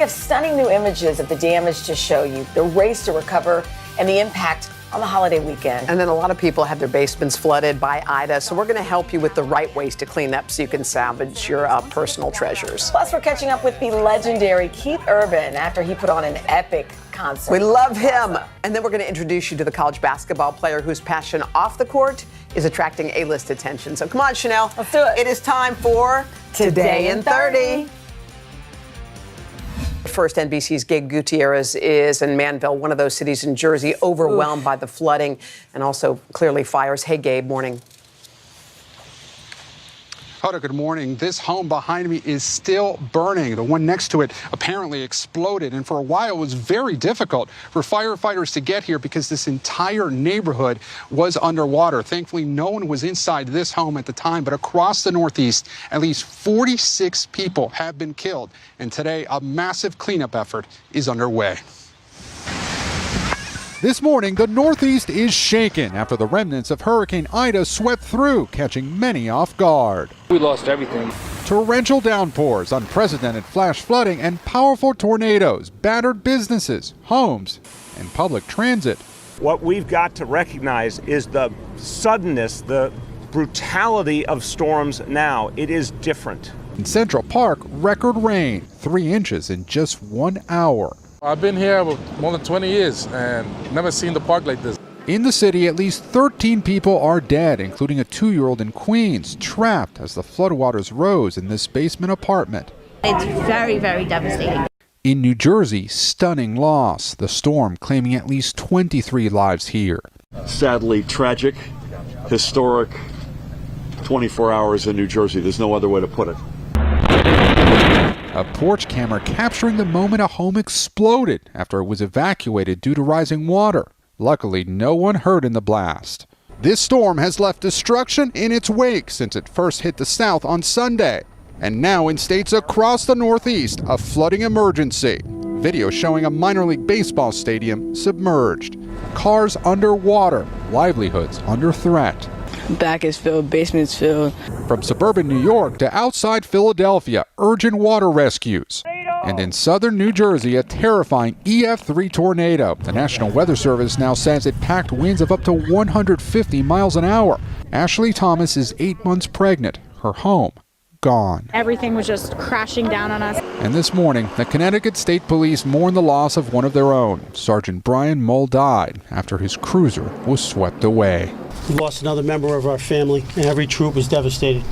We have stunning new images of the damage to show you, the race to recover, and the impact on the holiday weekend. And then a lot of people have their basements flooded by Ida, so we're going to help you with the right ways to clean up so you can salvage your personal treasures. Plus, we're catching up with the legendary Keith Urban after he put on an epic concert. We love him. And then we're going to introduce you to the college basketball player whose passion off the court is attracting A-list attention. So come on, Chanel. Let's do it. It is time for Today in 30. First, NBC's Gabe Gutierrez is in Manville, one of those cities in Jersey, overwhelmed by the flooding and also clearly fires. Hey, Gabe, morning. Hoda, good morning. This home behind me is still burning. The one next to it apparently exploded, and for a while it was very difficult for firefighters to get here because this entire neighborhood was underwater. Thankfully, no one was inside this home at the time, but across the Northeast, at least 46 people have been killed, and today a massive cleanup effort is underway. This morning, the Northeast is shaken after the remnants of Hurricane Ida swept through, catching many off guard. We lost everything. Torrential downpours, unprecedented flash flooding, and powerful tornadoes battered businesses, homes, and public transit. What we've got to recognize is the suddenness, the brutality of storms now. It is different. In Central Park, record rain, 3 inches in just 1 hour. I've been here for more than 20 years and never seen the park like this. In the city, at least 13 people are dead, including a 2-year-old in Queens, trapped as the floodwaters rose in this basement apartment. It's very, very devastating. In New Jersey, stunning loss, the storm claiming at least 23 lives here. Sadly tragic, historic 24 hours in New Jersey. There's no other way to put it. A porch camera capturing the moment a home exploded after it was evacuated due to rising water. Luckily, no one hurt in the blast. This storm has left destruction in its wake since it first hit the south on Sunday. And now in states across the Northeast, a flooding emergency. Video showing a minor league baseball stadium submerged. Cars underwater, livelihoods under threat. Back is filled, basement's filled. From suburban New York to outside Philadelphia, urgent water rescues. And in southern New Jersey, a terrifying EF3 tornado. The National Weather Service now says it packed winds of up to 150 miles an hour. Ashley Thomas is 8 months pregnant. Her home gone. Everything was just crashing down on us. And this morning, the Connecticut State Police mourned the loss of one of their own. Sergeant Brian Mull died after his cruiser was swept away. We lost another member of our family, and every troop was devastated.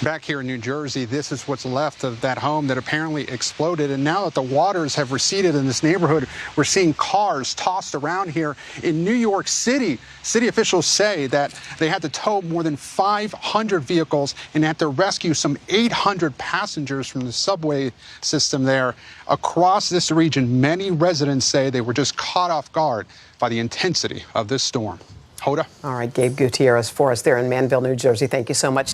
Back here in New Jersey, this is what's left of that home that apparently exploded. And now that the waters have receded in this neighborhood, we're seeing cars tossed around here. In New York City, city officials say that they had to tow more than 500 vehicles and had to rescue some 800 passengers from the subway system there. Across this region, many residents say they were just caught off guard by the intensity of this storm. Hoda? All right, Gabe Gutierrez for us there in Manville, New Jersey. Thank you so much.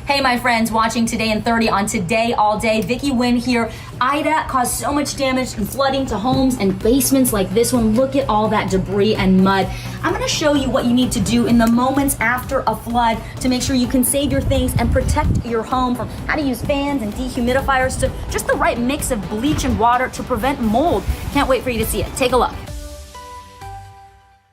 Hey, my friends, watching Today in 30 on Today All Day. Vicki Wynn here. Ida caused so much damage and flooding to homes and basements like this one. Look at all that debris and mud. I'm going to show you what you need to do in the moments after a flood to make sure you can save your things and protect your home, from how to use fans and dehumidifiers to just the right mix of bleach and water to prevent mold. Can't wait for you to see it. Take a look.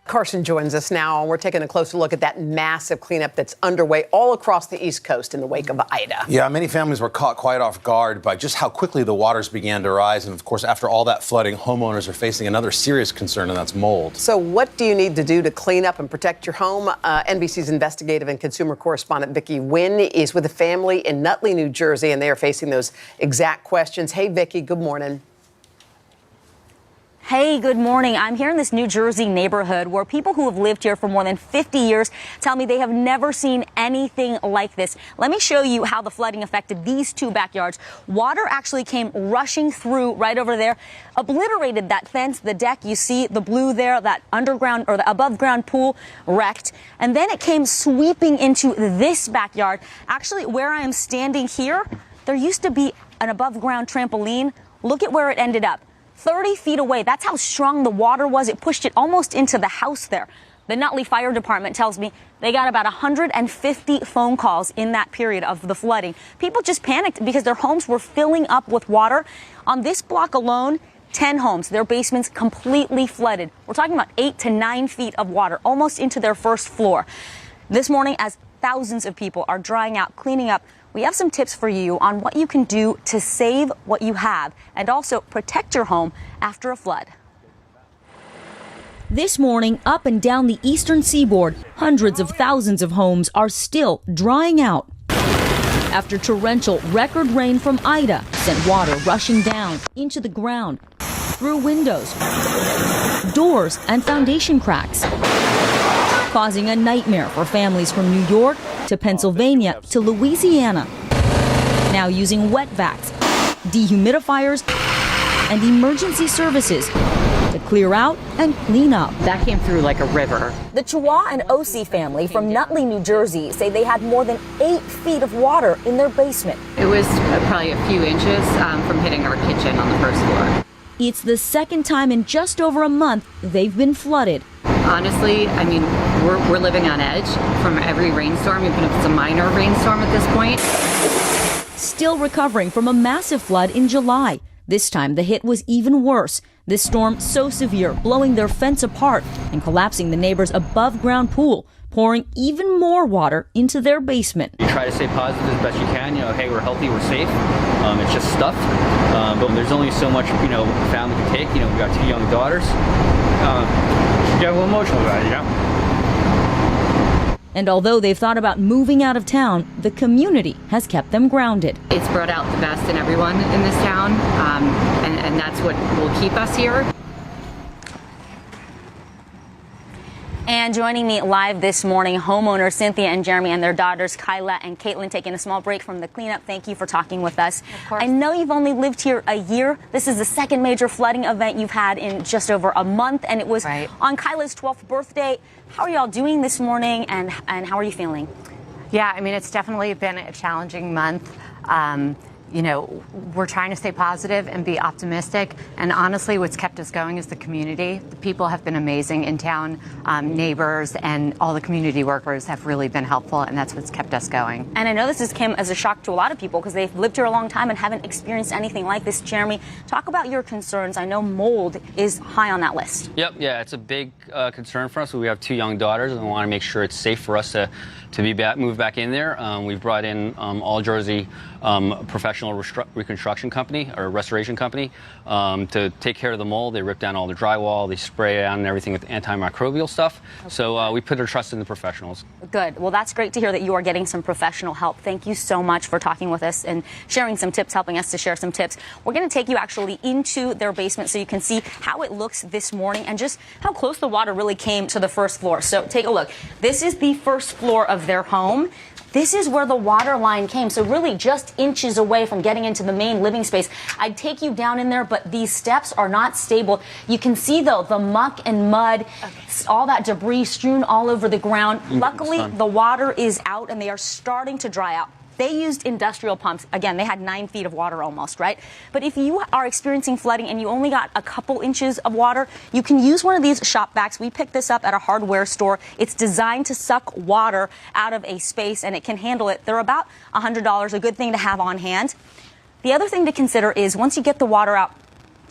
Carson joins us now, and we're taking a closer look at that massive cleanup that's underway all across the East Coast in the wake of Ida. Yeah, many families were caught quite off guard by just how quickly the waters began to rise. And of course, after all that flooding, homeowners are facing another serious concern, and that's mold. So what do you need to do to clean up and protect your home? NBC's investigative and consumer correspondent Vicki Wynn is with a family in Nutley, New Jersey, and they are facing those exact questions. Hey, Vicki, good morning. Hey, good morning. I'm here in this New Jersey neighborhood where people who have lived here for more than 50 years tell me they have never seen anything like this. Let me show you how the flooding affected these two backyards. Water actually came rushing through right over there, obliterated that fence, the deck. You see the blue there, that underground or the above ground pool wrecked. And then it came sweeping into this backyard. Actually, where I am standing here, there used to be an above ground trampoline. Look at where it ended up. 30 feet away. That's how strong the water was. It pushed it almost into the house there. The Nutley Fire Department tells me they got about 150 phone calls in that period of the flooding. People just panicked because their homes were filling up with water. On this block alone, 10 homes, their basements completely flooded. We're talking about 8 to 9 feet of water, almost into their first floor. This morning, as thousands of people are drying out, cleaning up, we have some tips for you on what you can do to save what you have and also protect your home after a flood. This morning, up and down the eastern seaboard, hundreds of thousands of homes are still drying out. After torrential record rain from Ida sent water rushing down into the ground, through windows, doors, and foundation cracks, causing a nightmare for families from New York to Pennsylvania to Louisiana. Now using wet vacs, dehumidifiers, and emergency services to clear out and clean up. That came through like a river. The Chua and Osi family from Nutley, New Jersey say they had more than 8 feet of water in their basement. It was probably a few inches from hitting our kitchen on the first floor. It's the second time in just over a month they've been flooded. Honestly, I mean, we're living on edge from every rainstorm, even if it's a minor rainstorm at this point. Still recovering from a massive flood in July. This time the hit was even worse. This storm so severe, blowing their fence apart and collapsing the neighbor's above-ground pool, pouring even more water into their basement. You try to stay positive as best you can. Hey, we're healthy, we're safe. It's just stuff. But there's only so much, family can take. We got 2 young daughters. You get a little emotional about it, And although they've thought about moving out of town, the community has kept them grounded. It's brought out the best in everyone in this town, and that's what will keep us here. And joining me live this morning, homeowners Cynthia and Jeremy and their daughters Kyla and Caitlin, taking a small break from the cleanup. Thank you for talking with us. Of course. I know you've only lived here a year. This is the second major flooding event you've had in just over a month, and it was on Kyla's 12th birthday. How are y'all doing this morning, and how are you feeling? Yeah, I mean, it's definitely been a challenging month. We're trying to stay positive and be optimistic. And honestly, what's kept us going is the community. The people have been amazing in town. Neighbors and all the community workers have really been helpful, and that's what's kept us going. And I know this has come as a shock to a lot of people because they've lived here a long time and haven't experienced anything like this. Jeremy, talk about your concerns. I know mold is high on that list. Yep, yeah, it's a big concern for us. We have 2 young daughters, and we want to make sure it's safe for us to be moved back in there. We've brought in All Jersey professional reconstruction company or restoration company to take care of the mold. They rip down all the drywall, they spray down and everything with antimicrobial stuff. Okay. So we put our trust in the professionals. Good. Well, that's great to hear that you are getting some professional help. Thank you so much for talking with us and sharing some tips, helping us to share some tips. We're going to take you actually into their basement so you can see how it looks this morning and just how close the water really came to the first floor. So take a look. This is the first floor of their home. This is where the water line came, so really just inches away from getting into the main living space. I'd take you down in there, but these steps are not stable. You can see, though, the muck and mud, all that debris strewn all over the ground. Luckily, the water is out, and they are starting to dry out. They used industrial pumps. Again, they had 9 feet of water almost, right? But if you are experiencing flooding and you only got a couple inches of water, you can use one of these shop vacs. We picked this up at a hardware store. It's designed to suck water out of a space, and it can handle it. They're about $100, a good thing to have on hand. The other thing to consider is once you get the water out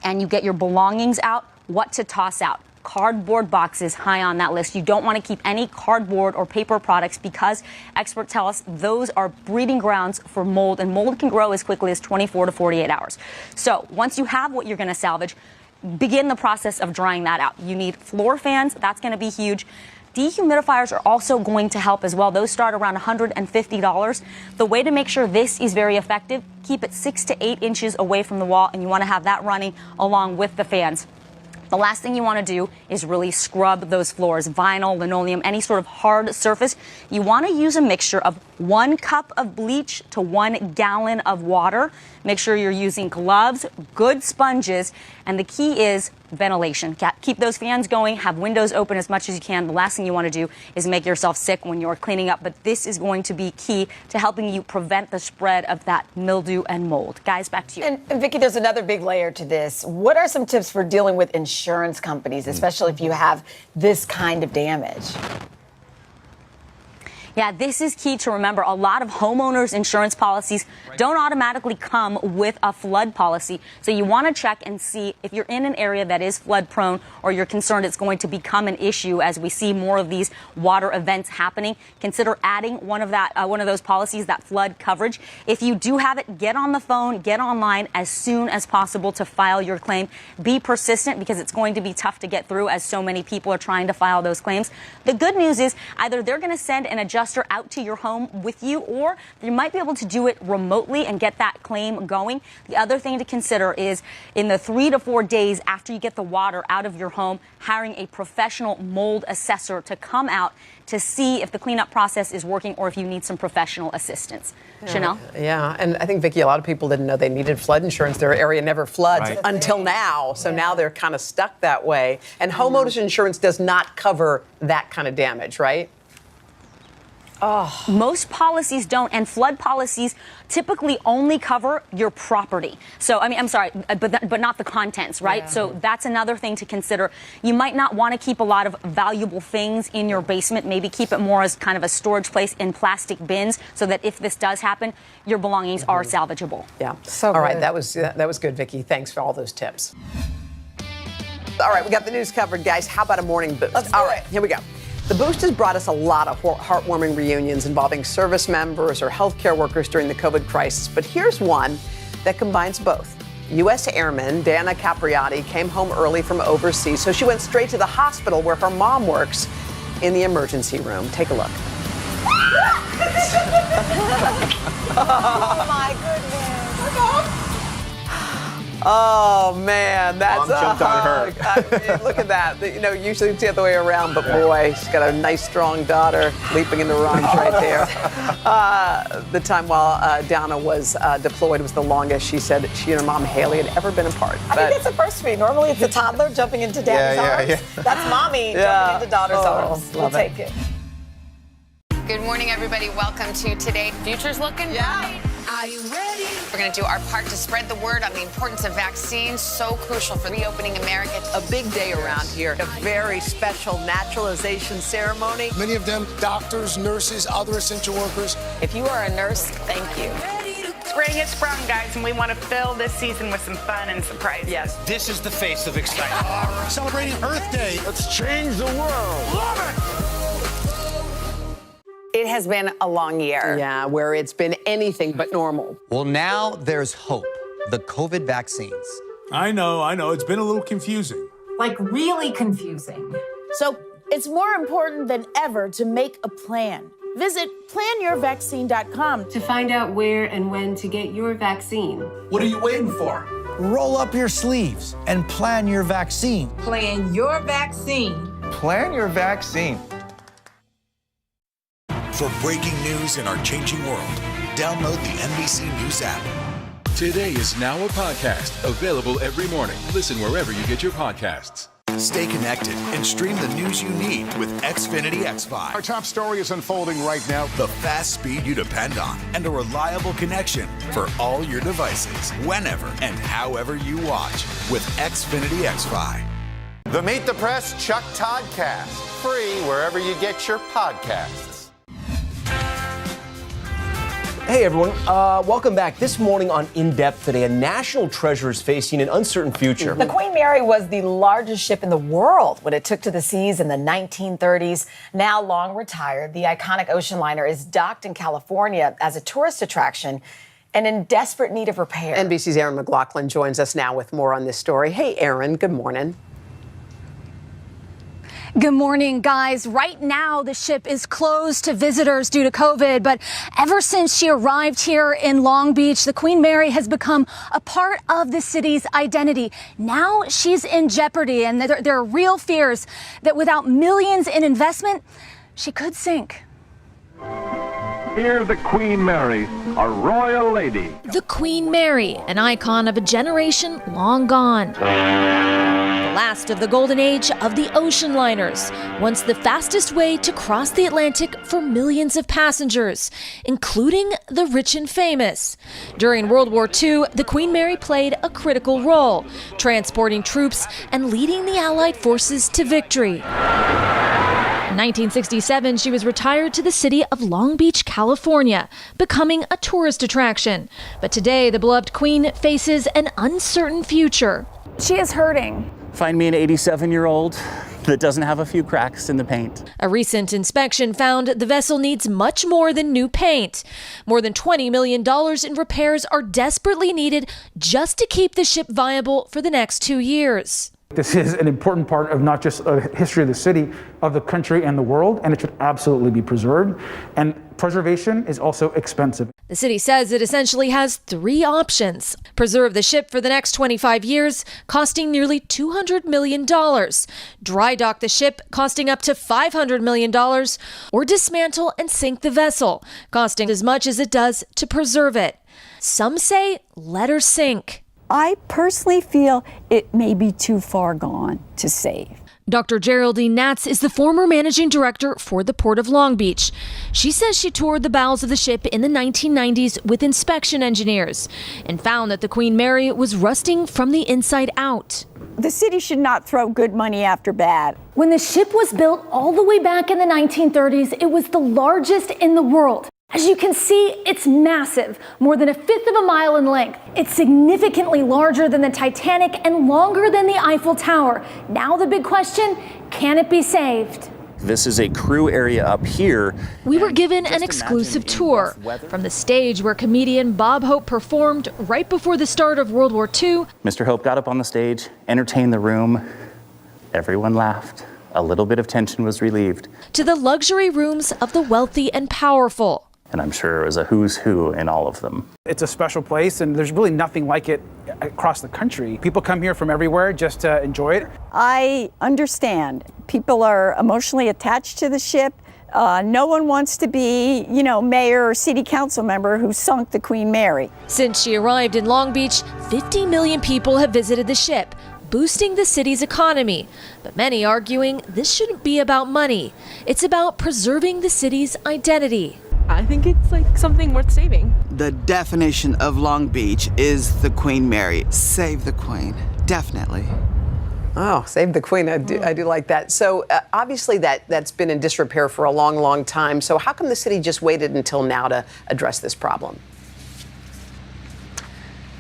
and you get your belongings out, what to toss out. Cardboard boxes high on that list. You don't want to keep any cardboard or paper products because experts tell us those are breeding grounds for mold, and mold can grow as quickly as 24 to 48 hours. So once you have what you're going to salvage, begin the process of drying that out. You need floor fans. That's going to be huge. Dehumidifiers are also going to help as well. Those start around $150. The way to make sure this is very effective, keep it 6 to 8 inches away from the wall, and you want to have that running along with the fans. The last thing you want to do is really scrub those floors, vinyl, linoleum, any sort of hard surface. You want to use a mixture of 1 cup of bleach to 1 gallon of water. Make sure you're using gloves, good sponges, and the key is ventilation. Keep those fans going, have windows open as much as you can. The last thing you want to do is make yourself sick when you're cleaning up, but this is going to be key to helping you prevent the spread of that mildew and mold. Guys, back to you. And Vicki, there's another big layer to this. What are some tips for dealing with insurance companies, especially if you have this kind of damage? Yeah, this is key to remember. A lot of homeowners insurance policies don't automatically come with a flood policy. So you want to check and see if you're in an area that is flood prone or you're concerned it's going to become an issue as we see more of these water events happening. Consider adding one of those policies, that flood coverage. If you do have it, get on the phone, get online as soon as possible to file your claim. Be persistent because it's going to be tough to get through as so many people are trying to file those claims. The good news is either they're going to send an adjuster out to your home with you, or you might be able to do it remotely and get that claim going. The other thing to consider is in the 3 to 4 days after you get the water out of your home, hiring a professional mold assessor to come out to see if the cleanup process is working or if you need some professional assistance. Chanel? Yeah, and I think, Vicki, a lot of people didn't know they needed flood insurance. Their area never floods until now, so now they're kind of stuck that way. And homeowners insurance does not cover that kind of damage, right? Oh. Most policies don't, and flood policies typically only cover your property. So, I mean, I'm sorry, but not the contents, right? Yeah. So that's another thing to consider. You might not want to keep a lot of valuable things in your basement. Maybe keep it more as kind of a storage place in plastic bins so that if this does happen, your belongings are salvageable. Yeah. So all right, that was good, Vicki. Thanks for all those tips. All right, we got the news covered, guys. How about a morning boost? All right, here we go. The Boost has brought us a lot of heartwarming reunions involving service members or healthcare workers during the COVID crisis. But here's one that combines both. U.S. Airman Dana Capriati came home early from overseas, so she went straight to the hospital where her mom works in the emergency room. Take a look. Oh, my goodness. Oh, man, that's Mom jumped on her. I mean, look at that. You know, usually it's the other way around, but boy, she's got a nice, strong daughter leaping into arms right there. The time while Donna was deployed was the longest she said she and her mom, Haley, had ever been apart. I think that's a first for me. Normally it's a toddler jumping into daddy's arms. Yeah. That's mommy jumping into daughter's arms. We'll take it. Good morning, everybody. Welcome to Today. Future's looking bright. Are you ready? We're going to do our part to spread the word on the importance of vaccines, so crucial for reopening America. A big day around here, a very special naturalization ceremony. Many of them doctors, nurses, other essential workers. If you are a nurse, thank you. Spring has sprung, guys, and we want to fill this season with some fun and surprises. Yes. This is the face of excitement. Celebrating Earth Day. Let's change the world. Love it! It has been a long year. Yeah, where it's been anything but normal. Well, now there's hope. The COVID vaccines. I know. It's been a little confusing. Like, really confusing. So it's more important than ever to make a plan. Visit planyourvaccine.com to find out where and when to get your vaccine. What are you waiting for? Roll up your sleeves and plan your vaccine. Plan your vaccine. Plan your vaccine. For breaking news in our changing world, download the NBC News app. Today is now a podcast, available every morning. Listen wherever you get your podcasts. Stay connected and stream the news you need with Xfinity X5. Our top story is unfolding right now. The fast speed you depend on and a reliable connection for all your devices, whenever and however you watch with Xfinity X5. The Meet the Press Chuck Toddcast, free wherever you get your podcasts. Hey everyone, welcome back. This morning on In Depth Today, a national treasure is facing an uncertain future. The Queen Mary was the largest ship in the world when it took to the seas in the 1930s. Now long retired, the iconic ocean liner is docked in California as a tourist attraction and in desperate need of repair. NBC's Aaron McLaughlin joins us now with more on this story. Hey, Aaron, good morning. Good morning, guys. Right now, the ship is closed to visitors due to COVID, but ever since she arrived here in Long Beach, the Queen Mary has become a part of the city's identity. Now she's in jeopardy, and there are real fears that without millions in investment, she could sink. Hear the Queen Mary, a royal lady. The Queen Mary, an icon of a generation long gone. last of the golden age of the ocean liners, once the fastest way to cross the Atlantic for millions of passengers, including the rich and famous. During World War II, the Queen Mary played a critical role, transporting troops and leading the Allied forces to victory. In 1967, she was retired to the city of Long Beach, California, becoming a tourist attraction. But today, the beloved Queen faces an uncertain future. She is hurting. Find me an 87-year-old that doesn't have a few cracks in the paint. A recent inspection found the vessel needs much more than new paint. More than $20 million in repairs are desperately needed just to keep the ship viable for the next 2 years. This is an important part of not just the history of the city, of the country and the world, and it should absolutely be preserved. And preservation is also expensive. The city says it essentially has 3 options. Preserve the ship for the next 25 years, costing nearly $200 million. Dry dock the ship, costing up to $500 million. Or dismantle and sink the vessel, costing as much as it does to preserve it. Some say let her sink. I personally feel it may be too far gone to save. Dr. Geraldine Natz is the former managing director for the Port of Long Beach. She says she toured the bowels of the ship in the 1990s with inspection engineers and found that the Queen Mary was rusting from the inside out. The city should not throw good money after bad. When the ship was built all the way back in the 1930s, it was the largest in the world. As you can see, it's massive, more than 1/5 of a mile in length. It's significantly larger than the Titanic and longer than the Eiffel Tower. Now the big question, can it be saved? This is a crew area up here. We were given an exclusive tour from the stage where comedian Bob Hope performed right before the start of World War II. Mr. Hope got up on the stage, entertained the room. Everyone laughed. A little bit of tension was relieved. To the luxury rooms of the wealthy and powerful. And I'm sure it was a who's who in all of them. It's a special place, and there's really nothing like it across the country. People come here from everywhere just to enjoy it. I understand. People are emotionally attached to the ship. No one wants to be, mayor or city council member who sunk the Queen Mary. Since she arrived in Long Beach, 50 million people have visited the ship, boosting the city's economy. But many arguing this shouldn't be about money. It's about preserving the city's identity. I think it's like something worth saving. The definition of Long Beach is the Queen Mary. Save the Queen, definitely. Oh, save the Queen. I do like that. So obviously that's been in disrepair for a long, long time. So how come the city just waited until now to address this problem?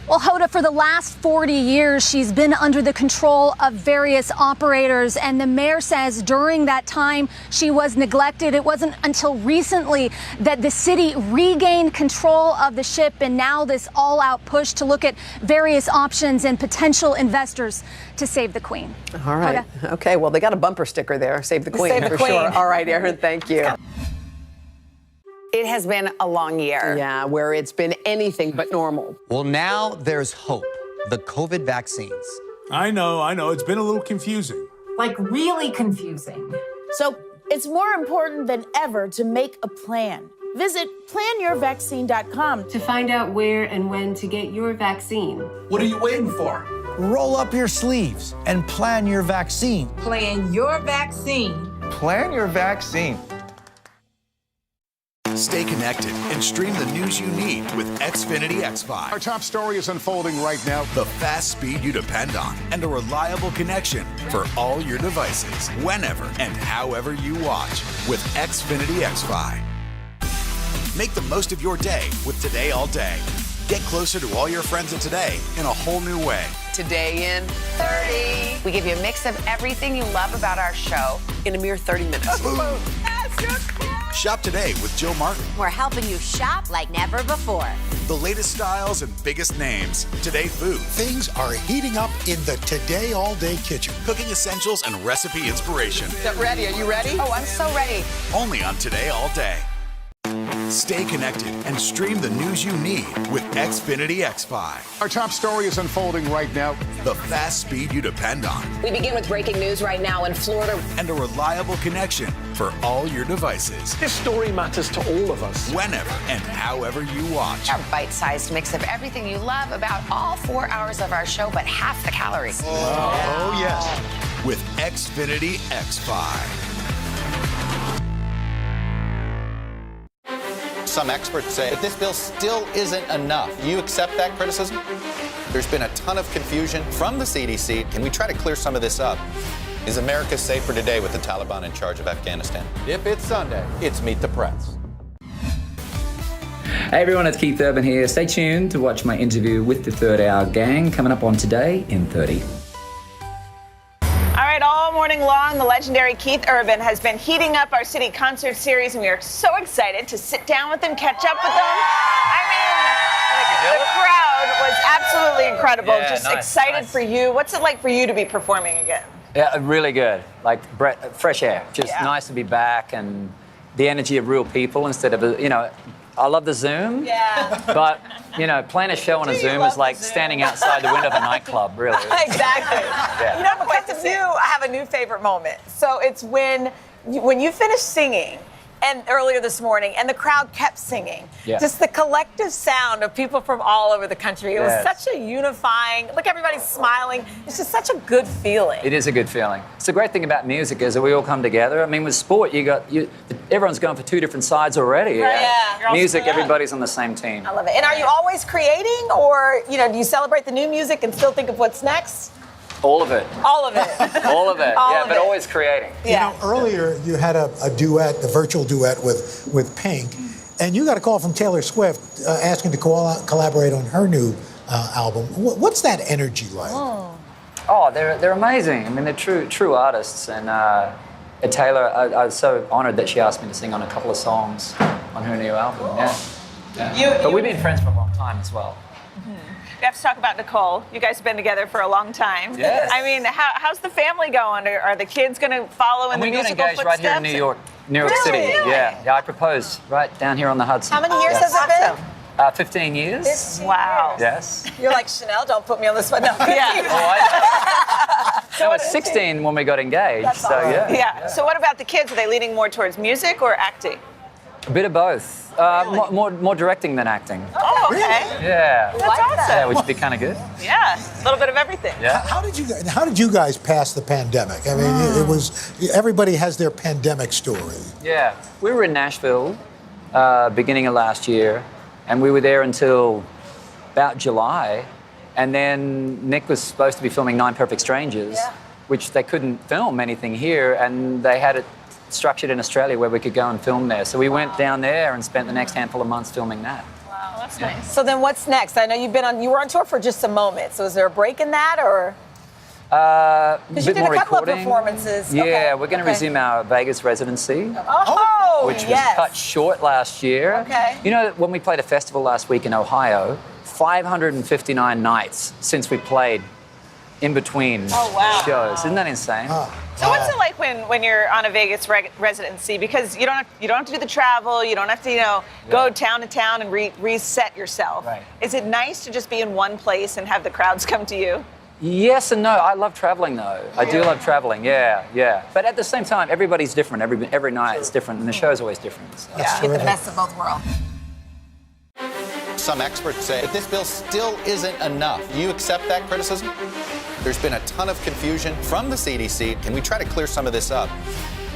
Well, Hoda, for the last 40 years, she's been under the control of various operators. And the mayor says during that time, she was neglected. It wasn't until recently that the city regained control of the ship. And now this all-out push to look at various options and potential investors to save the Queen. All right. Hoda. Okay. Well, they got a bumper sticker there. Save the Queen. Save the for Queen. Sure. All right, Erin. Thank you. It has been a long year. Yeah, where it's been anything but normal. Well, now there's hope. The COVID vaccines. I know. It's been a little confusing. Like really confusing. So it's more important than ever to make a plan. Visit planyourvaccine.com to find out where and when to get your vaccine. What are you waiting for? Roll up your sleeves and plan your vaccine. Plan your vaccine. Plan your vaccine. Stay connected and stream the news you need with Xfinity X5. Our top story is unfolding right now. The fast speed you depend on and a reliable connection for all your devices, whenever and however you watch with Xfinity X5. Make the most of your day with Today All Day. Get closer to all your friends at Today in a whole new way. Today in 30. We give you a mix of everything you love about our show in a mere 30 minutes. Shop today with Joe Martin. We're helping you shop like never before. The latest styles and biggest names. Today food. Things are heating up in the Today All Day kitchen. Cooking essentials and recipe inspiration. Get ready. Are you ready? Oh, I'm so ready. Only on Today All Day. Stay connected and stream the news you need with Xfinity X5. Our top story is unfolding right now. The fast speed you depend on. We begin with breaking news right now in Florida. And a reliable connection for all your devices. This story matters to all of us. Whenever and however you watch. Our bite-sized mix of everything you love about all 4 hours of our show, but half the calories. Oh, yes. With Xfinity X5. Some experts say that this bill still isn't enough. Do you accept that criticism? There's been a ton of confusion from the CDC. Can we try to clear some of this up? Is America safer today with the Taliban in charge of Afghanistan? If it's Sunday, it's Meet the Press. Hey everyone, it's Keith Urban here. Stay tuned to watch my interview with the Third Hour Gang coming up on Today in 30. All right, all morning long, the legendary Keith Urban has been heating up our city concert series, and we are so excited to sit down with him, catch up with them. I mean, the crowd was absolutely incredible. Yeah, Just nice, excited for you. What's it like for you to be performing again? Yeah, really good. Like fresh air. Just nice to be back and the energy of real people instead of, you know, I love the Zoom. Yeah. But, you know, playing a show on a Zoom is like standing outside the window of a nightclub, really. Exactly. Yeah. You know, because of you, I have a new favorite moment. So it's when you finish singing, and earlier this morning, and the crowd kept singing. Yeah. Just the collective sound of people from all over the country. It was such a unifying, look, everybody's smiling. It's just such a good feeling. It is a good feeling. It's the great thing about music is that we all come together. I mean, with sport, everyone's going for two different sides already. Right. Yeah. You're all Music, split up. everybody's on the same team. I love it. And are you always creating, or, you know, do you celebrate the new music and still think of what's next? All of it. All of it. All of it. All yeah, of but it. always creating. You know, earlier you had a duet, a virtual duet with Pink, and you got a call from Taylor Swift asking to collaborate on her new album. What's that energy like? Oh, they're amazing. I mean, they're true artists. And Taylor, I was so honored that she asked me to sing on a couple of songs on her new album. Yeah. But we've been friends for a long time as well. We have to talk about Nicole. You guys have been together for a long time. Yes. I mean, how's the family going? Are the kids going to follow in the musical engaged footsteps? right here in New York City. Really? Yeah, I proposed right down here on the Hudson. How many years has it been? 15 years. Wow. Yes. You're like, Chanel, don't put me on the spot. No, I was 16 when we got engaged. That's so awesome. yeah. So what about the kids? Are they leaning more towards music or acting? A bit of both. More directing than acting. Oh, okay. Yeah. That's awesome. Yeah, which would be kind of good. Yeah, a little bit of everything. Yeah. How did you guys pass the pandemic? I mean, it was everybody has their pandemic story. Yeah, we were in Nashville beginning of last year, and we were there until about July, and then Nick was supposed to be filming 9 Perfect Strangers, which they couldn't film anything here, and they had it structured in Australia where we could go and film there. So we went down there and spent the next handful of months filming that. Wow, that's nice. So then what's next? I know you were on tour for just a moment. So is there a break in that, or? Because you did a couple of performances. Yeah, we're going to resume our Vegas residency. Which was cut short last year. Okay. You know, when we played a festival last week in Ohio, 559 nights since we played in between shows. Isn't that insane? So what's it like when you're on a Vegas residency? Because you don't have to do the travel, you don't have to go town to town and reset yourself. Right. Is it nice to just be in one place and have the crowds come to you? Yes and no. I love traveling though. I do love traveling. Yeah. But at the same time, everybody's different. Every night it's different, and the show's always different. So. Yeah, get the best of both worlds. Some experts say that this bill still isn't enough. Do you accept that criticism? There's been a ton of confusion from the CDC. Can we try to clear some of this up?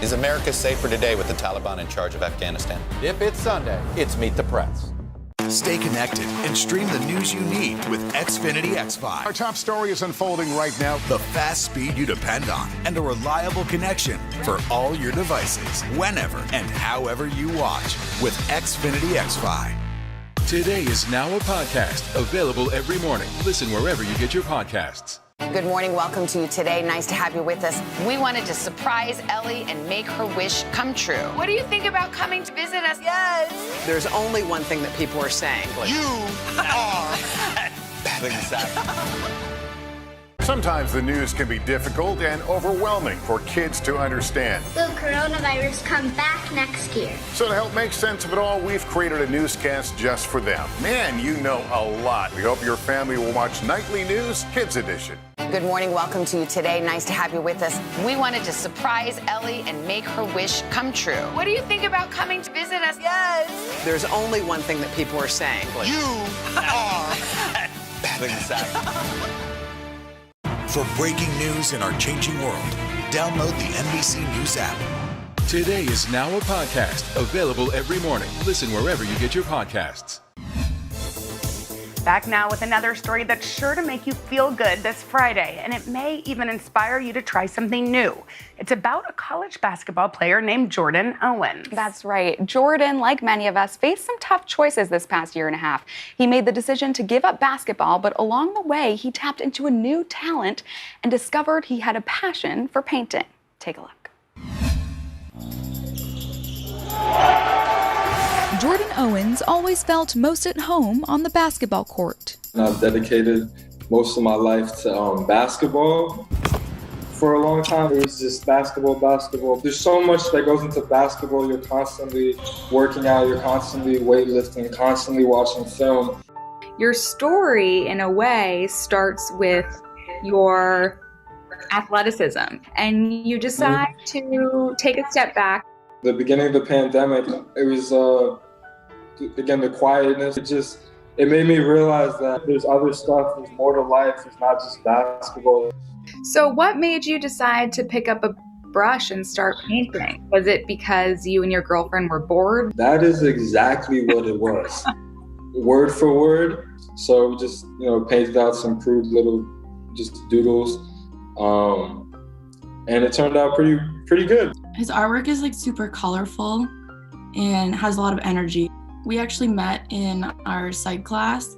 Is America safer today with the Taliban in charge of Afghanistan? If it's Sunday, it's Meet the Press. Stay connected and stream the news you need with Xfinity X5. Our top story is unfolding right now. The fast speed you depend on and a reliable connection for all your devices, whenever and however you watch with Xfinity X5. Today is now a podcast available every morning. Listen wherever you get your podcasts. Good morning. Welcome to Today. Nice to have you with us. We wanted to surprise Ellie and make her wish come true. What do you think about coming to visit us? Yes. There's only one thing that people are saying. You are Exactly. Sometimes the news can be difficult and overwhelming for kids to understand. Will coronavirus come back next year? So to help make sense of it all, we've created a newscast just for them. Man, you know a lot. We hope your family will watch Nightly News Kids Edition. Good morning. Welcome to Today. Nice to have you with us. We wanted to surprise Ellie and make her wish come true. What do you think about coming to visit us? Yes. There's only one thing that people are saying. You are For breaking news in our changing world, download the NBC News app. Today is now a podcast, available every morning. Listen wherever you get your podcasts. Back now with another story that's sure to make you feel good this Friday, and it may even inspire you to try something new. It's about a college basketball player named Jordan Owen. That's right. Jordan, like many of us, faced some tough choices this past year and a half. He made the decision to give up basketball, but along the way, he tapped into a new talent and discovered he had a passion for painting. Take a look. Jordan Owens always felt most at home on the basketball court. I've dedicated most of my life to basketball. For a long time, it was just basketball. There's so much that goes into basketball. You're constantly working out, you're constantly weightlifting, constantly watching film. Your story, in a way, starts with your athleticism, and you decide to take a step back. The beginning of the pandemic, it was, again, the quietness. It made me realize that there's other stuff, there's more to life, it's not just basketball. So what made you decide to pick up a brush and start painting? Was it because you and your girlfriend were bored? That is exactly what it was. Word for word. So we just, painted out some crude little just doodles. And it turned out pretty good. His artwork is super colorful and has a lot of energy. We actually met in our psych class,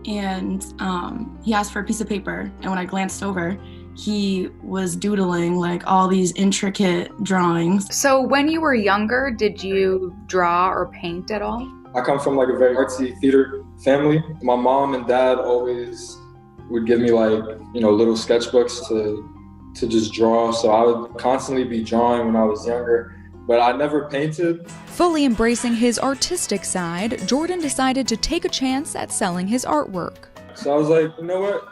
and he asked for a piece of paper, and when I glanced over, he was doodling all these intricate drawings. So when you were younger, did you draw or paint at all? I come from a very artsy theater family. My mom and dad always would give me little sketchbooks to just draw. So I would constantly be drawing when I was younger, but I never painted. Fully embracing his artistic side, Jordan decided to take a chance at selling his artwork. So I was like, you know what?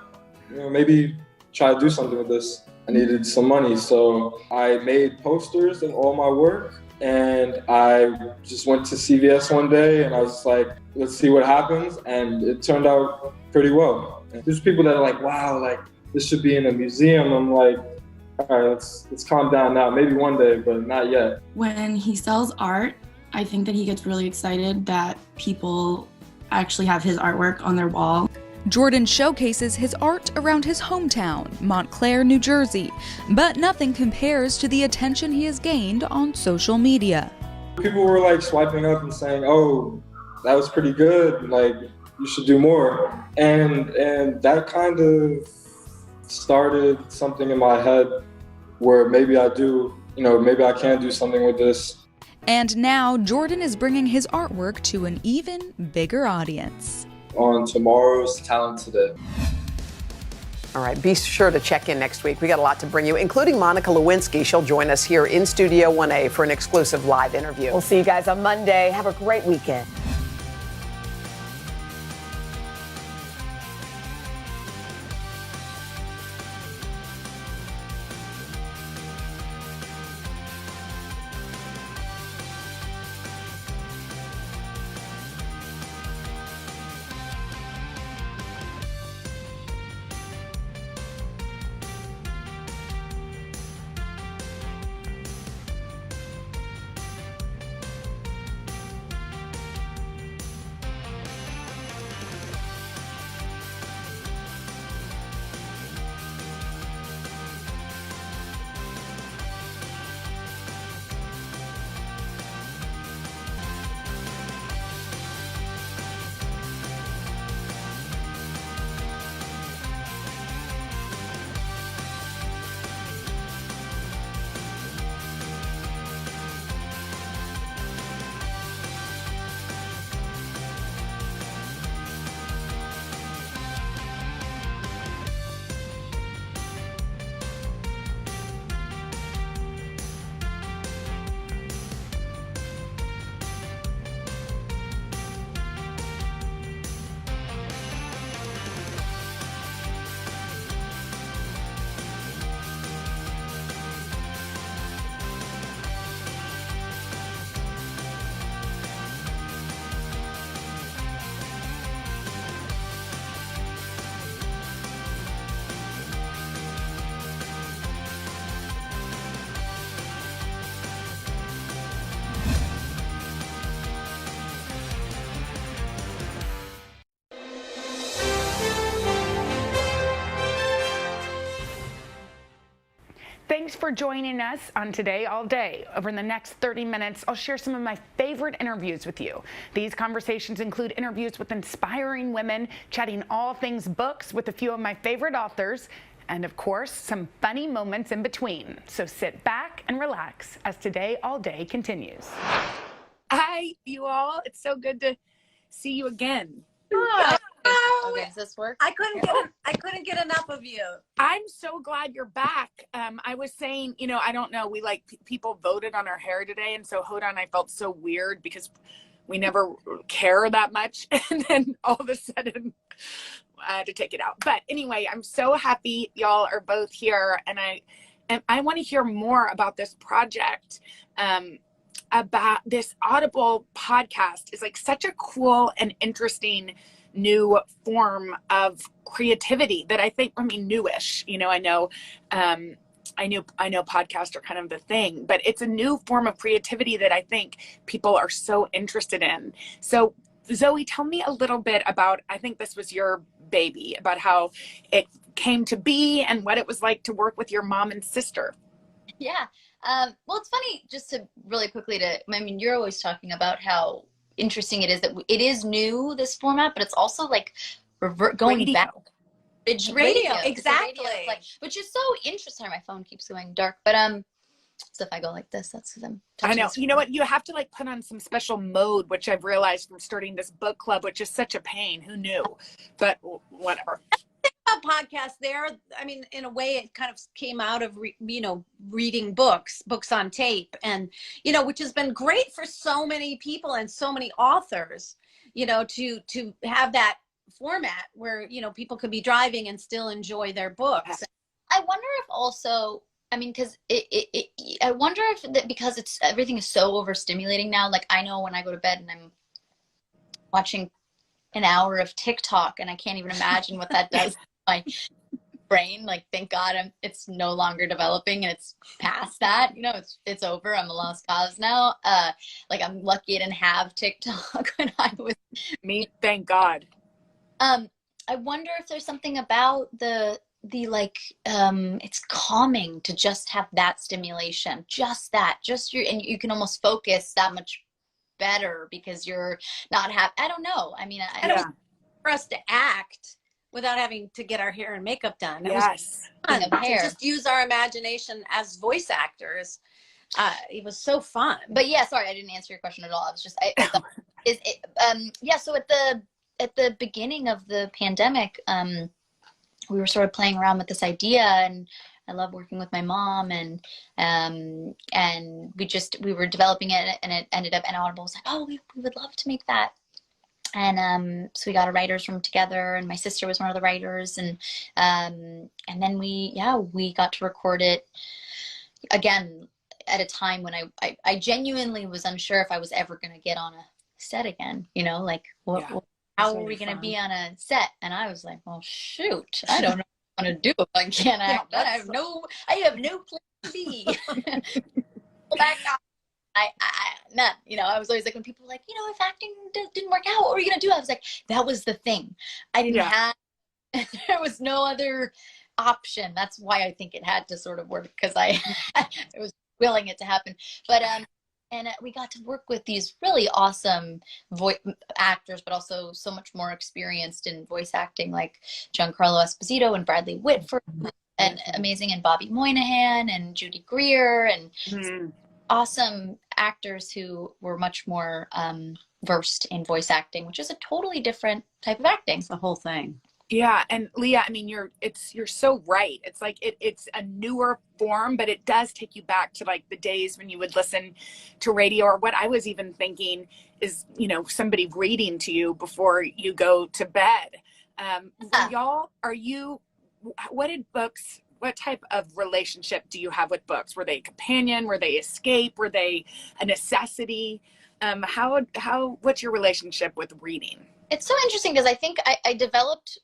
Maybe try to do something with this. I needed some money. So I made posters of all my work, and I just went to CVS one day and I was just like, let's see what happens. And it turned out pretty well. And there's people that are like, wow, this should be in a museum. I'm like, all right, let's calm down now. Maybe one day, but not yet. When he sells art, I think that he gets really excited that people actually have his artwork on their wall. Jordan showcases his art around his hometown, Montclair, New Jersey, but nothing compares to the attention he has gained on social media. People were swiping up and saying, oh, that was pretty good. You should do more. And that kind of started something in my head where maybe I can do something with this. And now Jordan is bringing his artwork to an even bigger audience. On tomorrow's Talent Today. All right, be sure to check in next week. We got a lot to bring you, including Monica Lewinsky. She'll join us here in Studio 1A for an exclusive live interview. We'll see you guys on Monday. Have a great weekend. Thanks for joining us on Today All Day. Over the next 30 minutes, I'll share some of my favorite interviews with you. These conversations include interviews with inspiring women, chatting all things books with a few of my favorite authors, and of course, some funny moments in between. So sit back and relax as Today All Day continues. Hi, you all. It's so good to see you again. Okay, does this work? I couldn't get enough of you. I'm so glad you're back. I was saying, I don't know. We people voted on our hair today, and so Hoda and I felt so weird because we never care that much, and then all of a sudden I had to take it out. But anyway, I'm so happy y'all are both here, and I want to hear more about this project. About this Audible podcast is such a cool and interesting new form of creativity that I think, newish, I know podcasts are kind of the thing, but it's a new form of creativity that I think people are so interested in. So Zoe, tell me a little bit about, I think this was your baby, about how it came to be and what it was like to work with your mom and sister. Yeah. Well, it's funny just to really quickly you're always talking about how interesting it is that it is new, this format, but it's also going radio. back. Radio, exactly. Which is so interesting. My phone keeps going dark, but so if I go like this, that's because I'm I know. You know what? You have to put on some special mode, which I've realized from starting this book club, which is such a pain. Who knew? But whatever. Podcast there, in a way it kind of came out of reading books on tape, and which has been great for so many people and so many authors, to have that format where people could be driving and still enjoy their books. I wonder if also, because I wonder if that, because everything is so overstimulating now. I know when I go to bed and I'm watching an hour of TikTok, and I can't even imagine what that does to my brain. Thank God it's no longer developing and it's past that. It's over. I'm a lost cause now. I'm lucky I didn't have TikTok when I was me. Thank God. I wonder if there's something about it's calming to just have that stimulation, and you can almost focus that much better because you're not I don't know. I don't for us to act without having to get our hair and makeup done. Yes. It was fun to just use our imagination as voice actors. It was so fun. But yeah, sorry, I didn't answer your question at all. I was just so at the beginning of the pandemic, we were sort of playing around with this idea, and I love working with my mom, and we were developing it, and it ended up, and Audible was like, oh, we would love to make that. And so we got a writer's room together, and my sister was one of the writers, and then we got to record it again at a time when I genuinely was unsure if I was ever going to get on a set again, how are we going to be on a set? And I was like, well, shoot, I don't know what I'm going to do if I can't act. I have no plan B. Back up. None. I was always when people were like, if acting didn't work out, what were you going to do? I was like, that was the thing. I didn't have, there was no other option. That's why I think it had to sort of work, because I was willing it to happen. But, and we got to work with these really awesome actors, but also so much more experienced in voice acting, like Giancarlo Esposito and Bradley Whitford, and amazing, and Bobby Moynihan and Judy Greer, and awesome actors who were much more versed in voice acting, which is a totally different type of acting. It's the whole thing. Yeah, and Leah, you're so right. It's it's a newer form, but it does take you back to the days when you would listen to radio, or what I was even thinking is, somebody reading to you before you go to bed. What type of relationship do you have with books? Were they a companion? Were they escape? Were they a necessity? What's your relationship with reading? It's so interesting because I think I developed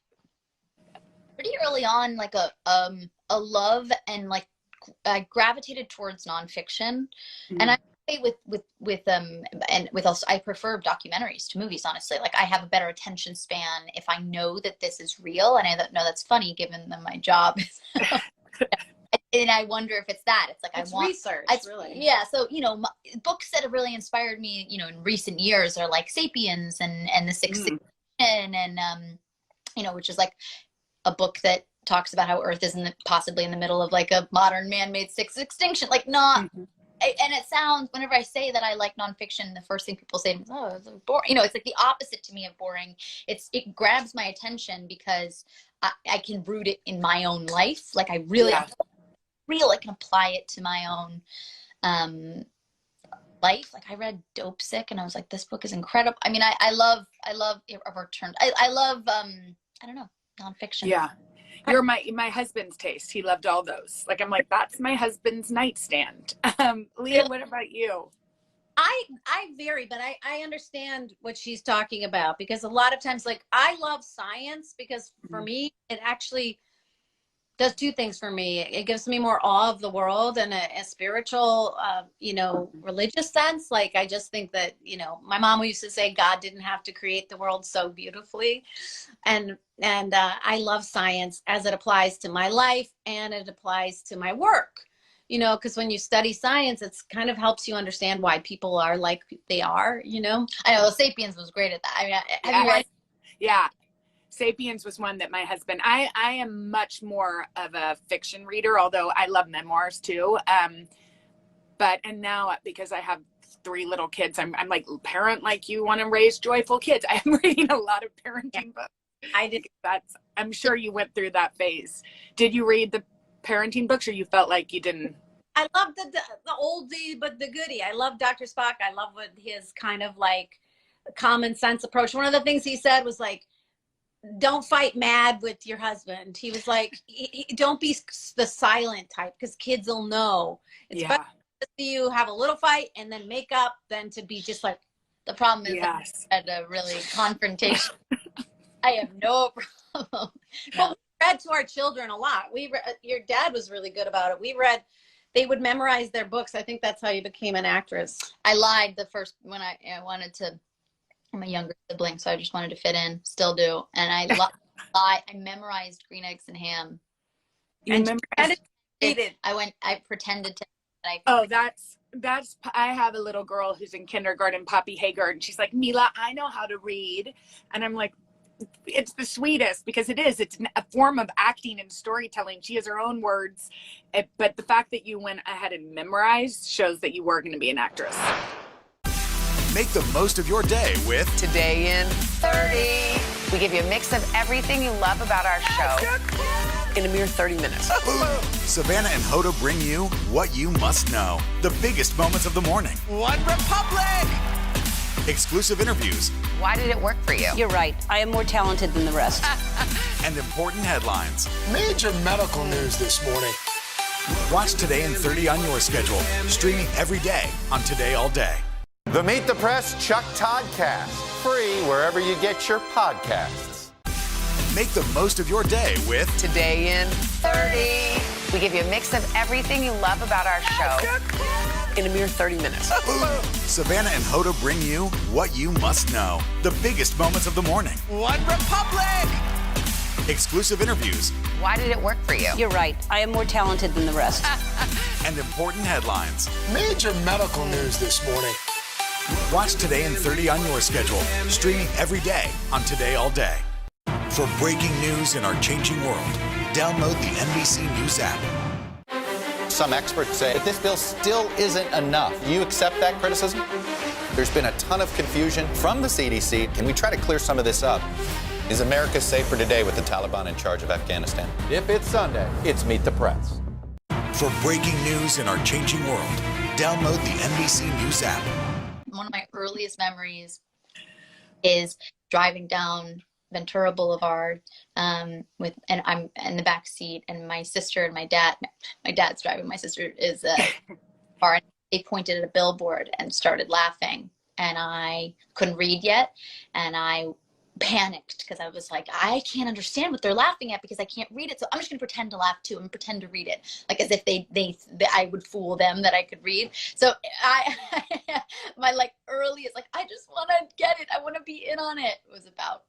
pretty early on a love, and I gravitated towards nonfiction, and I with also I prefer documentaries to movies, honestly. I have a better attention span if I know that this is real, and I know that's funny given that my job is and I wonder if it's that. It's like It's I want research, it's, really. Yeah. So books that have really inspired me, in recent years are like *Sapiens* and *The Sixth Extinction*, and which is like a book that talks about how Earth is possibly in the middle of like a modern man-made sixth extinction. Like not. And it sounds, whenever I say that I like nonfiction, the first thing people say is, "Oh, it's boring." It's like the opposite to me of boring. It grabs my attention because I can root it in my own life. Like I really I can apply it to my own life. Like I read Dope Sick and I was like, this book is incredible. I mean, I love A Return. I love I don't know, nonfiction. Yeah. You're my husband's taste. He loved all those. Like, I'm like, that's my husband's nightstand. Leah, what about you? I vary, but I understand what she's talking about, because a lot of times, like, I love science because for me, it actually does two things for me. It gives me more awe of the world and a spiritual, religious sense. Like, I just think that, my mom used to say God didn't have to create the world so beautifully. And I love science as it applies to my life and it applies to my work, because when you study science, it's kind of helps you understand why people are like they are, I know *Sapiens* was great at that. I mean, have you read? Yeah. *Sapiens* was one that my husband, I am much more of a fiction reader, although I love memoirs too. And now because I have 3 little kids, I'm like, parent like you want to raise joyful kids. I'm reading a lot of parenting books. I did. I'm sure you went through that phase. Did you read the parenting books, or you felt like you didn't? I love the oldie but the goodie. I love Dr. Spock. I love what his kind of like common sense approach. One of the things he said was like, don't fight mad with your husband. He was like, don't be the silent type, because kids will know. It's better to see you have a little fight and then make up than to be just like. The problem is I had a really confrontation. I have no problem. Well, we read to our children a lot. Your dad was really good about it. They would memorize their books. I think that's how you became an actress. I lied when I wanted to. I'm a younger sibling, so I just wanted to fit in. Still do. And I memorized *Green Eggs and Ham*. I pretended to. I have a little girl who's in kindergarten, Poppy Hager, and she's like, Mila, I know how to read. And I'm like, it's the sweetest, because it's a form of acting and storytelling. She has her own words. But the fact that you went ahead and memorized shows that you were going to be an actress. Make the most of your day with Today in 30. We give you a mix of everything you love about our show in a mere 30 minutes. Savannah and Hoda bring you what you must know. The biggest moments of the morning. One Republic! Exclusive interviews. Why did it work for you? You're right. I am more talented than the rest. And important headlines. Major medical news this morning. Watch Today in 30 on your schedule. Streaming every day on Today All Day. The Meet the Press Chuck Todd Cast. Free wherever you get your podcasts. Make the most of your day with Today in 30. We give you a mix of everything you love about our show in a mere 30 minutes. Savannah and Hoda bring you what you must know. The biggest moments of the morning. One Republic! Exclusive interviews. Why did it work for you? You're right. I am more talented than the rest. And important headlines. Major medical news this morning. Watch Today in 30 on your schedule. Streaming every day on Today All Day. For breaking news in our changing world, download the NBC News app. Some experts say that this bill still isn't enough. Do you accept that criticism? There's been a ton of confusion from the CDC. Can we try to clear some of this up? Is America safer today with the Taliban in charge of Afghanistan? If it's Sunday, it's Meet the Press. For breaking news in our changing world, download the NBC News app. One of my earliest memories is driving down Ventura Boulevard and I'm in the back seat, and my sister and my dad's driving. My sister is car, and they pointed at a billboard and started laughing, and I couldn't read yet, and I panicked because I was like, I can't understand what they're laughing at because I can't read it, so I'm just gonna pretend to laugh too and pretend to read it, like as if I would fool them that I could read. So my earliest I just want to get it, I want to be in on it, was about.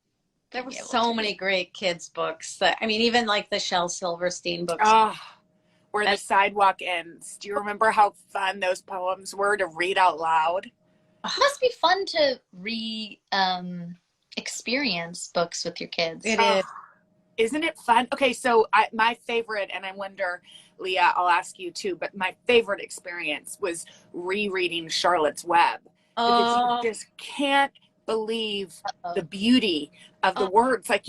There were so many great kids books. Even like the Shel Silverstein books. Oh, Where the sidewalk ends. Do you remember how fun those poems were to read out loud? It must be fun to experience books with your kids. It is. Isn't it fun? Okay, so my favorite, and I wonder, Leah, I'll ask you too, but my favorite experience was rereading Charlotte's Web. Because you just can't believe the beauty of the words. Like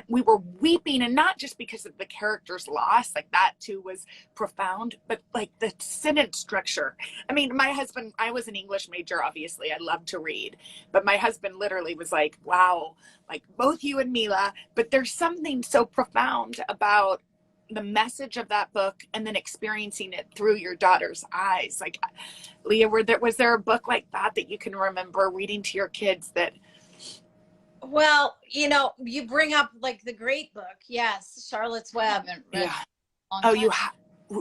we were weeping, and not just because of the character's loss, like that too was profound, but like the sentence structure. I mean, my husband, I was an English major, obviously, I love to read, but my husband literally was like, wow, like both you and Mila, but there's something so profound about the message of that book and then experiencing it through your daughter's eyes. Like, Leah, was there a book like that you can remember reading to your kids that? Well, you bring up like the great book. Yes. Charlotte's Web. Yeah.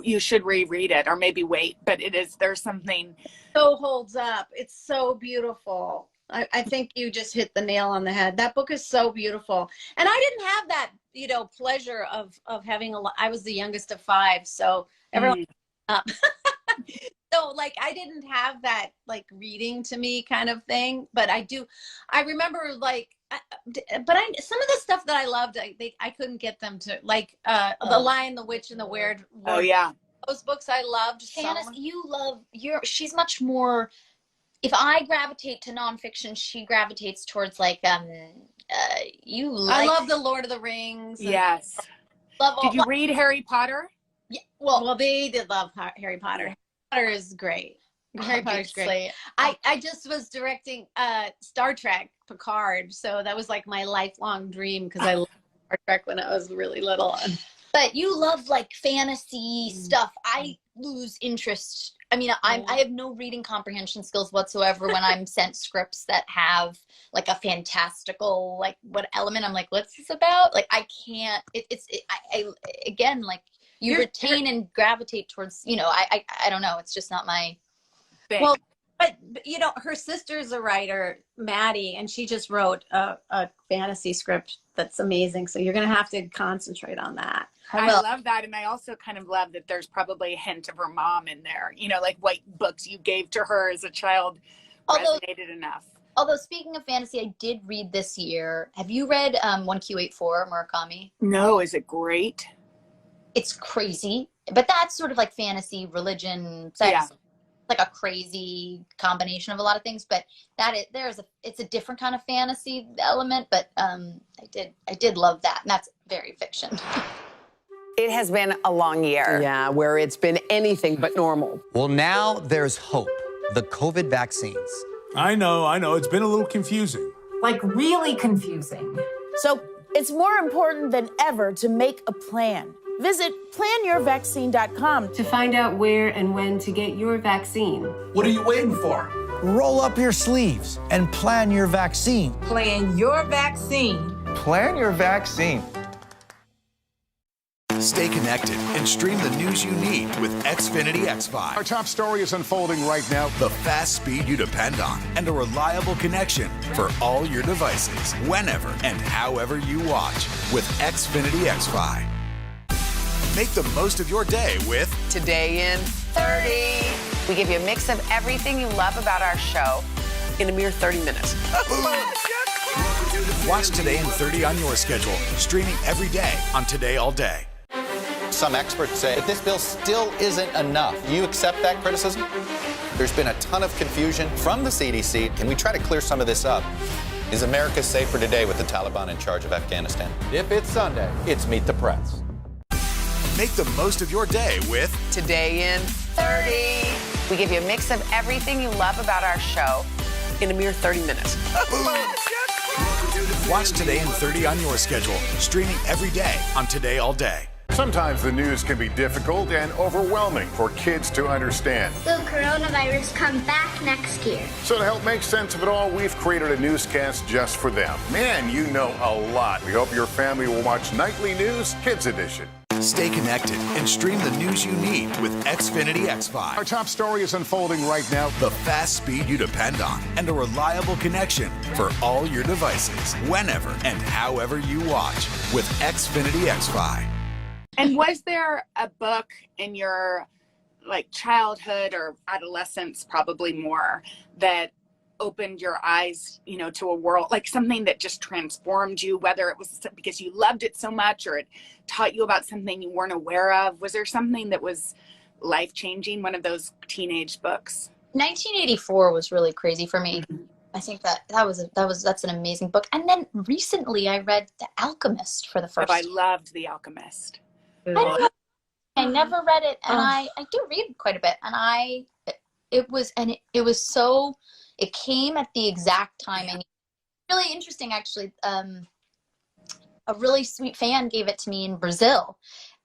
You should reread it, or maybe wait, but there's something. So holds up. It's so beautiful. I think you just hit the nail on the head. That book is so beautiful. And I didn't have that, pleasure of having I was the youngest of 5. So everyone, so like, I didn't have that like reading to me kind of thing, but I remember like, some of the stuff that I loved, I couldn't get them to like, The Lion, the Witch, and the Weird. Oh yeah. Those books I loved. Janice, she's much more, if I gravitate to nonfiction, she gravitates towards like, I love the Lord of the Rings. Yes. Did you read Harry Potter? Yeah. Well, they did love Harry Potter. Harry Potter is great. Harry Potter's great. I just was directing Star Trek Picard, so that was like my lifelong dream because I loved Star Trek when I was really little. But you love like fantasy stuff. I lose interest. I mean, I have no reading comprehension skills whatsoever when I'm sent scripts that have like a fantastical, like what element. I'm like, what's this about? Like, I can't, again, like you retain and gravitate towards, I don't know. It's just not my thing. Well, but her sister's a writer, Maddie, and she just wrote a fantasy script that's amazing. So you're going to have to concentrate on that. I love that. And I also kind of love that there's probably a hint of her mom in there, like what books you gave to her as a child resonated enough. Although speaking of fantasy, I did read this year. Have you read 1Q84 Murakami? No. Is it great? It's crazy, but that's sort of like fantasy, religion, sex. Yeah. Like a crazy combination of a lot of things, but it's a different kind of fantasy element, but I did love that, and that's very fiction. It has been a long year. Yeah, where it's been anything but normal. Well, now there's hope. The COVID vaccines. I know. It's been a little confusing. Like really confusing. So it's more important than ever to make a plan. Visit planyourvaccine.com to find out where and when to get your vaccine. What are you waiting for? Roll up your sleeves and plan your vaccine. Plan your vaccine. Plan your vaccine. Stay connected and stream the news you need with Xfinity X5. Our top story is unfolding right now. The fast speed you depend on and a reliable connection for all your devices, whenever and however you watch with Xfinity X5. Make the most of your day with Today in 30. We give you a mix of everything you love about our show in a mere 30 minutes. Watch Today in 30 on your schedule, streaming every day on Today All Day. Some experts say that this bill still isn't enough. You accept that criticism? There's been a ton of confusion from the CDC. Can we try to clear some of this up? Is America safer today with the Taliban in charge of Afghanistan? If it's Sunday, it's Meet the Press. Make the most of your day with Today in 30. We give you a mix of everything you love about our show in a mere 30 minutes. Watch Today in 30 on your schedule, streaming every day on Today All Day. Sometimes the news can be difficult and overwhelming for kids to understand. Will coronavirus come back next year? So to help make sense of it all, we've created a newscast just for them. Man, you know a lot. We hope your family will watch Nightly News Kids Edition. Stay connected and stream the news you need with Xfinity X5. Our top story is unfolding right now. The fast speed you depend on and a reliable connection for all your devices, whenever and however you watch with Xfinity X5. And was there a book in your like childhood or adolescence, probably more, that opened your eyes, you know, to a world, like something that just transformed you, whether it was because you loved it so much or it taught you about something you weren't aware of? Was there something that was life-changing, one of those teenage books? 1984 was really crazy for me. I think that's an amazing book. And then recently I read The Alchemist for the first time. I loved The Alchemist. I never read it, and I do read quite a bit, and it came at the exact timing. Really interesting, actually. A really sweet fan gave it to me in Brazil,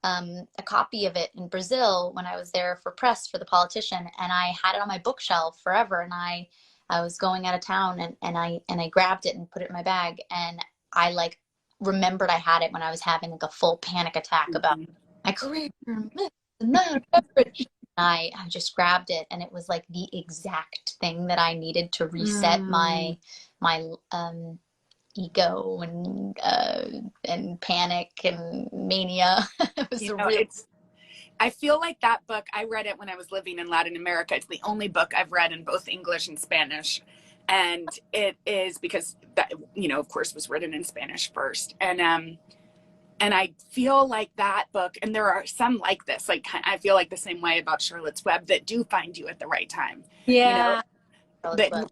a copy of it in Brazil when I was there for press for The Politician, and I had it on my bookshelf forever. And I was going out of town, and I grabbed it and put it in my bag, and I like remembered I had it when I was having like a full panic attack about my career and that. I just grabbed it, and it was like the exact thing that I needed to reset my ego and panic and mania. It was I feel like that book, I read it when I was living in Latin America. It's the only book I've read in both English and Spanish. And it is because that, you know, of course, was written in Spanish first. And I feel like that book, and there are some like this, like I feel like the same way about Charlotte's Web, that do find you at the right time. Yeah. You know,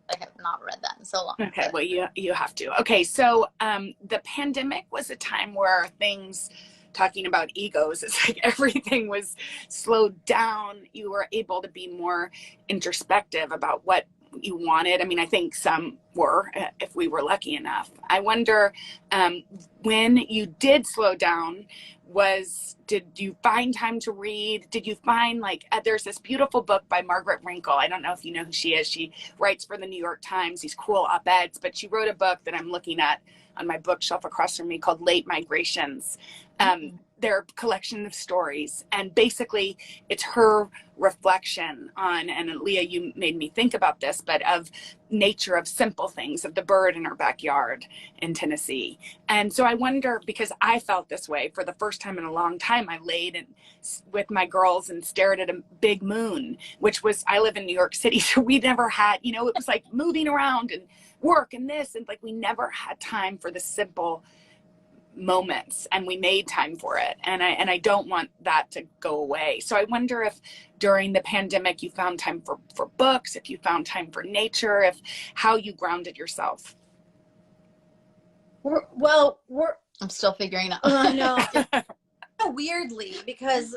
I have not read that in so long. Okay, well, you have to. Okay, so the pandemic was a time where things, talking about egos, it's like everything was slowed down. You were able to be more introspective about what you wanted. I mean, I think some were, if we were lucky enough. I wonder, when you did slow down, did you find time to read? Did you find, like, there's this beautiful book by Margaret Wrinkle. I don't know if you know who she is. She writes for the New York Times, these cool op-eds, but she wrote a book that I'm looking at on my bookshelf across from me called Late Migrations. They're a collection of stories, and basically it's her reflection on, and Leah, you made me think about this, but of nature, of simple things, of the bird in her backyard in Tennessee. And so I wonder, because I felt this way for the first time in a long time, I laid with my girls and stared at a big moon, which was, I live in New York City, so we never had, you know, it was like moving around and work and this, and like we never had time for the simple moments, and we made time for it, and I don't want that to go away. So I wonder if during the pandemic you found time for books, if you found time for nature, if how you grounded yourself. I'm still figuring out. I know. Weirdly, because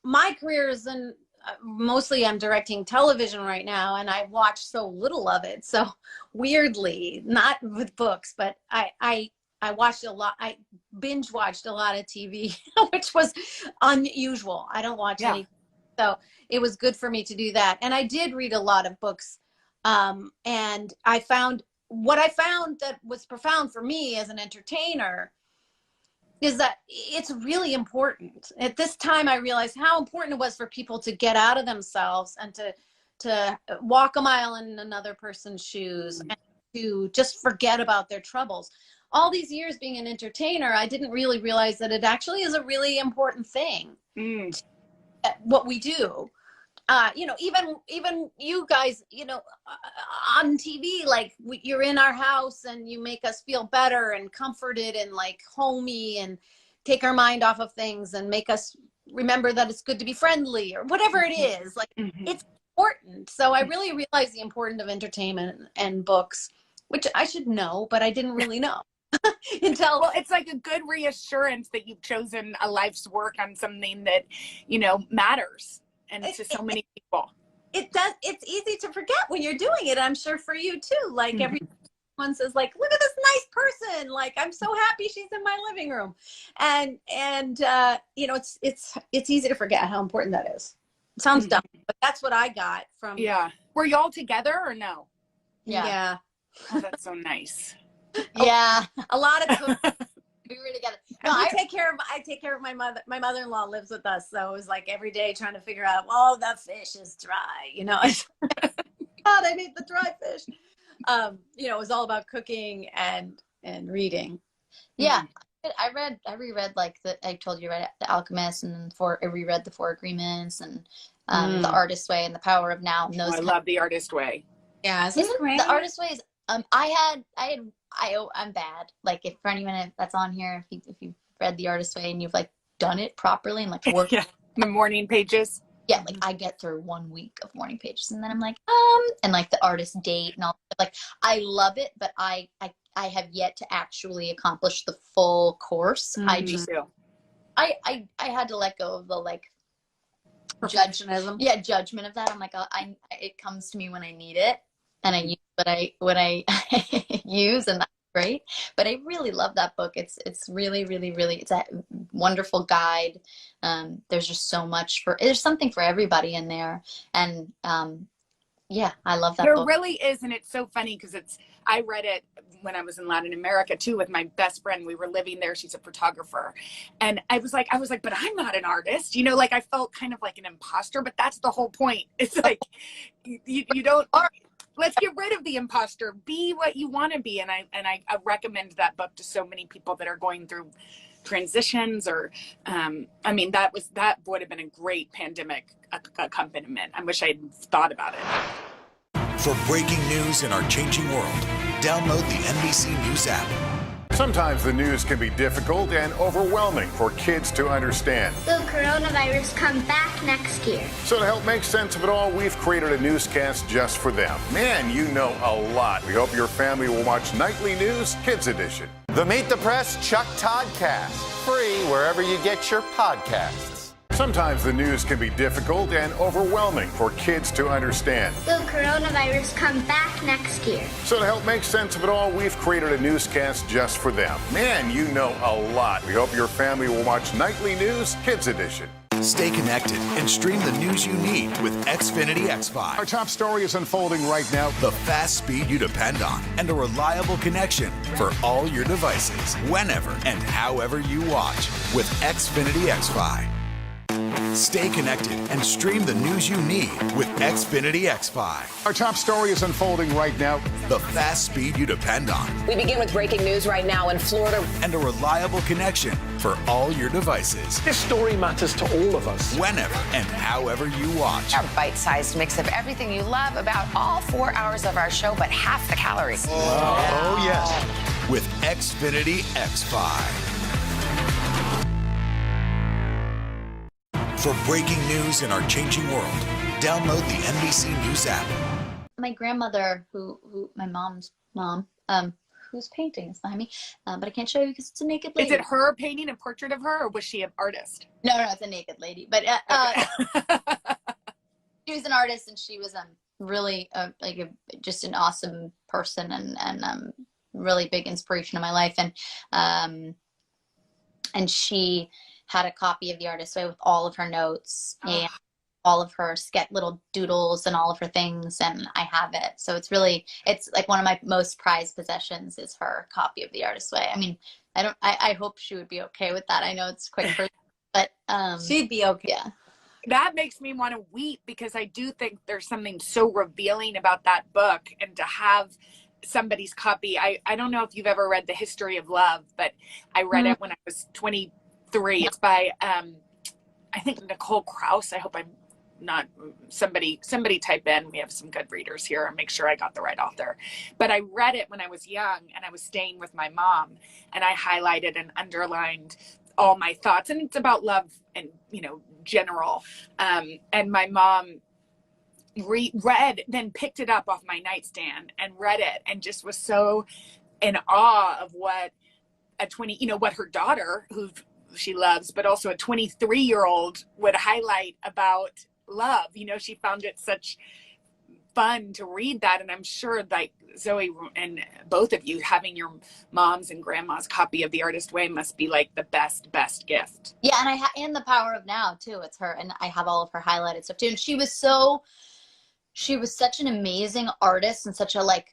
my career is in mostly I'm directing television right now, and I watch so little of it. So weirdly, not with books, but I watched a lot. I binge watched a lot of TV, which was unusual. I don't watch any, so it was good for me to do that. And I did read a lot of books, and I found that was profound for me as an entertainer is that it's really important. At this time, I realized how important it was for people to get out of themselves and to walk a mile in another person's shoes and to just forget about their troubles. All these years being an entertainer, I didn't really realize that it actually is a really important thing. What we do, you know, even you guys, you know, on TV, like you're in our house and you make us feel better and comforted and like homey and take our mind off of things and make us remember that it's good to be friendly or whatever it is. Like it's important. So I really realized the importance of entertainment and books, which I should know, but I didn't really know. Well, it's like a good reassurance that you've chosen a life's work on something that, you know, matters and to so many people. It does. It's easy to forget when you're doing it. I'm sure for you too. Like everyone says, like, look at this nice person. Like, I'm so happy she's in my living room, and you know, it's easy to forget how important that is. It sounds dumb, but that's what I got from. Yeah. Were you all together or no? Yeah. Oh, that's so nice. Yeah, a lot of we were together. No, I take care of my mother. My mother-in-law lives with us, so it was like every day trying to figure out, oh, that fish is dry, you know. God, I made the dry fish. You know, it was all about cooking and reading. Yeah, I reread I told you, right, The Alchemist, and I reread The Four Agreements, and The Artist's Way and The Power of Now. And I love The Artist Way. Yeah, isn't it great? The Artist's Way is I'm bad. Like, if for anyone that's on here, if you've read The Artist's Way and you've done it properly and worked the morning pages. Yeah, I get through 1 week of morning pages and then I'm and the artist date and all I love it, but I have yet to actually accomplish the full course. I had to let go of the perfectionism. Judgment of that. I'm it comes to me when I need it, and I use what I use, and that's great. But I really love that book. It's really, really, really, it's a wonderful guide. There's just so much there's something for everybody in there, and I love that book. There really is, and it's so funny because I read it when I was in Latin America too with my best friend. We were living there. She's a photographer. And I was like, but I'm not an artist. I felt kind of like an imposter, but that's the whole point. It's you don't, let's get rid of the imposter. Be what you want to be. And I recommend that book to so many people that are going through transitions or, that would have been a great pandemic accompaniment. I wish I'd thought about it. For breaking news in our changing world, download the NBC News app. Sometimes the news can be difficult and overwhelming for kids to understand. Will coronavirus come back next year? So to help make sense of it all, we've created a newscast just for them. Man, you know a lot. We hope your family will watch Nightly News Kids Edition. The Meet the Press Chuck Toddcast, free wherever you get your podcasts. Sometimes the news can be difficult and overwhelming for kids to understand. Will coronavirus come back next year? So to help make sense of it all, we've created a newscast just for them. Man, you know a lot. We hope your family will watch Nightly News Kids Edition. Stay connected and stream the news you need with Xfinity X5. Our top story is unfolding right now. The fast speed you depend on and a reliable connection for all your devices, whenever and however you watch with Xfinity X5. Stay connected and stream the news you need with Xfinity X5. Our top story is unfolding right now. The fast speed you depend on. We begin with breaking news right now in Florida. And a reliable connection for all your devices. This story matters to all of us. Whenever and however you watch. Our bite-sized mix of everything you love about all 4 hours of our show, but half the calories. Oh, yes. With Xfinity X5. For breaking news in our changing world, download the NBC News app. My grandmother, my mom's mom, whose painting is behind me, but I can't show you because it's a naked lady. Is it her painting a portrait of her, or was she an artist? No, it's a naked lady. But she was an artist, and she was really just an awesome person and really big inspiration in my life. And she had a copy of The Artist's Way with all of her notes and all of her little doodles and all of her things, and I have it. So it's one of my most prized possessions is her copy of The Artist's Way. I mean, I hope she would be okay with that. I know it's quite personal, but she'd be okay. Yeah. That makes me want to weep because I do think there's something so revealing about that book, and to have somebody's copy. I don't know if you've ever read The History of Love, but I read it when I was 23. It's by I think Nicole Krauss. I hope I'm not somebody type in. We have some good readers here and make sure I got the right author. But I read it when I was young and I was staying with my mom, and I highlighted and underlined all my thoughts, and it's about love and general. And my mom read, then picked it up off my nightstand and read it, and just was so in awe of what what her daughter, who she loves, but also a 23-year-old would highlight about love. She found it such fun to read that. And I'm sure Zoe and both of you having your mom's and grandma's copy of The Artist's Way must be the best gift. Yeah. And and The Power of Now too. It's her. And I have all of her highlighted stuff too. And she was such an amazing artist and such a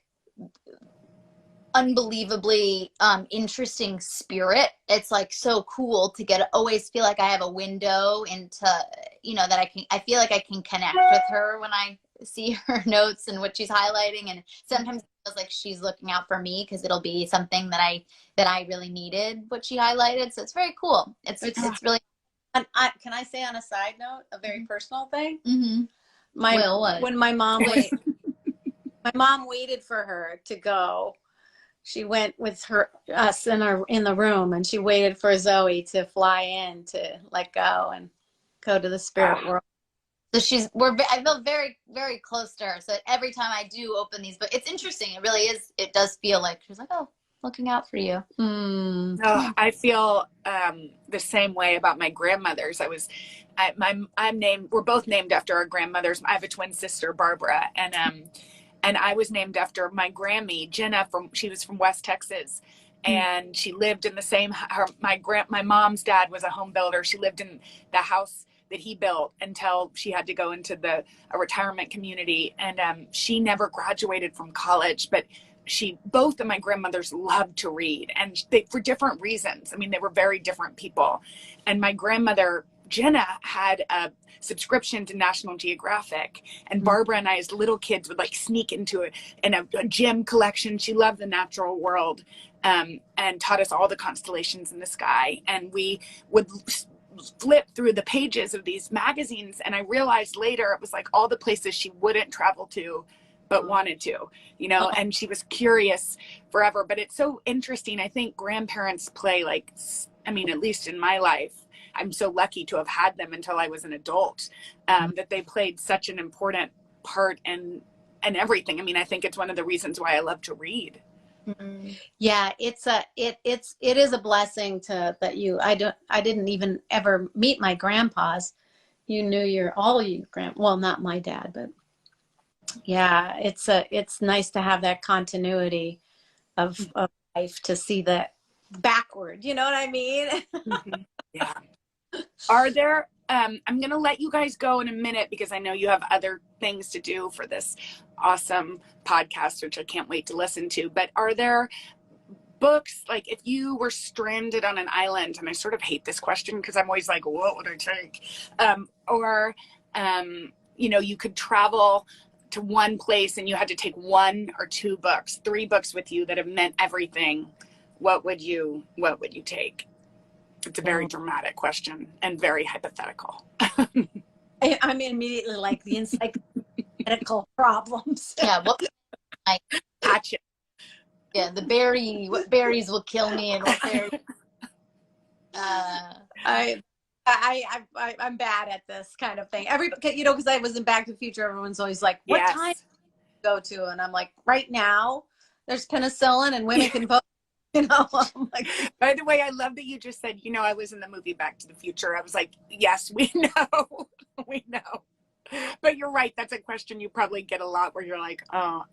unbelievably interesting spirit. It's so cool to always feel like I have a window into that I feel like I can connect with her when I see her notes and what she's highlighting. And sometimes feels like she's looking out for me because it'll be something that I really needed, what she highlighted. So it's very cool. It's really. And can I say on a side note, a very personal thing? Mm-hmm. When my mom waited for her to go. She went with us in the room, and she waited for Zoe to fly in to let go and go to the spirit world. So I feel very, very close to her. So every time I do open these, but it's interesting. It really is. It does feel like she's like, oh, looking out for you. Oh, I feel the same way about my grandmothers. We're both named after our grandmothers. I have a twin sister, Barbara, and I was named after my Grammy, Jenna. She was from West Texas, and she lived in the same. My mom's dad was a home builder. She lived in the house that he built until she had to go into a retirement community, and she never graduated from college, but both of my grandmothers loved to read, and for different reasons. I mean, they were very different people. And my grandmother, Jenna, had a subscription to National Geographic, and Barbara and I as little kids would like sneak into a gem collection. She loved the natural world, and taught us all the constellations in the sky. And we would flip through the pages of these magazines, and I realized later it was like all the places she wouldn't travel to but wanted to, and she was curious forever. But it's so interesting. I think grandparents play at least in my life, I'm so lucky to have had them until I was an adult, that they played such an important part in everything. I mean, I think it's one of the reasons why I love to read. Yeah, it is a blessing I didn't even ever meet my grandpas. You knew well, not my dad, but yeah, it's nice to have that continuity of life, to see that backward, you know what I mean? Yeah. Are there I'm going to let you guys go in a minute because I know you have other things to do for this awesome podcast, which I can't wait to listen to. But are there books, like if you were stranded on an island, and I sort of hate this question because I'm always like, what would I take? You could travel to one place and you had to take 1 or 2 books, 3 books with you that have meant everything. What would you take? It's a very dramatic question and very hypothetical. I'm immediately like the encyclopedical problems. Yeah, what Gotcha. Yeah, what berries will kill me, and what berries. I'm bad at this kind of thing. Because I was in Back to the Future, everyone's always like, "What time do you go to?" And I'm like, "Right now, there's penicillin and women can vote." I'm like, by the way, I love that you just said, I was in the movie Back to the Future. I was like, yes, we know. We know. But you're right. That's a question you probably get a lot where you're like, oh.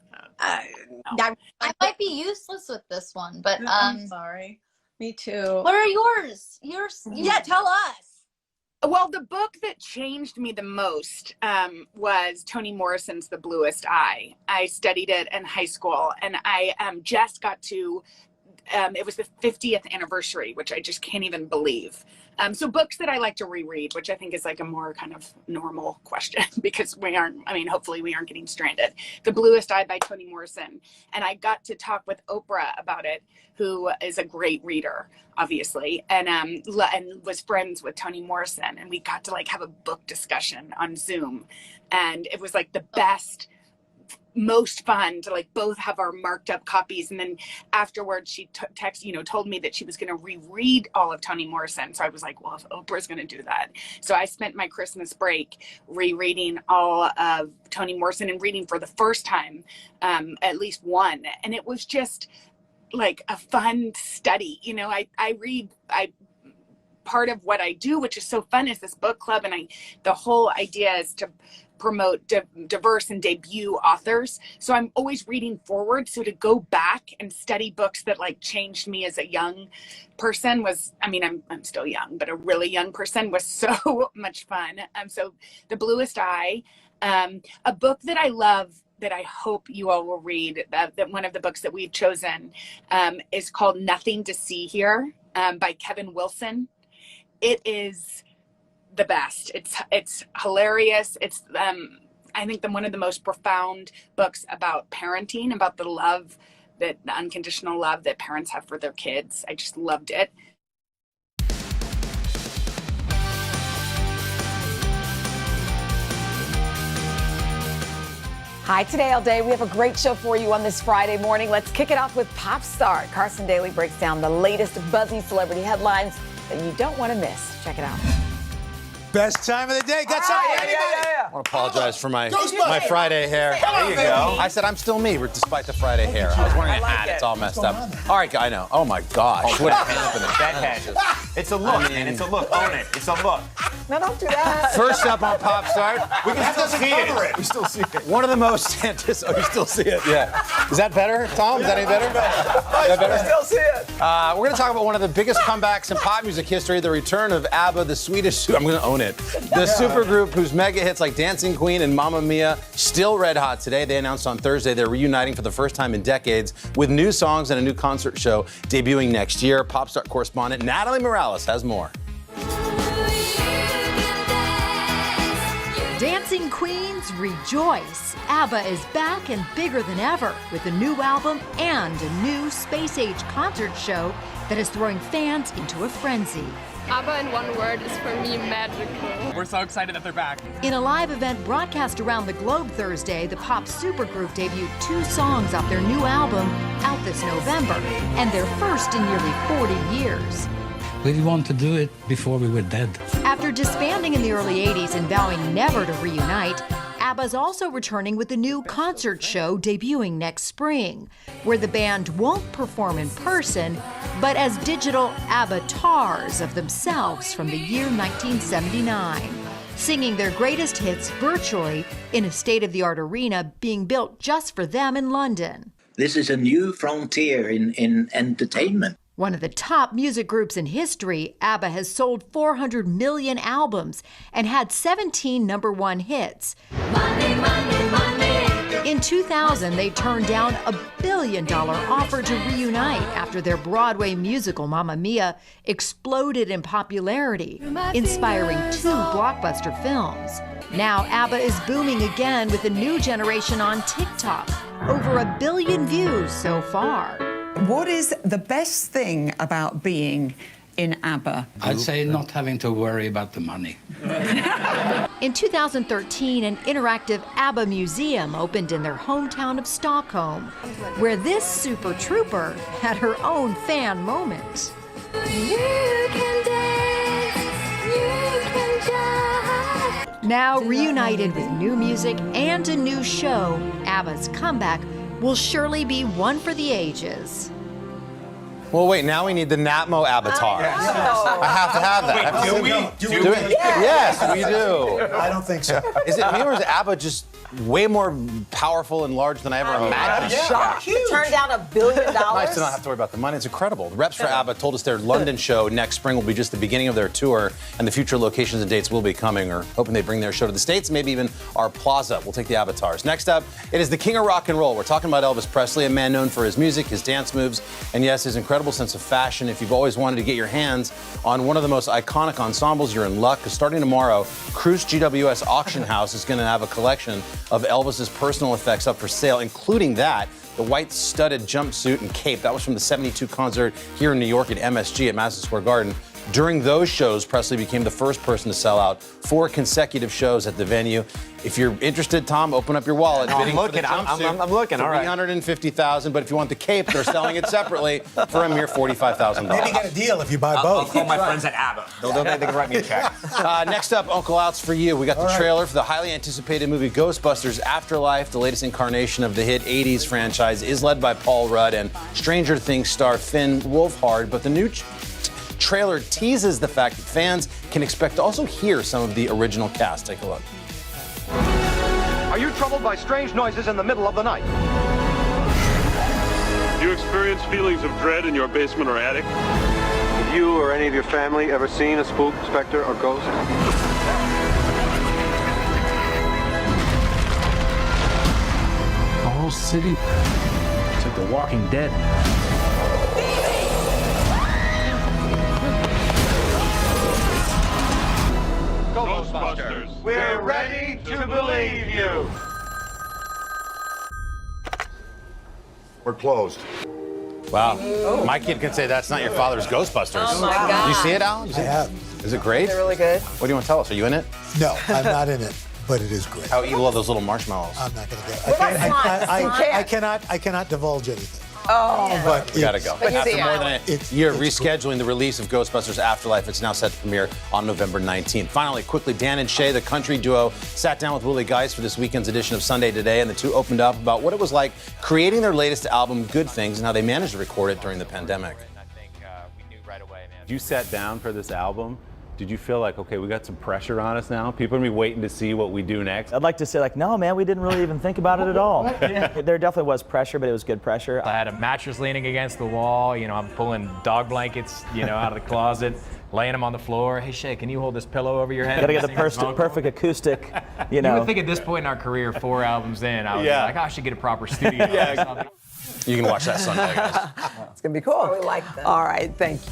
No. I might be useless with this one, but I'm sorry. Me too. What are yours? Yeah, tell us. Well, the book that changed me the most was Toni Morrison's The Bluest Eye. I studied it in high school, and I just got to it was the 50th anniversary, which I just can't even believe. So books that I like to reread, which I think is like a more kind of normal question because hopefully we aren't getting stranded. The Bluest Eye by Toni Morrison. And I got to talk with Oprah about it, who is a great reader, obviously, and was friends with Toni Morrison. And we got to have a book discussion on Zoom. And it was like the best, most fun to both have our marked up copies. And then afterwards she told me that she was going to reread all of Toni Morrison. So I was like, well, if Oprah's going to do that. So I spent my Christmas break rereading all of Toni Morrison and reading for the first time at least one. And it was just like a fun study. Part of what I do, which is so fun, is this book club. And the whole idea is to promote diverse and debut authors. So I'm always reading forward. So to go back and study books that changed me as a young person was, I'm still young, but a really young person was so much fun. So The Bluest Eye, a book that I love that I hope you all will read, that one of the books that we've chosen is called Nothing to See Here by Kevin Wilson. It is the best. It's hilarious. It's I think one of the most profound books about parenting, about the love, the unconditional love that parents have for their kids. I just loved it. Hi, Today All Day. We have a great show for you on this Friday morning. Let's kick it off with pop star. Carson Daly breaks down the latest buzzy celebrity headlines that you don't want to miss. Check it out. Best time of the day. Got something, anybody? I want to apologize for my Friday hair. There you go. I said I'm still me, despite the Friday hair. I was wearing a hat. It's all messed up. All right, I know. Oh my gosh. What happened? That head. It's a look, man. It's a look. Own it. It's a look. No, don't do that. First up on Pop Star, we can still see it. We still see it. one of the most anticipated. Oh, you still see it? Yeah. Is that better, Tom? Is that any better? Is that better? I still see it. We're going to talk about one of the biggest comebacks in pop music history, the return of Abba, the Swedish. I'm going to own it. The supergroup whose mega hits like Dancing Queen and Mamma Mia still red hot today. They announced on Thursday they're reuniting for the first time in decades with new songs and a new concert show debuting next year. Pop Star correspondent Natalie Morales has more. Dancing Queens, rejoice! Abba is back and bigger than ever with a new album and a new space-age concert show that is throwing fans into a frenzy. Abba in one word is for me magical. We're so excited that they're back. In a live event broadcast around the globe Thursday, the pop supergroup debuted 2 songs off their new album out this November, and their first in nearly 40 years. We didn't want to do it before we were dead. After disbanding in the early 80s and vowing never to reunite, ABBA's also returning with a new concert show debuting next spring, where the band won't perform in person, but as digital avatars of themselves from the year 1979, singing their greatest hits virtually in a state-of-the-art arena being built just for them in London. This is a new frontier in entertainment. One of the top music groups in history, ABBA has sold 400 million albums and had 17 #1 hits. Money, money, money. In 2000, they turned down a $1 billion offer to reunite after their Broadway musical Mamma Mia exploded in popularity, inspiring 2 blockbuster films. Now ABBA is booming again with a new generation on TikTok. Over 1 billion views so far. What is the best thing about being in ABBA? I'd say not having to worry about the money. In 2013, an interactive ABBA museum opened in their hometown of Stockholm, where this super trooper had her own fan moment. You can dance, you can jump. Now reunited with new music and a new show, ABBA's comeback will surely be one for the ages. Well, wait, now we need the Natmo avatar. Yes. I have to have that. Wait, do we? Do it? Yes, we do. I don't think so. Is it me or is ABBA just way more powerful and large than I ever imagined? Shocked. Turned down $1 billion. Nice to not have to worry about the money. It's incredible. The reps for ABBA told us their London show next spring will be just the beginning of their tour, and the future locations and dates will be coming, or hoping they bring their show to the States, maybe even our plaza. We'll take the avatars. Next up, it is the king of rock and roll. We're talking about Elvis Presley, a man known for his music, his dance moves, and yes, his incredible sense of fashion. If you've always wanted to get your hands on one of the most iconic ensembles, you're in luck, because starting tomorrow, Cruise GWS Auction House is going to have a collection of Elvis's personal effects up for sale, including that, the white studded jumpsuit and cape. That was from the 72 concert here in New York at MSG at Madison Square Garden. During those shows, Presley became the first person to sell out 4 consecutive shows at the venue. If you're interested, Tom, open up your wallet. I'm looking. I'm looking. All right. $350,000, but if you want the cape, they're selling it separately for a mere $45,000. Maybe get a deal if you buy both. I'll call my friends at ABBA. They can write me a check. Next up, Uncle Al's for you. We got the trailer for the highly anticipated movie Ghostbusters Afterlife. The latest incarnation of the hit 80s franchise is led by Paul Rudd and Stranger Things star Finn Wolfhard, but the new trailer teases the fact that fans can expect to also hear some of the original cast. Take a look. Are you troubled by strange noises in the middle of the night? Do you experience feelings of dread in your basement or attic? Have you or any of your family ever seen a spook, specter, or ghost? The whole city, it's like The Walking Dead. Ghostbusters. We're ready to believe you. We're closed. Wow. My kid can say that's not your father's Ghostbusters. Oh, my God. Did you see it, Alan? I have. Is it great? They're really good. What do you want to tell us? Are you in it? No, I'm not in it, but it is great. How evil are those little marshmallows? I'm not going to go. What about I cannot divulge anything. Oh, But You gotta go. But you After see more it. than a year of rescheduling the release of Ghostbusters Afterlife, it's now set to premiere on November 19th. Finally, quickly, Dan and Shay, the country duo, sat down with Willie Geist for this weekend's edition of Sunday Today, and the two opened up about what it was like creating their latest album, Good Things, and how they managed to record it during the pandemic. You sat down for this album. Did you feel like, okay, we got some pressure on us now? People are gonna be waiting to see what we do next. I'd like to say, like, no, man, we didn't really even think about it at all. There definitely was pressure, but it was good pressure. I had a mattress leaning against the wall. You know, I'm pulling dog blankets, out of the closet, laying them on the floor. Hey, Shay, can you hold this pillow over your head? Gotta get the perfect acoustic, You would think at this point in our career, 4 albums in, I was like, I should get a proper studio. or something. You can watch that Sunday, guys. It's going to be cool. We like that. All right, thank you.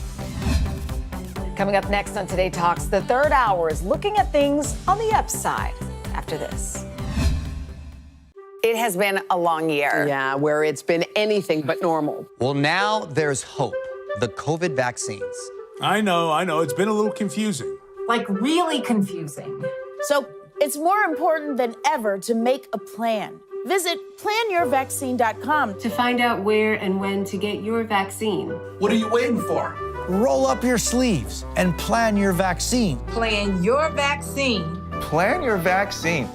Coming up next on Today Talks, the third hour is looking at things on the upside after this. It has been a long year. Yeah, where it's been anything but normal. Well, now there's hope. The COVID vaccines. I know. It's been a little confusing. Like really confusing. So it's more important than ever to make a plan. Visit planyourvaccine.com to find out where and when to get your vaccine. What are you waiting for? Roll up your sleeves and plan your vaccine. Plan your vaccine. Plan your vaccine.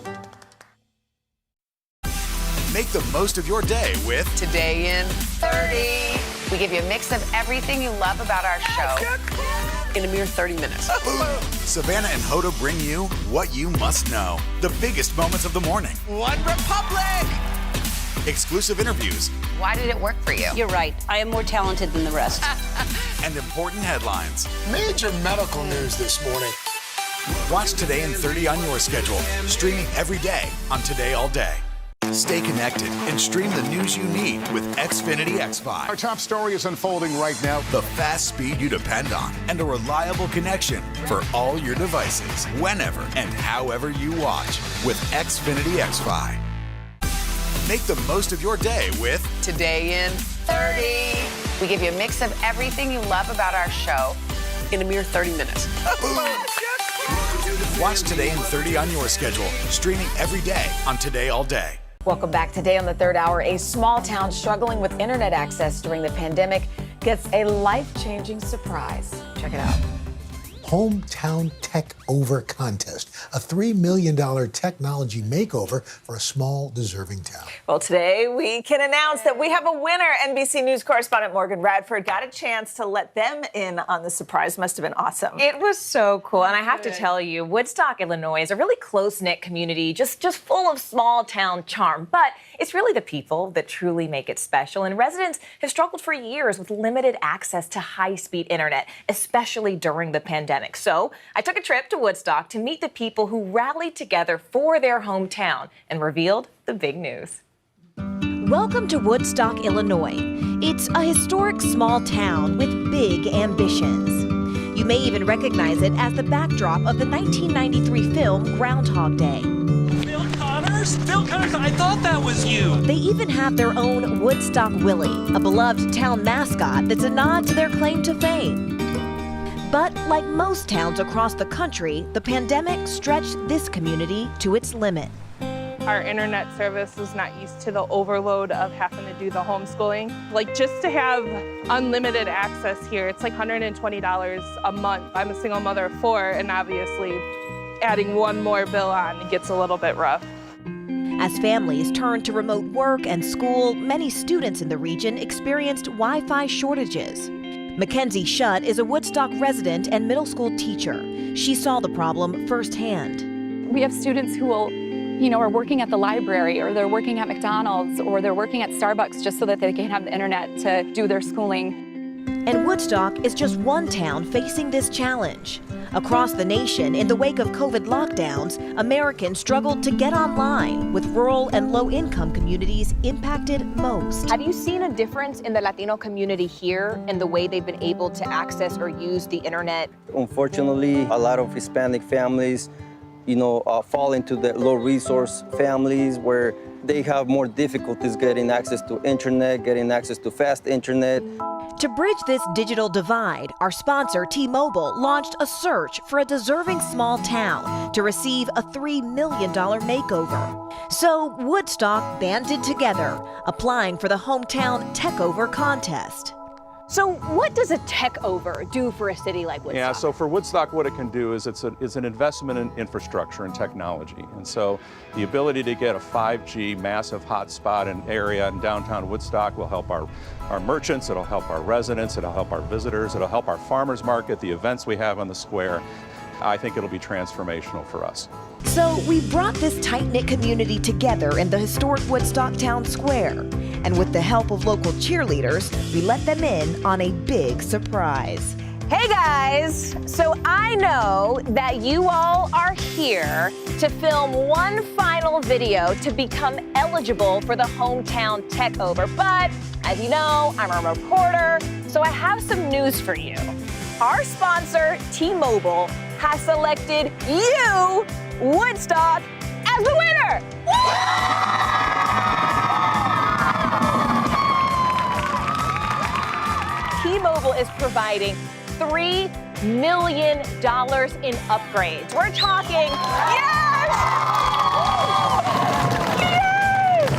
Make the most of your day with Today in 30. We give you a mix of everything you love about our show in a mere 30 minutes. Savannah and Hoda bring you what you must know. The biggest moments of the morning. One Republic! Exclusive interviews. Why did it work for you? You're right. I am more talented than the rest. And important headlines. Major medical news this morning. Watch Today in 30 on your schedule. Streaming every day on Today All Day. Stay connected and stream the news you need with Xfinity X5. Our top story is unfolding right now. The fast speed you depend on and a reliable connection for all your devices, whenever and however you watch with Xfinity X5. Make the most of your day with Today in 30. We give you a mix of everything you love about our show in a mere 30 minutes. Watch Today in 30 on your schedule, streaming every day on Today All Day. Welcome back. Today on the third hour, a small town struggling with internet access during the pandemic gets a life-changing surprise. Check it out. Hometown Tech Over Contest, a $3 million technology makeover for a small, deserving town. Well, today we can announce that we have a winner. NBC News correspondent Morgan Radford got a chance to let them in on the surprise. Must have been awesome. It was so cool. And I have to tell you, Woodstock, Illinois is a really close-knit community, just full of small town charm. But it's really the people that truly make it special. And residents have struggled for years with limited access to high-speed internet, especially during the pandemic. So I took a trip to Woodstock to meet the people who rallied together for their hometown and revealed the big news. Welcome to Woodstock, Illinois. It's a historic small town with big ambitions. You may even recognize it as the backdrop of the 1993 film Groundhog Day. Phil Connors, I thought that was you. They even have their own Woodstock Willie, a beloved town mascot that's a nod to their claim to fame. But like most towns across the country, the pandemic stretched this community to its limit. Our internet service is not used to the overload of having to do the homeschooling. Like just to have unlimited access here, it's like $120 a month. I'm a single mother of 4, and obviously adding one more bill on gets a little bit rough. As families turned to remote work and school, many students in the region experienced Wi-Fi shortages. Mackenzie Shutt is a Woodstock resident and middle school teacher. She saw the problem firsthand. We have students who will, are working at the library, or they're working at McDonald's, or they're working at Starbucks just so that they can have the internet to do their schooling. And Woodstock is just one town facing this challenge. Across the nation, in the wake of COVID lockdowns, Americans struggled to get online, with rural and low-income communities impacted most. Have you seen a difference in the Latino community here in the way they've been able to access or use the internet? Unfortunately, a lot of Hispanic families, fall into the low-resource families where they have more difficulties getting access to internet, getting access to fast internet. To bridge this digital divide, our sponsor, T-Mobile, launched a search for a deserving small town to receive a $3 million makeover. So Woodstock banded together, applying for the Hometown Takeover contest. So what does a takeover do for a city like Woodstock? Yeah, so for Woodstock, what it can do is it's an investment in infrastructure and technology. And so the ability to get a 5G massive hotspot and area in downtown Woodstock will help our merchants, it'll help our residents, it'll help our visitors, it'll help our farmers market, the events we have on the square. I think it'll be transformational for us. So we brought this tight-knit community together in the historic Woodstock Town Square. And with the help of local cheerleaders, we let them in on a big surprise. Hey guys, so I know that you all are here to film one final video to become eligible for the Hometown Takeover. But as you know, I'm a reporter, so I have some news for you. Our sponsor, T-Mobile, has selected you, Woodstock, as the winner! T-Mobile is providing $3 million in upgrades. We're talking, yes! Yes!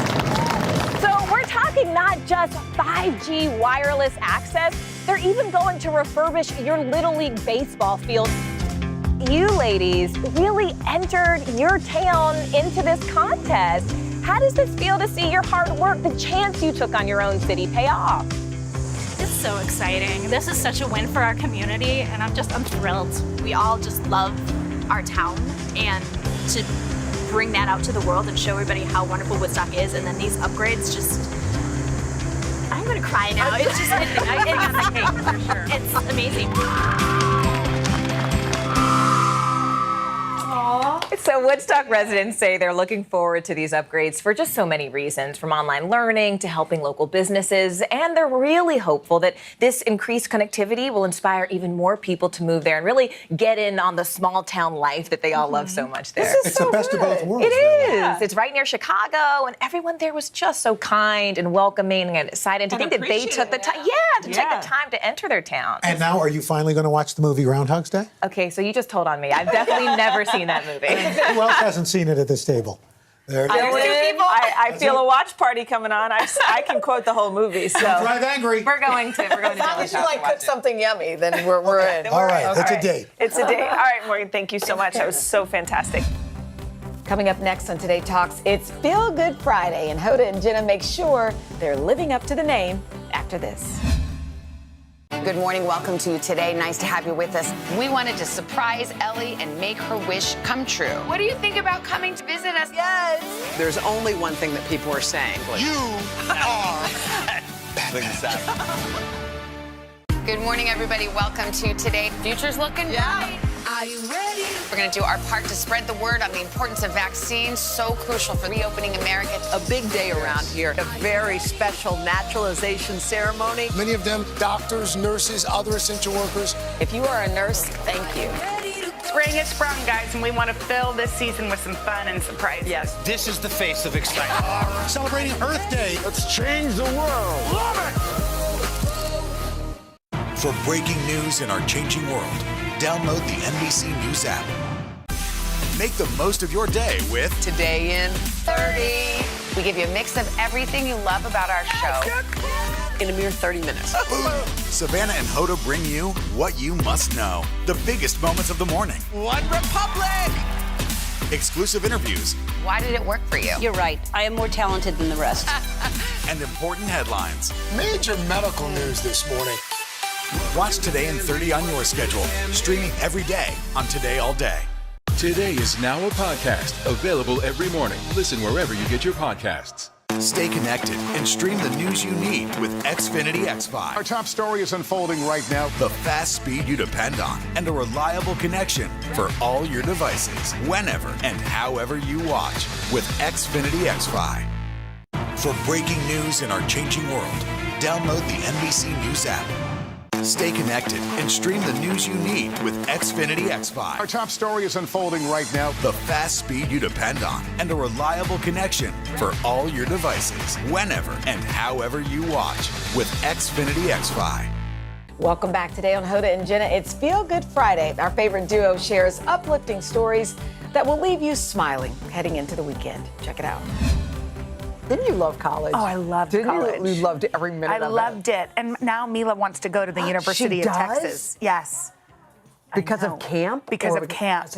So we're talking not just 5G wireless access, they're even going to refurbish your Little League baseball field. You ladies really entered your town into this contest. How does this feel to see your hard work, the chance you took on your own city, pay off? It's so exciting. This is such a win for our community, and I'm thrilled. We all just love our town, and to bring that out to the world and show everybody how wonderful Woodstock is, and then these upgrades I'm gonna cry now. It's just icing on the cake for sure. It's amazing. So Woodstock residents say they're looking forward to these upgrades for just so many reasons, from online learning to helping local businesses, and they're really hopeful that this increased connectivity will inspire even more people to move there and really get in on the small town life that they all love so much there. It's the best of both worlds. It is. Yeah. It's right near Chicago, and everyone there was just so kind and welcoming and excited to think that they took the time, take the time to enter their town. And now, are you finally going to watch the movie Groundhog's Day? Okay, so you just told on me. I've definitely never seen that movie. Who else hasn't seen it at this table? There it is. I feel a watch party coming on. I can quote the whole movie. So drive angry. We're going to. As long as you cook something yummy, then we're in. All right, it's a date. It's a date. All right, Morgan, thank you so much. That was so fantastic. Coming up next on Today Talks, it's Feel Good Friday, and Hoda and Jenna make sure they're living up to the name after this. Good morning. Welcome to Today. Nice to have you with us. We wanted to surprise Ellie and make her wish come true. What do you think about coming to visit us? Yes. There's only one thing that people are saying. You are Good morning, everybody. Welcome to Today. Future's looking bright. Are you ready? We're going to do our part to spread the word on the importance of vaccines, so crucial for reopening America. A big day around here. A very special naturalization ceremony. Many of them doctors, nurses, other essential workers. If you are a nurse, thank you. Spring has sprung, guys, and we want to fill this season with some fun and surprises. Yes. This is the face of excitement. Celebrating Earth Day. Let's change the world. Love it! For breaking news in our changing world, download the NBC News app. Make the most of your day with Today in 30. We give you a mix of everything you love about our show in a mere 30 minutes. Savannah and Hoda bring you what you must know. The biggest moments of the morning. One Republic! Exclusive interviews. Why did it work for you? You're right. I am more talented than the rest. And important headlines. Major medical news this morning. Watch Today in 30 on your schedule. Streaming every day on Today All Day. Today is now a podcast, available every morning. Listen wherever you get your podcasts. Stay connected and stream the news you need with Xfinity X5. Our top story is unfolding right now. The fast speed you depend on and a reliable connection for all your devices, whenever and however you watch with Xfinity X5. For breaking news in our changing world, download the NBC News app. Stay connected and stream the news you need with Xfinity X5. Our top story is unfolding right now. The fast speed you depend on and a reliable connection for all your devices, whenever and however you watch with Xfinity X5. Welcome back today on Hoda and Jenna. It's Feel Good Friday. Our favorite duo shares uplifting stories that will leave you smiling heading into the weekend. Check it out. Didn't you love college? Oh, I loved college. You loved every minute of it. I loved it. And now Mila wants to go to the University of Texas. Yes. Because of camp? Because of camp.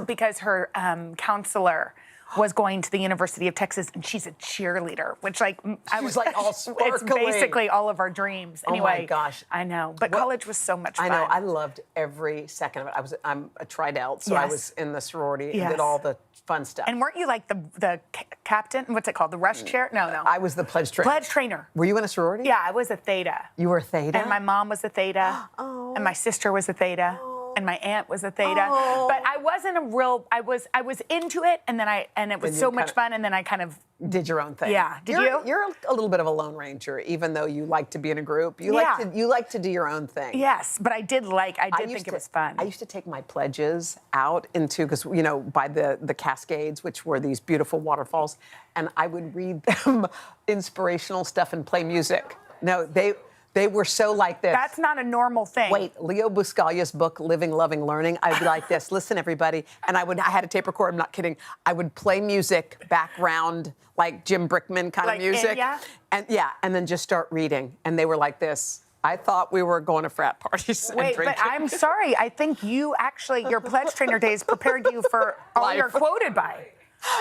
Because her counselor was going to the University of Texas, and she's a cheerleader, which I was like all sparkling. It's basically all of our dreams. Anyway, oh my gosh, I know. But college was so much fun. I know. I loved every second of it. I'm a tried out, so I was in the sorority and did all the fun stuff. And weren't you like the captain? What's it called? The rush chair? No. I was the pledge trainer. Pledge trainer. Were you in a sorority? Yeah, I was a Theta. You were a Theta? And my mom was a Theta. Oh. And my sister was a Theta. And my aunt was a Theta. Oh. But I wasn't a real, I was into it, and it was so much fun, and then I kind of did your own thing. Yeah. Did you? You're a little bit of a lone ranger, even though you like to be in a group. You like to do your own thing. Yes, but I did think it was fun. I used to take my pledges out into, because by the Cascades, which were these beautiful waterfalls, and I would read them inspirational stuff and play music. No, they were so like this. That's not a normal thing. Wait, Leo Buscaglia book, Living, Loving, Learning. I'd be like this. Listen, everybody. And I had a tape recorder. I'm not kidding. I would play music, background, like Jim Brickman kind of music. And then just start reading. And they were like this. I thought we were going to frat parties and drinking. But I'm sorry. I think your pledge trainer days prepared you for all you're quoted by.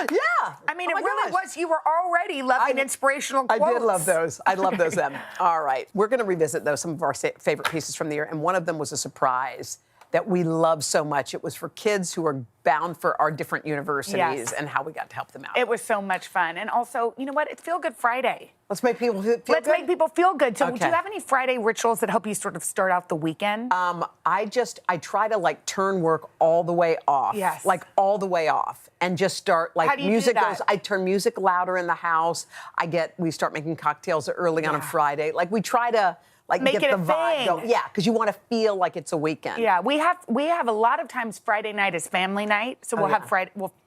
Yeah. I mean, it really was. You were already loving inspirational quotes. I did love those. I love those then. All right. We're going to revisit, though, some of our favorite pieces from the year. And one of them was a surprise that we love so much. It was for kids who are bound for our different universities and how we got to help them out. It was so much fun. And also, you know what? It's Feel Good Friday. Let's make people feel good. Let's make people feel good. So do you have any Friday rituals that help you sort of start out the weekend? I try to turn work all the way off. Yes. All the way off. And just start How do you music do that? I turn music louder in the house. We start making cocktails early on a Friday. We try to make get it the a vibe thing. going. Yeah, because you want to feel like it's a weekend. Yeah, we have a lot of times Friday night is family night. So we'll have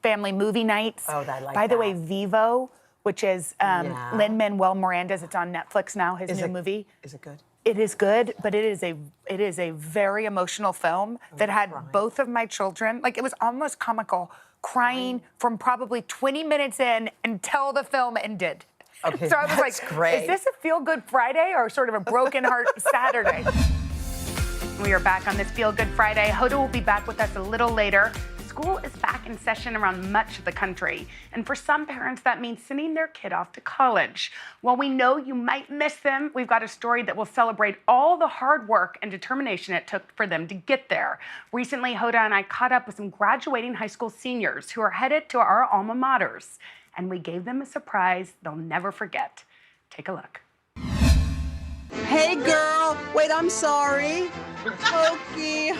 family movie nights. Oh, I like By the that. way, Vivo, which is Lin-Manuel Miranda's, it's on Netflix now, his new movie. Is it good? It is good, but it is a very emotional film that had both of my children, it was almost comical, crying from probably 20 minutes in until the film ended. Okay, so I was that's great. Is this a Feel Good Friday or sort of a broken heart Saturday? We are back on this Feel Good Friday. Hoda will be back with us a little later. School is back in session around much of the country. And for some parents, that means sending their kid off to college. While we know you might miss them, we've got a story that will celebrate all the hard work and determination it took for them to get there. Recently, Hoda and I caught up with some graduating high school seniors who are headed to our alma maters. And we gave them a surprise they'll never forget. Take a look. Hey, girl. Wait, I'm sorry. Hokey.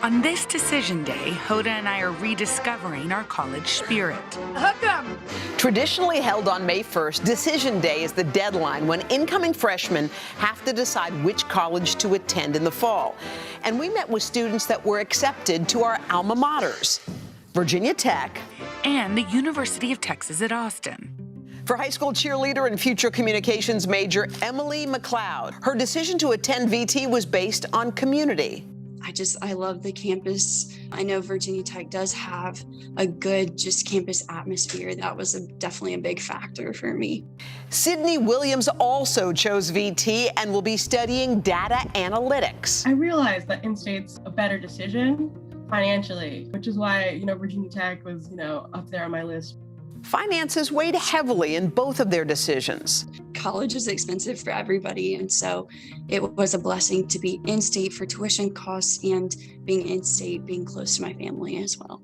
On this decision day, Hoda and I are rediscovering our college spirit. Hook 'em. Traditionally held on May 1st, Decision Day is the deadline when incoming freshmen have to decide which college to attend in the fall. And we met with students that were accepted to our alma maters, Virginia Tech and the University of Texas at Austin. For high school cheerleader and future communications major Emily Macleod, her decision to attend VT was based on community. I love the campus. I know Virginia Tech does have a good campus atmosphere. That was definitely a big factor for me. Sydney Williams also chose VT and will be studying data analytics. I realized that in-state's a better decision financially, which is why, Virginia Tech was, up there on my list. Finances weighed heavily in both of their decisions. College is expensive for everybody, and so it was a blessing to be in-state for tuition costs and being in-state, being close to my family as well.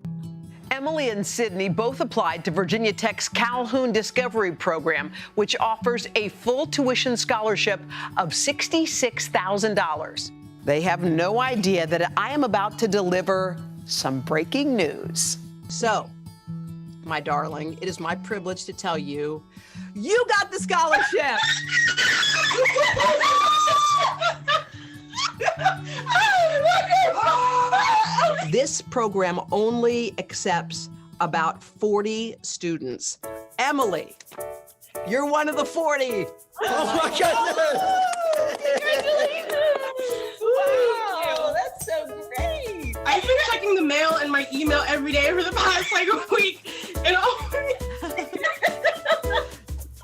Emily and Sydney both applied to Virginia Tech's Calhoun Discovery Program, which offers a full tuition scholarship of $66,000. They have no idea that I am about to deliver some breaking news. So, my darling, it is my privilege to tell you, you got the scholarship! This program only accepts about 40 students. Emily, you're one of the 40. Oh my goodness! Wow, that's so great. I've been checking the mail and my email every day for the past like a week. And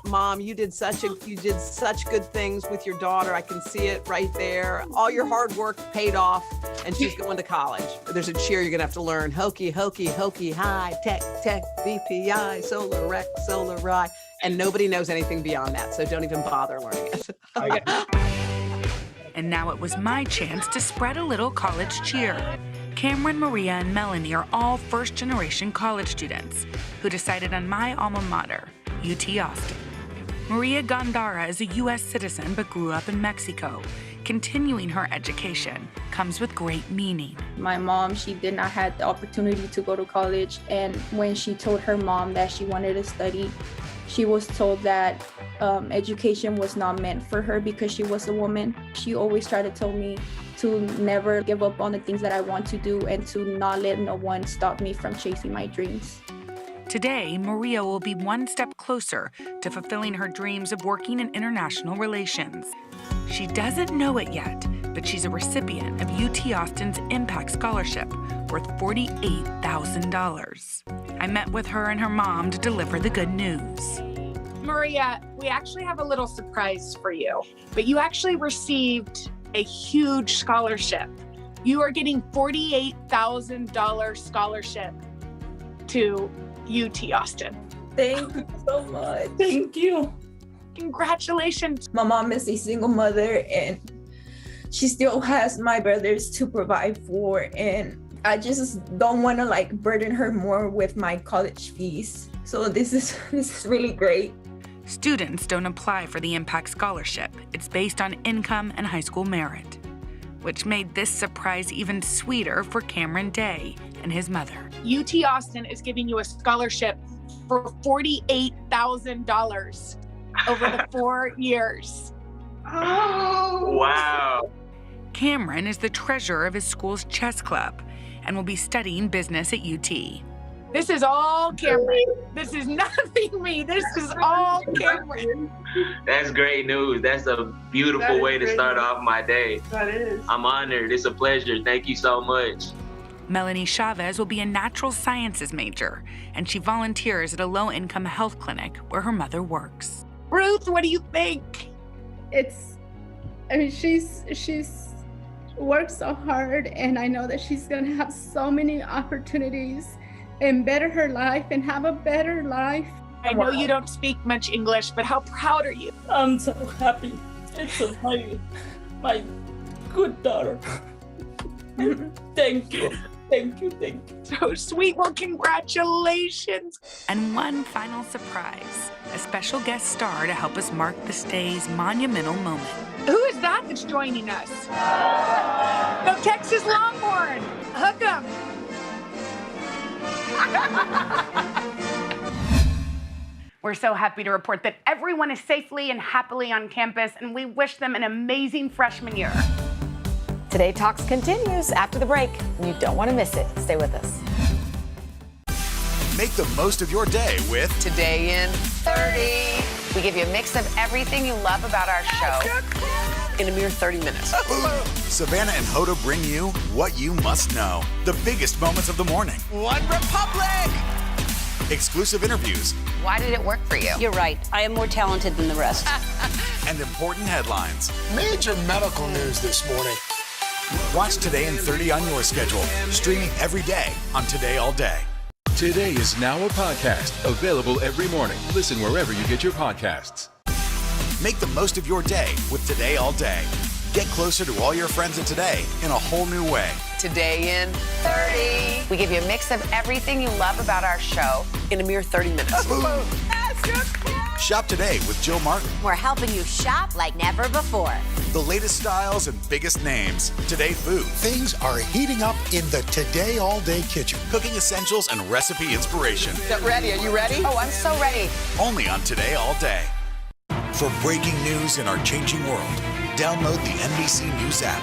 Mom, you did such good things with your daughter. I can see it right there. All your hard work paid off, and she's going to college. There's a cheer you're gonna have to learn. Hokey, hokey, hokey, high, tech, VPI, solar rec, solar rye. And nobody knows anything beyond that, so don't even bother learning it. And now it was my chance to spread a little college cheer. Cameron, Maria, and Melanie are all first-generation college students who decided on my alma mater, UT Austin. Maria Gondara is a U.S. citizen but grew up in Mexico. Continuing her education comes with great meaning. My mom, she did not have the opportunity to go to college, and when she told her mom that she wanted to study, she was told that education was not meant for her because she was a woman. She always tried to tell me to never give up on the things that I want to do and to not let no one stop me from chasing my dreams. Today, Maria will be one step closer to fulfilling her dreams of working in international relations. She doesn't know it yet, but she's a recipient of UT Austin's Impact Scholarship, worth $48,000. I met with her and her mom to deliver the good news. Maria, we actually have a little surprise for you, but you actually received a huge scholarship. You are getting $48,000 scholarship to UT Austin. Thank you so much. Thank you. Congratulations. My mom is a single mother and she still has my brothers to provide for, and I just don't want to like burden her more with my college fees. So this is really great. Students don't apply for the Impact Scholarship. It's based on income and high school merit, which made this surprise even sweeter for Cameron Day and his mother. UT Austin is giving you a scholarship for $48,000 over the 4 years. Oh! Wow. Cameron is the treasurer of his school's chess club and will be studying business at UT. This is all Cameron. This is nothing me. This is all Cameron. That's great news. That's a beautiful way to start off my day. That is. I'm honored. It's a pleasure. Thank you so much. Melanie Chavez will be a natural sciences major, and she volunteers at a low-income health clinic where her mother works. Ruth, what do you think? She's worked so hard, and I know that she's gonna have so many opportunities and better her life and have a better life. I know you don't speak much English, but how proud are you? I'm so happy. It's my good daughter. Thank you. Thank you. So sweet. Well, congratulations. And one final surprise, a special guest star to help us mark this day's monumental moment. Who is that that's joining us? The Texas Longhorn. Hook 'em. We're so happy to report that everyone is safely and happily on campus, and we wish them an amazing freshman year. Today Talks continues after the break. You don't want to miss it. Stay with us. Make the most of your day with Today in 30. We give you a mix of everything you love about our show in a mere 30 minutes. Savannah and Hoda bring you what you must know. The biggest moments of the morning. One Republic. Exclusive interviews. Why did it work for you? You're right. I am more talented than the rest. And important headlines. Major medical news this morning. Watch Today in 30 on your schedule. Streaming every day on Today All Day. Today is now a podcast, available every morning. Listen wherever you get your podcasts. Make the most of your day with Today All Day. Get closer to all your friends of today in a whole new way. Today in 30. We give you a mix of everything you love about our show in a mere 30 minutes. Shop today with Jill Martin. We're helping you shop like never before. The latest styles and biggest names. Today food. Things are heating up in the Today All Day kitchen. Cooking essentials and recipe inspiration. Get ready. Are you ready? Oh, I'm so ready. Only on Today All Day. For breaking news in our changing world, download the NBC News app.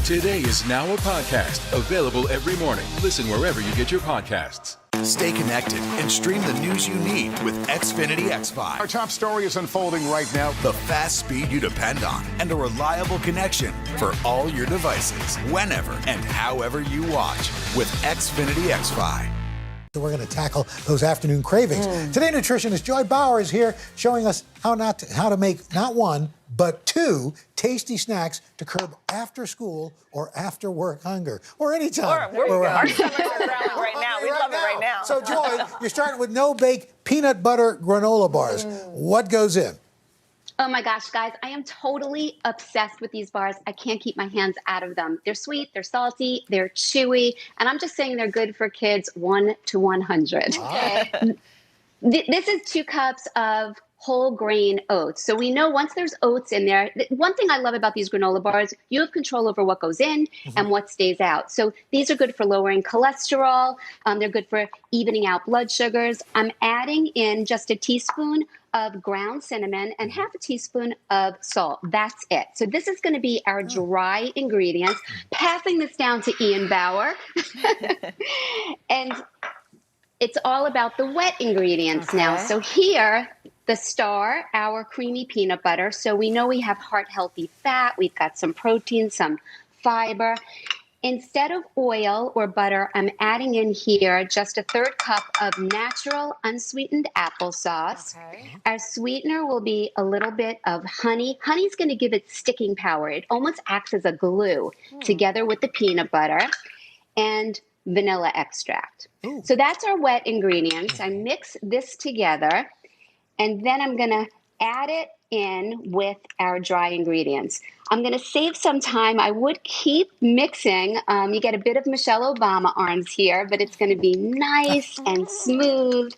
Today is now a podcast, available every morning. Listen wherever you get your podcasts. Stay connected and stream the news you need with Xfinity X5. Our top story is unfolding right now. The fast speed you depend on and a reliable connection for all your devices, whenever and however you watch with Xfinity X5. So we're going to tackle those afternoon cravings. Today, nutritionist Joy Bauer is here showing us how to make not one, but two tasty snacks to curb after school or after work hunger or anytime. Our stomachs are growling right now. We love it right now. So, Joy, you're starting with no-bake peanut butter granola bars. What goes in? Oh my gosh, guys, I am totally obsessed with these bars. I can't keep my hands out of them. They're sweet, they're salty, they're chewy, and I'm just saying they're good for kids 1 to 100. Okay. This is 2 cups of whole grain oats. So we know once there's oats in there, one thing I love about these granola bars, you have control over what goes in and what stays out. So these are good for lowering cholesterol. They're good for evening out blood sugars. I'm adding in just a teaspoon of ground cinnamon and half a teaspoon of salt. That's it. So this is going to be our dry ingredients. Passing this down to Ian Bauer. And it's all about the wet ingredients now. So here, the star, our creamy peanut butter. So we know we have heart-healthy fat. We've got some protein, some fiber. Instead of oil or butter, I'm adding in here just a 1/3 cup of natural unsweetened applesauce. Our sweetener will be a little bit of honey. Honey's going to give it sticking power. It almost acts as a glue together with the peanut butter and vanilla extract. So that's our wet ingredients. I mix this together, and then I'm going to add it in with our dry ingredients. I'm going to save some time. I would keep mixing. You get a bit of Michelle Obama arms here, but it's going to be nice and smooth.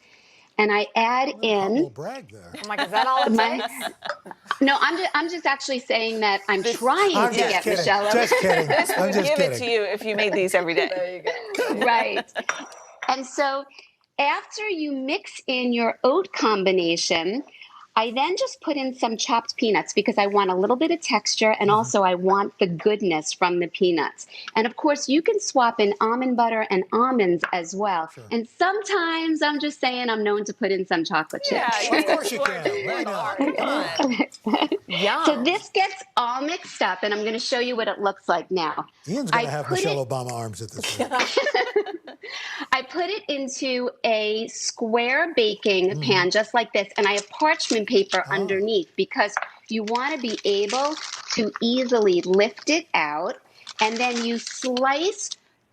And I add in. Brag there. Oh my God, is that all it takes? No, I'm just actually saying that I'm trying to get kidding. Michelle. Just kidding. This would give it to you if you made these every day. There you go. Right. And so after you mix in your oat combination, I then just put in some chopped peanuts because I want a little bit of texture and also I want the goodness from the peanuts. And of course, you can swap in almond butter and almonds as well. And sometimes I'm just saying I'm known to put in some chocolate chips. Yeah, Of course you can. Why not? Yum. So this gets all mixed up and I'm going to show you what it looks like now. Ian's going to have Michelle Obama arms at this point. I put it into a square baking pan just like this, and I have parchment paper underneath because you want to be able to easily lift it out, and then you slice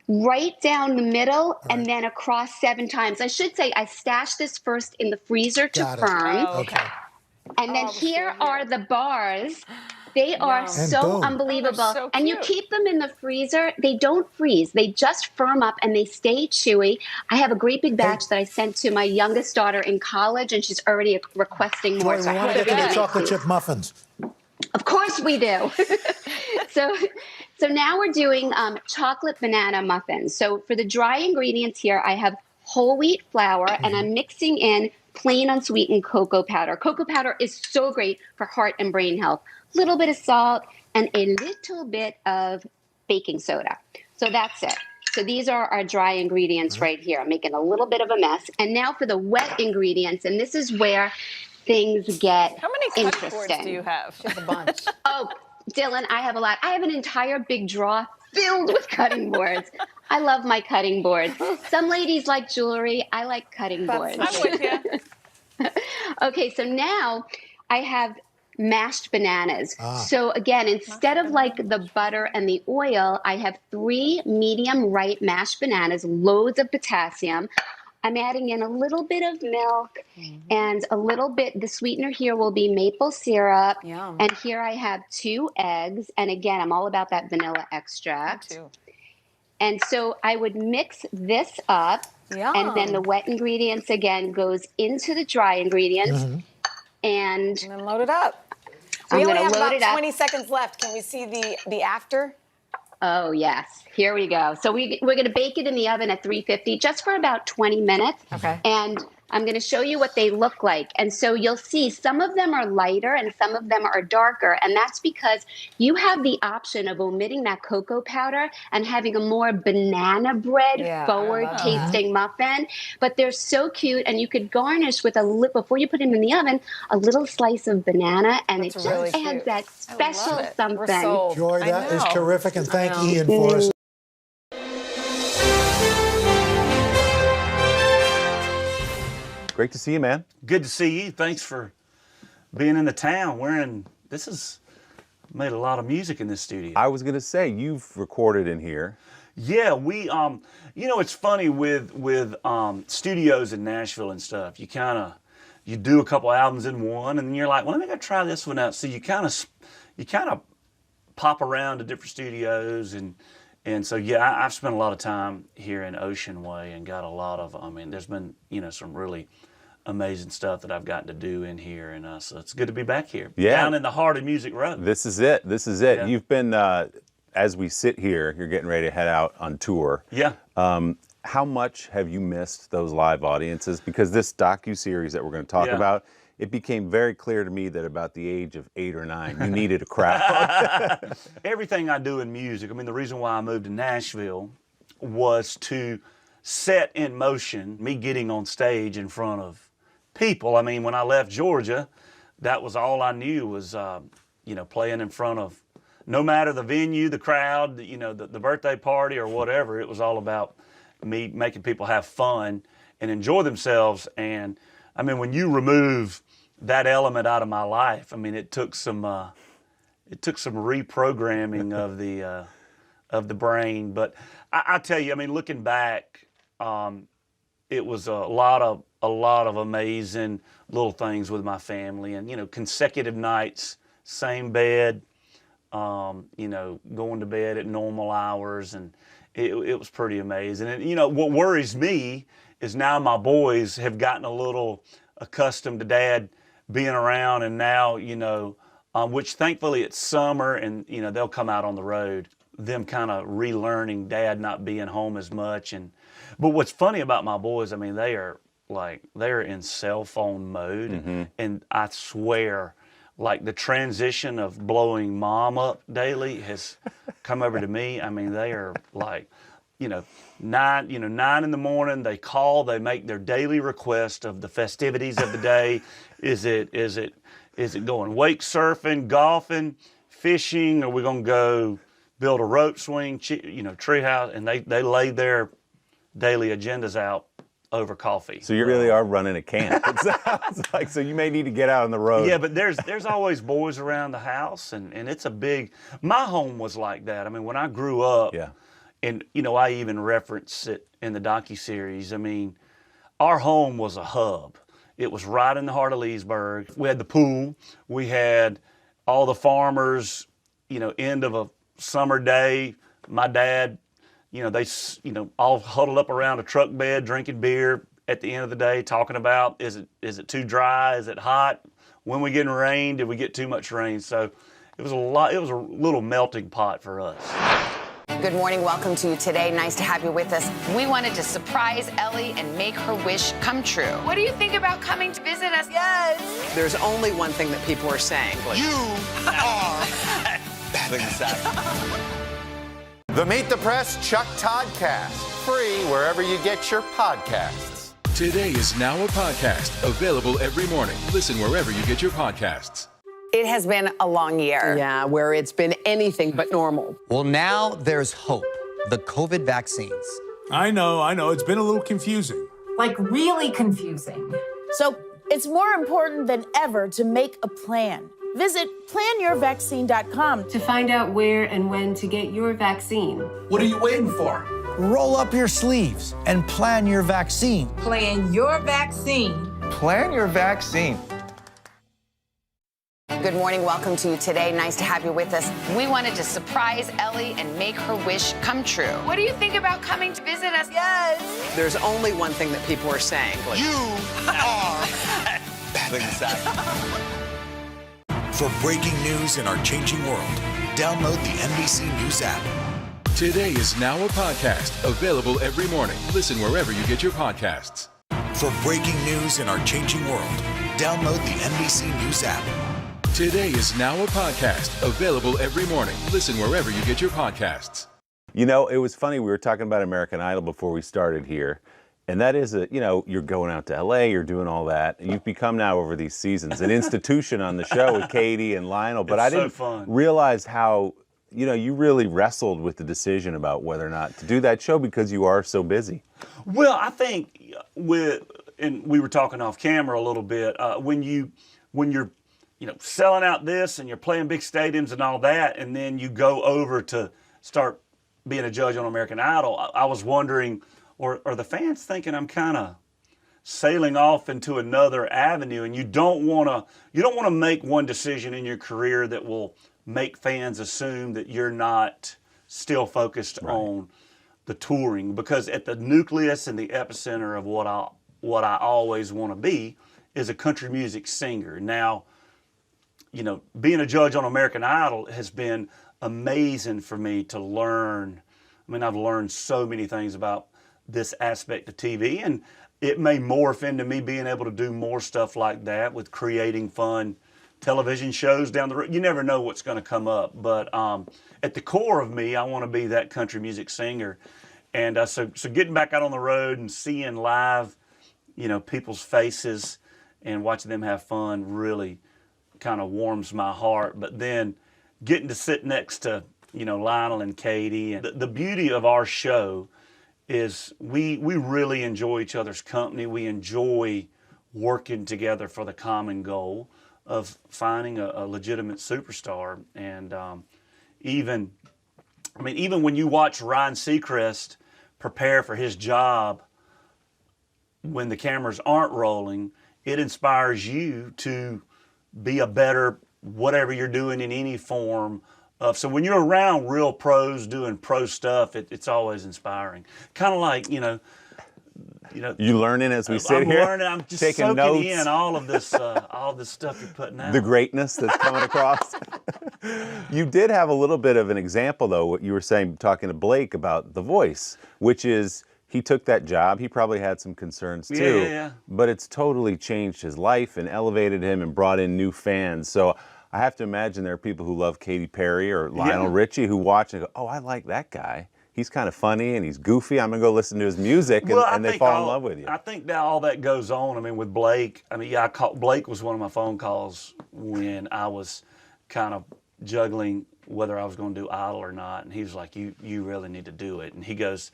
right down the middle and then across 7 times. I should say I stashed this first in the freezer to firm. Oh, okay. And then here are the bars. They are so unbelievable. So and you keep them in the freezer. They don't freeze. They just firm up and they stay chewy. I have a great big batch that I sent to my youngest daughter in college, and she's already requesting more. Joy, we want to get to the chocolate chip muffins. Of course we do. So now we're doing chocolate banana muffins. So for the dry ingredients here, I have whole wheat flour, and I'm mixing in plain unsweetened cocoa powder. Cocoa powder is so great for heart and brain health. A little bit of salt and a little bit of baking soda. So that's it. So these are our dry ingredients right here. I'm making a little bit of a mess. And now for the wet ingredients, and this is where things get How many cutting boards do you have? Just a bunch. Oh, Dylan, I have a lot. I have an entire big drawer filled with cutting boards. I love my cutting boards. Some ladies like jewelry. I like cutting boards. I'm with you. Okay, so now I have mashed bananas. So again, instead of like the butter and the oil, I have 3 medium ripe mashed bananas, loads of potassium. I'm adding in a little bit of milk and a little bit, the sweetener here will be maple syrup. Yum. And here I have 2 eggs. And again, I'm all about that vanilla extract. Me too. And so I would mix this up. Yum. And then the wet ingredients again goes into the dry ingredients. And then load it up. I'm We going only to have load it about up. 20 seconds left. Can we see the after? Oh, yes. Here we go. So we're going to bake it in the oven at 350 just for about 20 minutes. Okay. And I'm going to show you what they look like. And so you'll see some of them are lighter and some of them are darker. And that's because you have the option of omitting that cocoa powder and having a more banana bread forward tasting muffin. But they're so cute. And you could garnish with before you put them in the oven, a little slice of banana. And it just really adds cute. that special something. We're sold. Joy, that is terrific. And thank know. Ian for us. Great to see you, man. Good to see you. Thanks for being in the town. This has made a lot of music in this studio. I was gonna say, you've recorded in here. Yeah, we, it's funny with studios in Nashville and stuff. You do a couple albums in one, and then you're like, well, let me go try this one out. So you kind of pop around to different studios, and so yeah, I've spent a lot of time here in Ocean Way and got a lot of. There's been some really amazing stuff that I've gotten to do in here, and so it's good to be back here. Yeah. Down in the heart of Music Row. This is it. Yeah. You've been, as we sit here, you're getting ready to head out on tour. Yeah. How much have you missed those live audiences? Because this docuseries that we're going to talk about, it became very clear to me that about the age of 8 or 9, you needed a crowd. Everything I do in music, the reason why I moved to Nashville was to set in motion me getting on stage in front of people. When I left Georgia, that was all I knew was, playing in front of, no matter the venue, the crowd, the birthday party or whatever, it was all about me making people have fun and enjoy themselves. And when you remove that element out of my life, it took some reprogramming of the brain. But I tell you, looking back, it was a lot of amazing little things with my family, and consecutive nights, same bed, going to bed at normal hours, and it was pretty amazing. And what worries me is now my boys have gotten a little accustomed to Dad being around, and now which thankfully it's summer, and they'll come out on the road. Them kind of relearning Dad not being home as much, but what's funny about my boys, they're in cell phone mode, and I swear, the transition of blowing Mom up daily has come over to me. They are 9 in the morning. They call. They make their daily request of the festivities of the day. Is it going wake surfing, golfing, fishing? Are we gonna go build a rope swing, tree house? And they lay their daily agendas out over coffee. So you really are running a camp. It sounds like, so you may need to get out on the road. Yeah, but there's always boys around the house, and it's a big. My home was like that. When I grew up, and I even reference it in the docuseries. Our home was a hub. It was right in the heart of Leesburg. We had the pool. We had all the farmers. End of a summer day, my dad. They all huddled up around a truck bed, drinking beer at the end of the day, talking about, is it too dry? Is it hot? When we getting rain? Did we get too much rain? So it was a little melting pot for us. Good morning. Welcome to Today. Nice to have you with us. We wanted to surprise Ellie and make her wish come true. What do you think about coming to visit us? Yes. There's only one thing that people are saying. You are the Meet the Press Chuck Toddcast. Free wherever you get your podcasts. Today is now a podcast available every morning. Listen wherever you get your podcasts. It has been a long year. Yeah, where it's been anything but normal. Well, now there's hope. The COVID vaccines. I know. It's been a little confusing. Really confusing. So it's more important than ever to make a plan. Visit planyourvaccine.com to find out where and when to get your vaccine. What are you waiting for? roll up your sleeves and plan your vaccine. Plan your vaccine. Plan your vaccine. Good morning. Welcome to Today. Nice to have you with us. We wanted to surprise Ellie and make her wish come true. What do you think about coming to visit us? Yes. There's only one thing that people are saying. You are For breaking news in our changing world, download the NBC News app. Today is now a podcast available every morning. Listen wherever you get your podcasts. For breaking news in our changing world, download the NBC News app. Today is now a podcast available every morning. Listen wherever you get your podcasts. You know, it was funny. We were talking about American Idol before we started here. And that is, you're going out to LA, you're doing all that. And you've become now over these seasons an institution on the show with Katie and Lionel. But I didn't realize how, you really wrestled with the decision about whether or not to do that show because you are so busy. Well, I think and we were talking off camera a little bit, when you're selling out this and you're playing big stadiums and all that, and then you go over to start being a judge on American Idol, I was wondering, or are the fans thinking I'm kind of sailing off into another avenue, and you don't want to make one decision in your career that will make fans assume that you're not still focused on the touring, because at the nucleus and the epicenter of what I always want to be is a country music singer. Now, being a judge on American Idol has been amazing for me to learn. I mean, I've learned so many things about this aspect of TV, and it may morph into me being able to do more stuff like that with creating fun television shows down the road. You never know what's going to come up, but at the core of me, I want to be that country music singer. And so getting back out on the road and seeing live, people's faces and watching them have fun really kind of warms my heart. But then getting to sit next to, Lionel and Katie, and the beauty of our show is we really enjoy each other's company. We enjoy working together for the common goal of finding a legitimate superstar. And even when you watch Ryan Seacrest prepare for his job when the cameras aren't rolling, it inspires you to be a better whatever you're doing in any form of. So when you're around real pros doing pro stuff, it's always inspiring. Kind of like, you learning as we sit here. I'm just taking soaking notes. in all of this stuff you're putting out. The greatness that's coming across. You did have a little bit of an example, though, what you were saying, talking to Blake about The Voice, which is he took that job. He probably had some concerns, too. Yeah. But it's totally changed his life and elevated him and brought in new fans. So I have to imagine there are people who love Katy Perry or Lionel Richie who watch and go, oh, I like that guy. He's kind of funny and he's goofy. I'm going to go listen to his music, and they fall in love with you. I think that all that goes on. I mean, with Blake, Blake was one of my phone calls when I was kind of juggling whether I was going to do Idol or not. And he was like, you really need to do it. And he goes,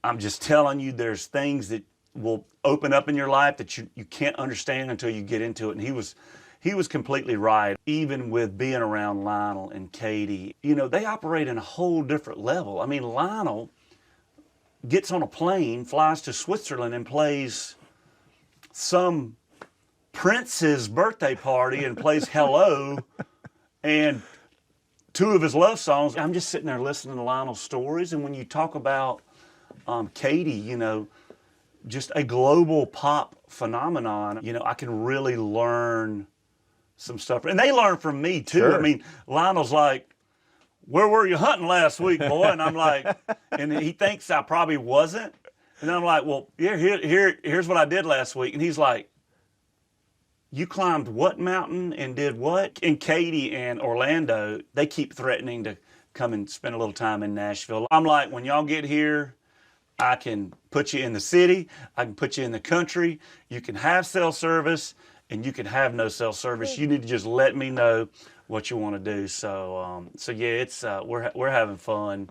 I'm just telling you, there's things that will open up in your life that you can't understand until you get into it. And he was completely right. Even with being around Lionel and Katie, they operate in a whole different level. I mean, Lionel gets on a plane, flies to Switzerland, and plays some prince's birthday party and plays Hello and two of his love songs. I'm just sitting there listening to Lionel's stories. And when you talk about Katie, just a global pop phenomenon, I can really learn some stuff. And they learn from me, too. Sure. I mean, Lionel's like, where were you hunting last week, boy? And I'm like, and he thinks I probably wasn't. And I'm like, well, here's what I did last week. And he's like, you climbed what mountain and did what? And Katie and Orlando, they keep threatening to come and spend a little time in Nashville. I'm like, when y'all get here, I can put you in the city. I can put you in the country. You can have cell service, and you can have no cell service. You need to just let me know what you want to do. So yeah, it's we're having fun.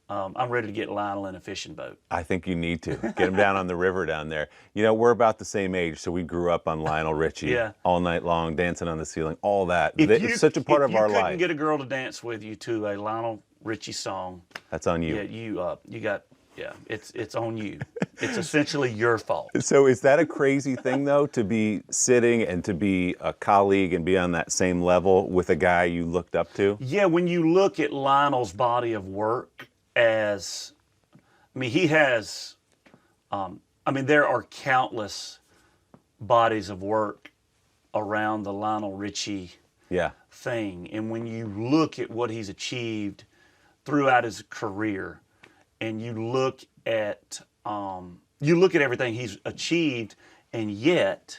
I'm ready to get Lionel in a fishing boat. I think you need to get him down on the river down there. We're about the same age, so we grew up on Lionel Richie all night long, dancing on the ceiling, all that. It's such a part of our life. If you couldn't get a girl to dance with you to a Lionel Richie song. That's on you. Yeah, you got. Yeah, it's on you. It's essentially your fault. So is that a crazy thing, though, to be sitting and to be a colleague and be on that same level with a guy you looked up to? Yeah, when you look at Lionel's body of work he has, there are countless bodies of work around the Lionel Richie thing. And when you look at what he's achieved throughout his career, and you look at everything he's achieved, and yet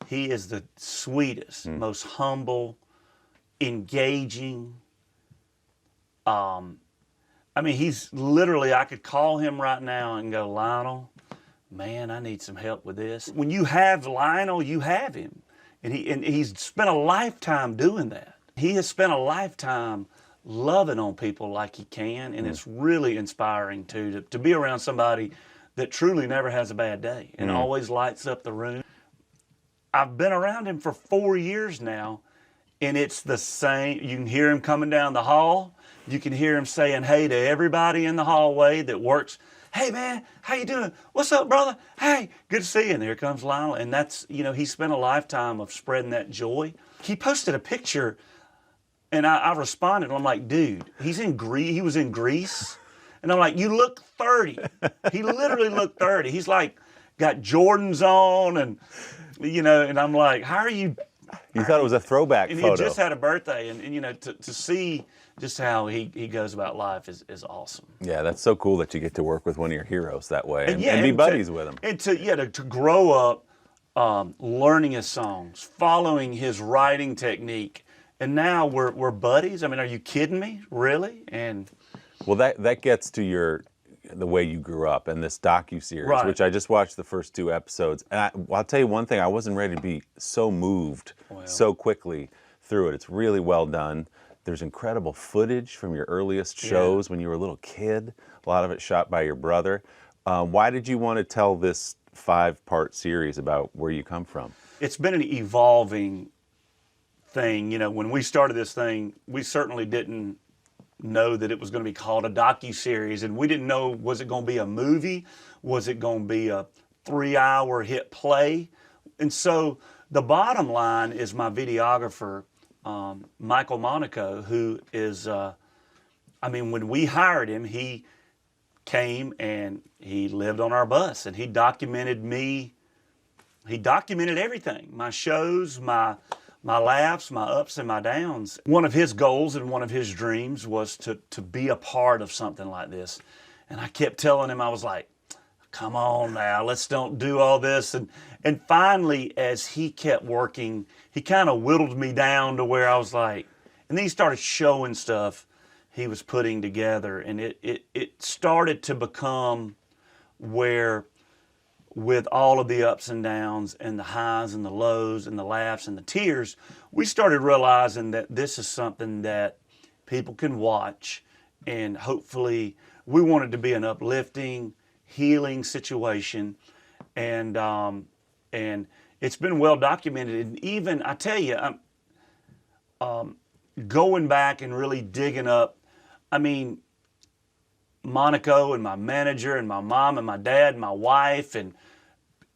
he is the sweetest, most humble, engaging. He's literally, I could call him right now and go, Lionel, man, I need some help with this. When you have Lionel, you have him. And he's spent a lifetime doing that. He has spent a lifetime loving on people like he can, and it's really inspiring to be around somebody that truly never has a bad day and always lights up the room. I've been around him for 4 years now, and it's the same. You can hear him coming down the hall. You can hear him saying hey to everybody in the hallway that works. Hey, man, how you doing? What's up, brother? Hey, good to see you. And there comes Lionel. And that's, he spent a lifetime of spreading that joy. He posted a picture, and I responded. I'm like, dude, he was in Greece. And I'm like, you look 30. He literally looked 30. He's like, got Jordans on, and, and I'm like, how are you? You thought it was a throwback and photo. And he just had a birthday, and to see just how he goes about life is awesome. Yeah, that's so cool that you get to work with one of your heroes that way and be buddies with him. And to grow up learning his songs, following his writing technique, and now we're buddies. Are you kidding me? Really? And well, that gets to the way you grew up and this docuseries, which I just watched the first 2 episodes. And I'll tell you one thing, I wasn't ready to be so moved so quickly through it. It's really well done. There's incredible footage from your earliest shows when you were a little kid. A lot of it shot by your brother. Why did you want to tell this 5-part series about where you come from? It's been an evolving thing. When we started this thing, we certainly didn't know that it was going to be called a docuseries, and we didn't know, was it going to be a movie? Was it going to be a 3-hour hit play? And so the bottom line is my videographer, Michael Monaco, who is, when we hired him, he came and he lived on our bus, and he documented me. He documented everything, my shows, my laughs, my ups and my downs. One of his goals and one of his dreams was to be a part of something like this. And I kept telling him, I was like, come on now, let's don't do all this. And finally, as he kept working, he kind of whittled me down to where I was like, and then he started showing stuff he was putting together. And it started to become where, with all of the ups and downs and the highs and the lows and the laughs and the tears, we started realizing that this is something that people can watch, and hopefully we want it to be an uplifting, healing situation, and it's been well documented. And even, I tell you, going back and really digging up, Monaco and my manager and my mom and my dad and my wife and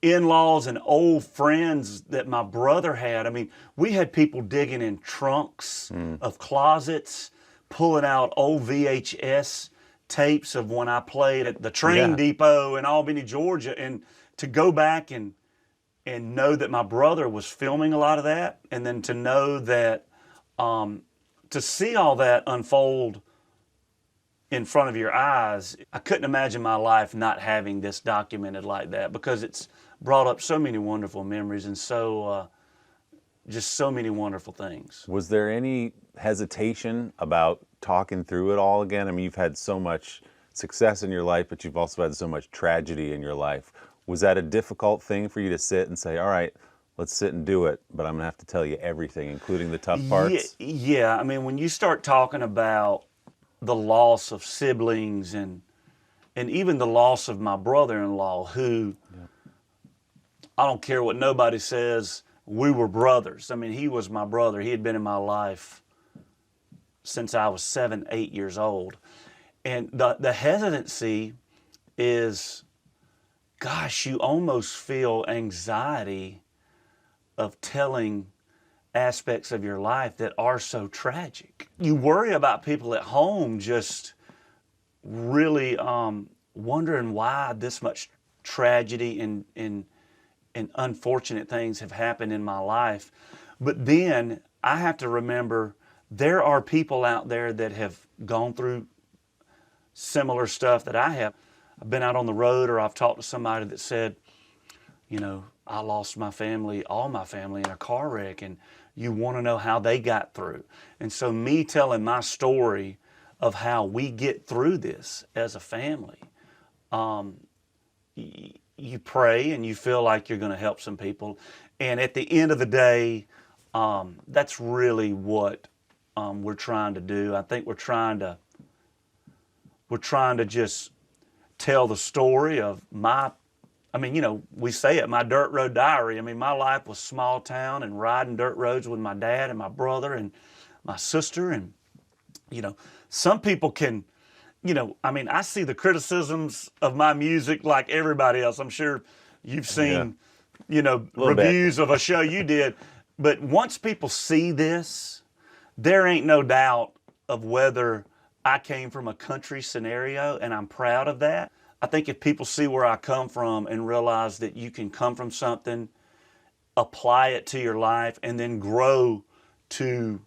in-laws and old friends that my brother had. We had people digging in trunks of closets, pulling out old VHS tapes of when I played at the train depot in Albany, Georgia, and to go back and know that my brother was filming a lot of that, and then to know that, to see all that unfold in front of your eyes, I couldn't imagine my life not having this documented like that, because it's brought up so many wonderful memories and just so many wonderful things. Was there any hesitation about talking through it all again? You've had so much success in your life, but you've also had so much tragedy in your life. Was that a difficult thing for you to sit and say, all right, let's sit and do it, but I'm going to have to tell you everything, including the tough parts? Yeah. When you start talking about the loss of siblings and even the loss of my brother-in-law, who, I don't care what nobody says, we were brothers. He was my brother. He had been in my life since I was 7, 8 years old. And the hesitancy is, gosh, you almost feel anxiety of telling aspects of your life that are so tragic. You worry about people at home just really wondering why this much tragedy and unfortunate things have happened in my life. But then I have to remember there are people out there that have gone through similar stuff that I have. I've been out on the road, or I've talked to somebody that said, you know, I lost my family, all my family, in a car wreck, and you want to know how they got through. And so me telling my story of how we get through this as a family, you pray and you feel like you're going to help some people. And at the end of the day, that's really what we're trying to do. I think we're trying to just tell the story of we say it, my dirt road diary. I mean, my life was small town and riding dirt roads with my dad and my brother and my sister. And, some people can, I see the criticisms of my music like everybody else. I'm sure you've seen, reviews of a show you did. But once people see this, there ain't no doubt of whether I came from a country scenario, and I'm proud of that. I think if people see where I come from and realize that you can come from something, apply it to your life, and then grow to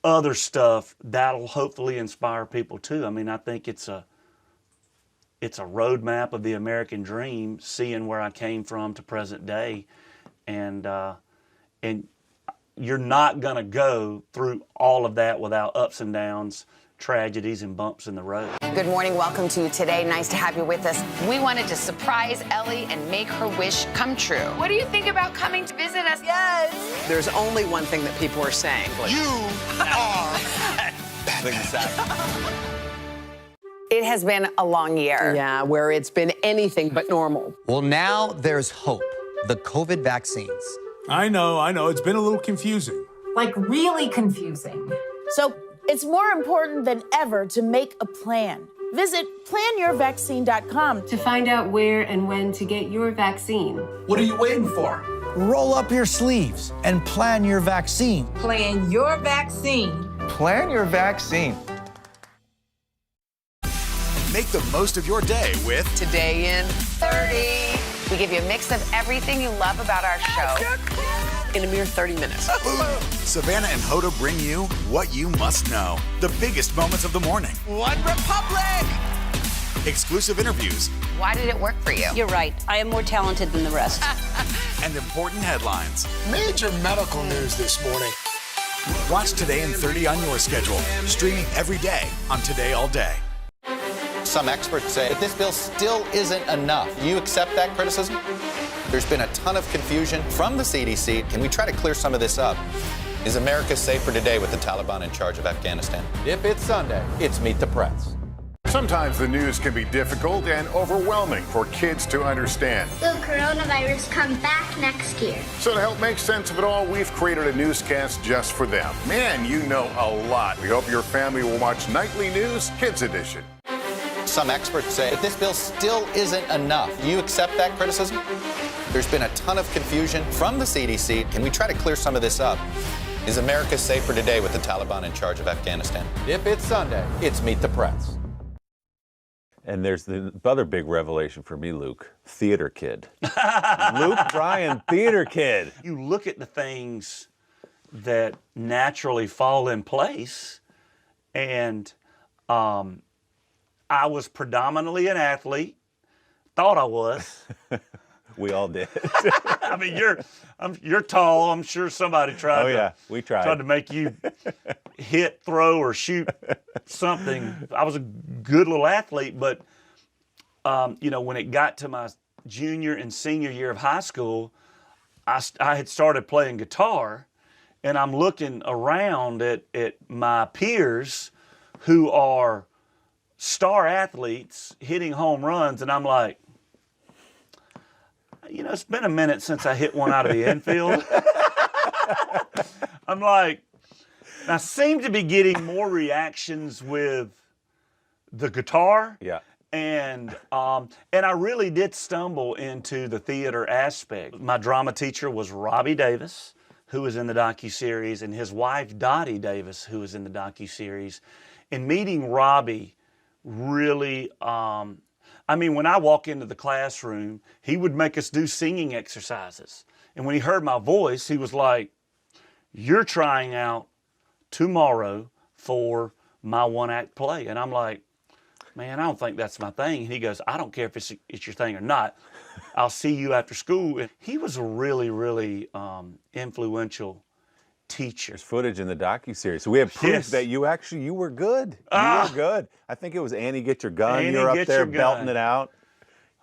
other stuff, that'll hopefully inspire people too. I mean, I think it's a roadmap of the American dream, seeing where I came from to present day. And you're not going to go through all of that without ups and downs, tragedies and bumps in the road. Good morning. Welcome to Today. Nice to have you with us. We wanted to surprise Ellie and make her wish come true. What do you think about coming to visit us? Yes. There's only one thing that people are saying. You are It has been a long year. Yeah, where it's been anything but normal. Well, now there's hope. The COVID vaccines. I know. It's been a little confusing. Like really confusing. So it's more important than ever to make a plan. Visit planyourvaccine.com to find out where and when to get your vaccine. What are you waiting for? Roll up your sleeves and plan your vaccine. Plan your vaccine. Plan your vaccine. Make the most of your day with Today in 30. We give you a mix of everything you love about our show in a mere 30 minutes. Savannah and Hoda bring you what you must know. The biggest moments of the morning. One Republic! Exclusive interviews. Why did it work for you? You're right. I am more talented than the rest. And important headlines. Major medical news this morning. Watch Today in 30 on your schedule. Streaming every day on Today All Day. Some experts say that this bill still isn't enough. Do you accept that criticism? There's been a ton of confusion from the CDC. Can we try to clear some of this up? Is America safer today with the Taliban in charge of Afghanistan? If it's Sunday, it's Meet the Press. Sometimes the news can be difficult and overwhelming for kids to understand. Will coronavirus come back next year? So to help make sense of it all, we've created a newscast just for them. Man, you know a lot. We hope your family will watch Nightly News Kids Edition. Some experts say that this bill still isn't enough. Do you accept that criticism? There's been a ton of confusion from the CDC. Can we try to clear some of this up? Is America safer today with the Taliban in charge of Afghanistan? If it's Sunday, it's Meet the Press. And there's the other big revelation for me, Luke, theater kid. Luke Bryan, theater kid. You look at the things that naturally fall in place, and I was predominantly an athlete, thought I was. We all did. I mean, you're tall. I'm sure somebody tried. Oh yeah, we tried. Tried to make you hit, throw, or shoot something. I was a good little athlete, but when it got to my junior and senior year of high school, I had started playing guitar, and I'm looking around at my peers who are star athletes hitting home runs, and I'm like, it's been a minute since I hit one out of the infield. I'm like, I seem to be getting more reactions with the guitar. Yeah. And I really did stumble into the theater aspect. My drama teacher was Robbie Davis, who was in the docuseries, and his wife Dottie Davis, who was in the docuseries. And meeting Robbie really, I mean, when I walk into the classroom, he would make us do singing exercises. And when he heard my voice, he was like, "You're trying out tomorrow for my one-act play." And I'm like, "Man, I don't think that's my thing." And he goes, "I don't care if it's your thing or not. I'll see you after school." And he was a really, really influential teacher. There's footage in the docuseries. So we have proof that you were good. You were good. I think it was Annie Get Your Gun. Annie, You're up Get there Your belting Gun. it out.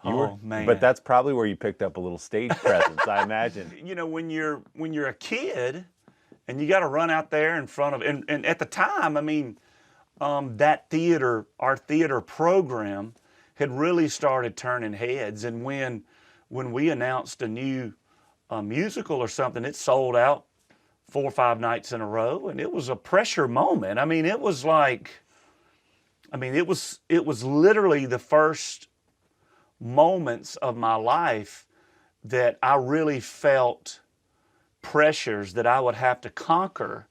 Man. But that's probably where you picked up a little stage presence, I imagine. You know, when you're a kid and you got to run out there in front of, and at the time, I mean, that theater, our theater program had really started turning heads. And when we announced a new musical or something, it sold out 4 or 5 nights in a row, and it was a pressure moment. I mean, it was like, it was literally the first moments of my life that I really felt pressures that I would have to conquer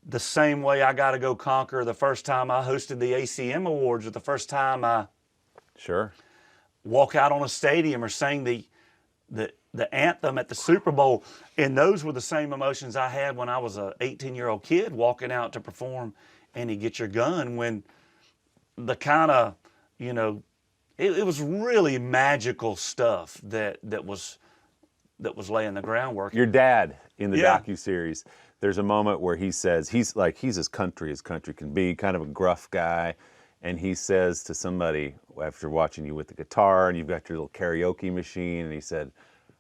the same way I got to go conquer the first time I hosted the ACM Awards, or the first time I walk out on a stadium or sang the anthem at the Super Bowl. And those were the same emotions I had when I was an 18-year-old kid walking out to perform Annie Get Your Gun, when the kind of, you know, it was really magical stuff that was laying the groundwork. Your dad in the docuseries, there's a moment where he says, he's as country can be, kind of a gruff guy. And he says to somebody, after watching you with the guitar and you've got your little karaoke machine, and he said,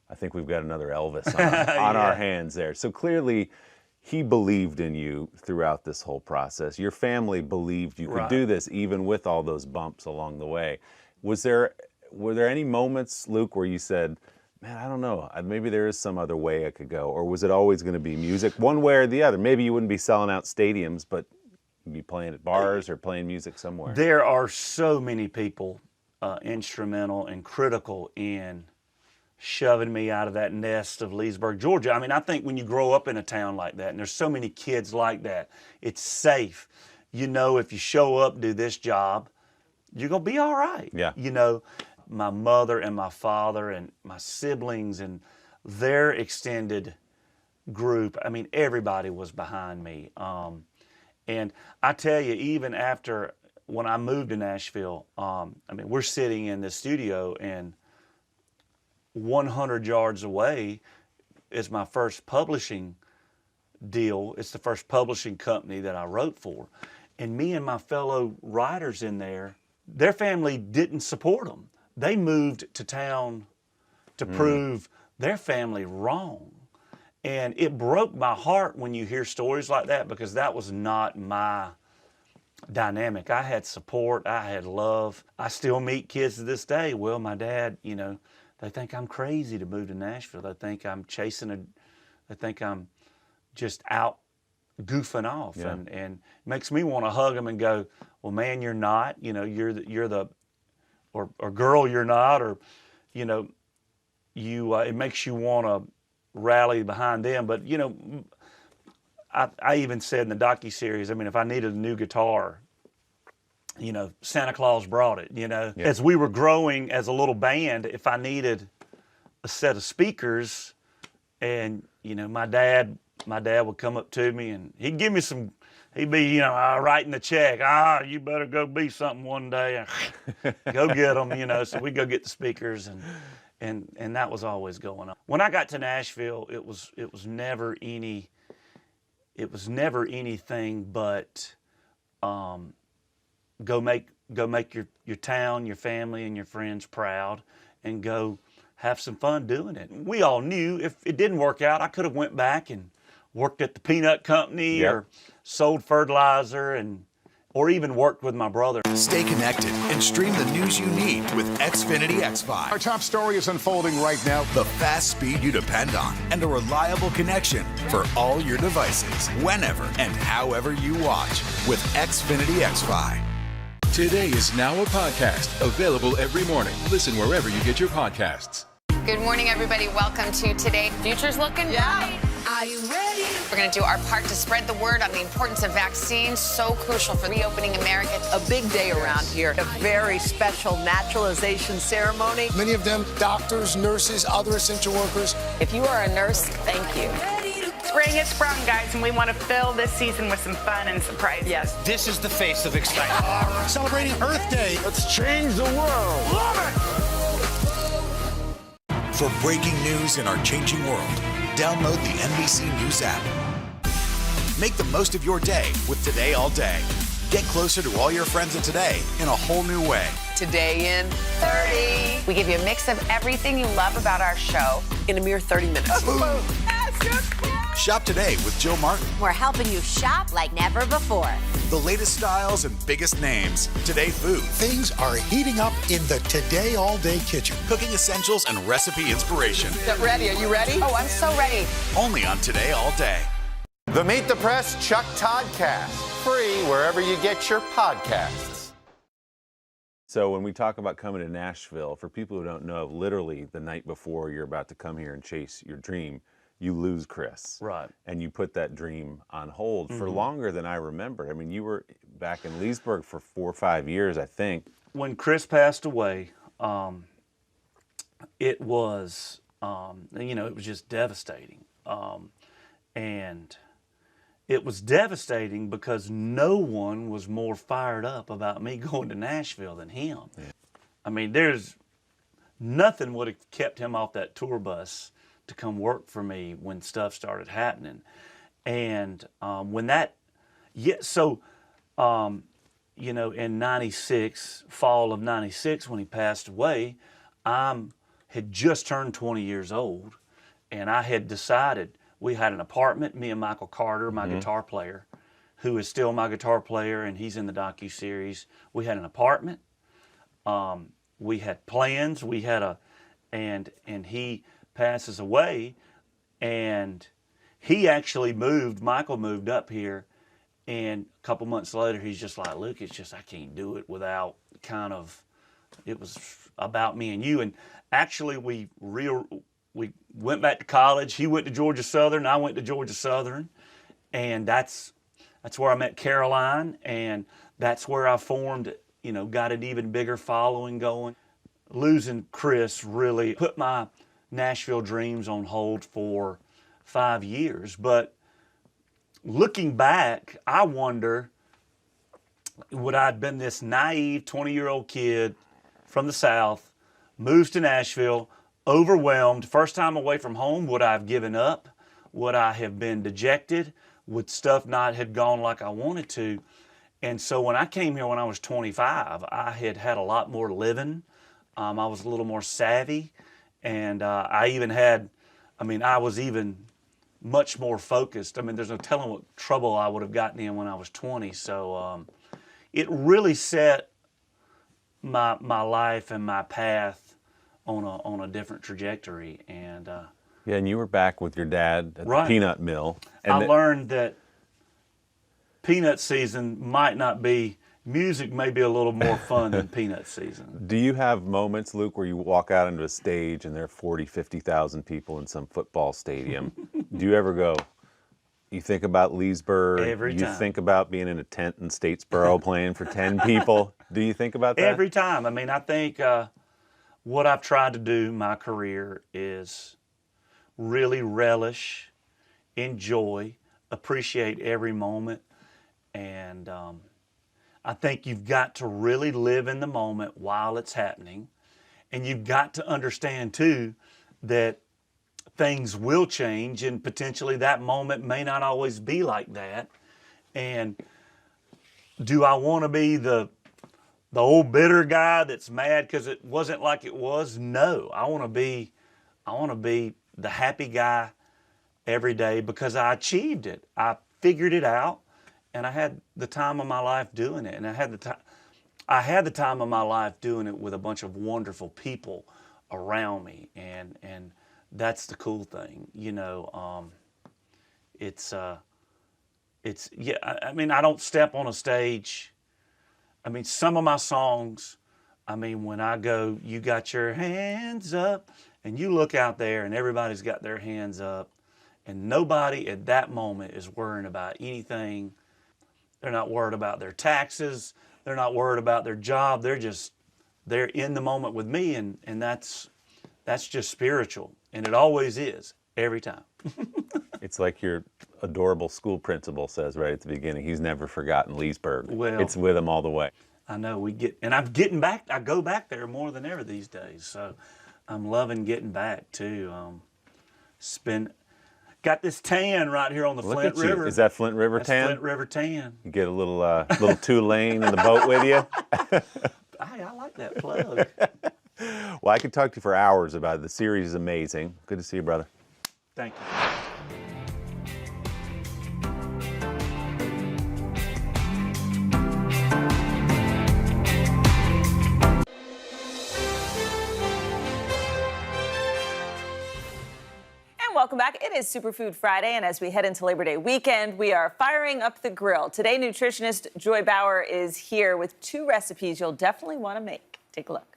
"I think we've got another Elvis on our hands there." So clearly he believed in you throughout this whole process. Your family believed you could do this, even with all those bumps along the way. Were there any moments, Luke, where you said, "Man, I don't know, maybe there is some other way I could go"? Or was it always going to be music, one way or the other? Maybe you wouldn't be selling out stadiums, but you'd be playing at bars or playing music somewhere. There are so many people instrumental and critical in shoving me out of that nest of Leesburg, Georgia. I mean, I think when you grow up in a town like that, and there's so many kids like that, it's safe. You know, if you show up, do this job, you're going to be all right. Yeah. You know, my mother and my father and my siblings and their extended group, I mean, everybody was behind me. And I tell you, even after, when I moved to Nashville, I mean, we're sitting in the studio, and 100 yards away is my first publishing deal. It's the first publishing company that I wrote for. And me and my fellow writers in there, their family didn't support them. They moved to town to prove their family wrong. And it broke my heart when you hear stories like that, because that was not my dynamic. I had support. I had love. I still meet kids to this day. Well, my dad, you know, they think I'm crazy to move to Nashville. They think I'm they think I'm just out goofing off. Yeah. And it makes me want to hug them and go, "Well, man, you're not. You know, you're the or girl, you're not." Or, you know, it makes you want to rally behind them. But, you know, I even said in the docuseries, I mean, if I needed a new guitar, you know, Santa Claus brought it, you know. Yeah. As we were growing as a little band, if I needed a set of speakers, and, you know, my dad would come up to me and he'd give me he'd be, you know, writing the check. You better go be something one day. Go get them, you know. So we'd go get the speakers, and that was always going on. When I got to Nashville, it was never anything but go make your town, your family, and your friends proud, and go have some fun doing it. We all knew if it didn't work out, I could have went back and worked at the peanut company or sold fertilizer, and or even worked with my brother. Stay connected and stream the news you need with Xfinity X5. Our top story is unfolding right now. The fast speed you depend on and a reliable connection for all your devices, whenever and however you watch with Xfinity X5. Today is now a podcast, available every morning. Listen wherever you get your podcasts. Good morning, everybody. Welcome to Today. Future's looking bright. Are you ready? We're going to do our part to spread the word on the importance of vaccines, so crucial for reopening America. A big day around here, a very special naturalization ceremony. Many of them doctors, nurses, other essential workers. If you are a nurse, thank you. Spring has sprung, guys, and we want to fill this season with some fun and surprises. Yes, this is the face of excitement. Celebrating Earth Day. Let's change the world. Love it! For breaking news in our changing world, download the NBC News app. Make the most of your day with Today All Day. Get closer to all your friends at Today in a whole new way. Today in 30. We give you a mix of everything you love about our show in a mere 30 minutes. Shop today with Jill Martin. We're helping you shop like never before. The latest styles and biggest names. Today food. Things are heating up in the Today All Day kitchen. Cooking essentials and recipe inspiration. Get ready. Are you ready? Oh, I'm so ready. Only on Today All Day. The Meet the Press Chuck Toddcast. Free wherever you get your podcasts. So when we talk about coming to Nashville, for people who don't know, literally the night before you're about to come here and chase your dream, you lose Chris. Right. And you put that dream on hold for longer than I remember. I mean, you were back in Leesburg for 4 or 5 years, I think. When Chris passed away, it was, it was just devastating. And it was devastating because no one was more fired up about me going to Nashville than him. Yeah. I mean, there's nothing would have kept him off that tour bus to come work for me when stuff started happening. And in 96, fall of 96, when he passed away, I had just turned 20 years old, and I had decided, we had an apartment, me and Michael Carter, my guitar player, who is still my guitar player, and he's in the docuseries. We had an apartment. We had plans. We had and he passes away, and he actually moved. Michael moved up here, and a couple months later, he's just like, "Look, it's just I can't do it without it was about me and you." And actually, we went back to college. He went to Georgia Southern. I went to Georgia Southern, and that's where I met Caroline, and that's where I formed, got an even bigger following going. Losing Chris really put my Nashville dreams on hold for 5 years. But looking back, I wonder, would I have been this naive 20-year-old kid from the South, moves to Nashville, overwhelmed, first time away from home, would I have given up? Would I have been dejected? Would stuff not have gone like I wanted to? And so when I came here when I was 25, I had a lot more living. I was a little more savvy. And I was even much more focused. I mean, there's no telling what trouble I would have gotten in when I was 20. So it really set my life and my path on a different trajectory. And yeah, and you were back with your dad at the peanut mill. And I learned that peanut season might not be, music may be a little more fun than peanut season. Do you have moments, Luke, where you walk out onto a stage and there are 40, 50,000 people in some football stadium? Do you ever go, you think about Leesburg? Every time. You think about being in a tent in Statesboro playing for 10 people? Do you think about that? Every time. I mean, I think what I've tried to do in my career is really relish, enjoy, appreciate every moment. And I think you've got to really live in the moment while it's happening. And you've got to understand, too, that things will change and potentially that moment may not always be like that. And do I want to be the old bitter guy that's mad because it wasn't like it was? No, I want to be the happy guy every day because I achieved it. I figured it out, and I had the time of my life doing it. And I had the time of my life doing it with a bunch of wonderful people around me, and that's the cool thing, you know. It's yeah. I mean, I don't step on a stage. I mean, some of my songs, I mean, when I go, you got your hands up, and you look out there, and everybody's got their hands up, and nobody at that moment is worrying about anything. They're not worried about their taxes. They're not worried about their job. They're in the moment with me, and that's just spiritual, and it always is, every time. It's like your adorable school principal says right at the beginning, he's never forgotten Leesburg. Well, it's with him all the way. I know, and I'm getting back, I go back there more than ever these days, so I'm loving getting back too. Got this tan right here on the Flint River. Is that Flint River tan? Flint River tan. You get a little Tulane in the boat with you. Hey, I like that plug. Well, I could talk to you for hours about it. The series is amazing. Good to see you, brother. Thank you. Welcome back. It is Superfood Friday, and as we head into Labor Day weekend, we are firing up the grill. Today, nutritionist Joy Bauer is here with 2 recipes you'll definitely want to make. Take a look.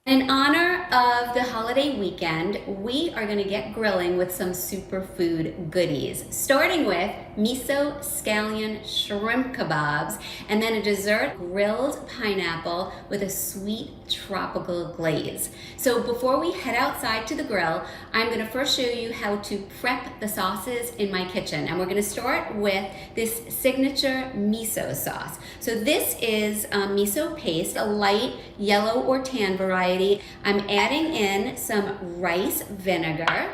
In honor of the holiday weekend, we are going to get grilling with some superfood goodies, starting with miso scallion shrimp kebabs, and then a dessert grilled pineapple with a sweet tropical glaze. So before we head outside to the grill, I'm going to first show you how to prep the sauces in my kitchen, and we're going to start with this signature miso sauce. So this is miso paste, a light yellow or tan variety. I'm adding in some rice vinegar,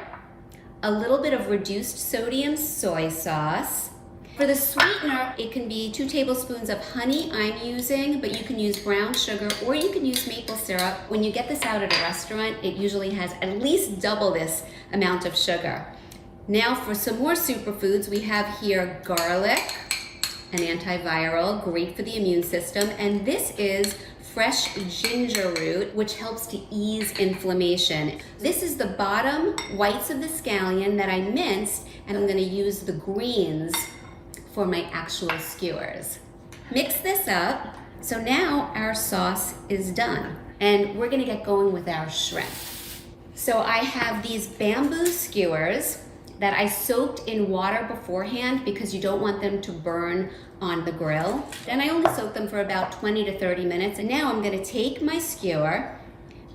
a little bit of reduced sodium soy sauce. For the sweetener, it can be 2 tablespoons of honey I'm using, but you can use brown sugar or you can use maple syrup. When you get this out at a restaurant, it usually has at least double this amount of sugar. Now for some more superfoods, we have here garlic, an antiviral, great for the immune system, and this is fresh ginger root, which helps to ease inflammation. This is the bottom whites of the scallion that I minced, and I'm going to use the greens for my actual skewers. Mix this up. So now our sauce is done, and we're going to get going with our shrimp. So I have these bamboo skewers that I soaked in water beforehand because you don't want them to burn on the grill. Then I only soaked them for about 20 to 30 minutes. And now I'm gonna take my skewer,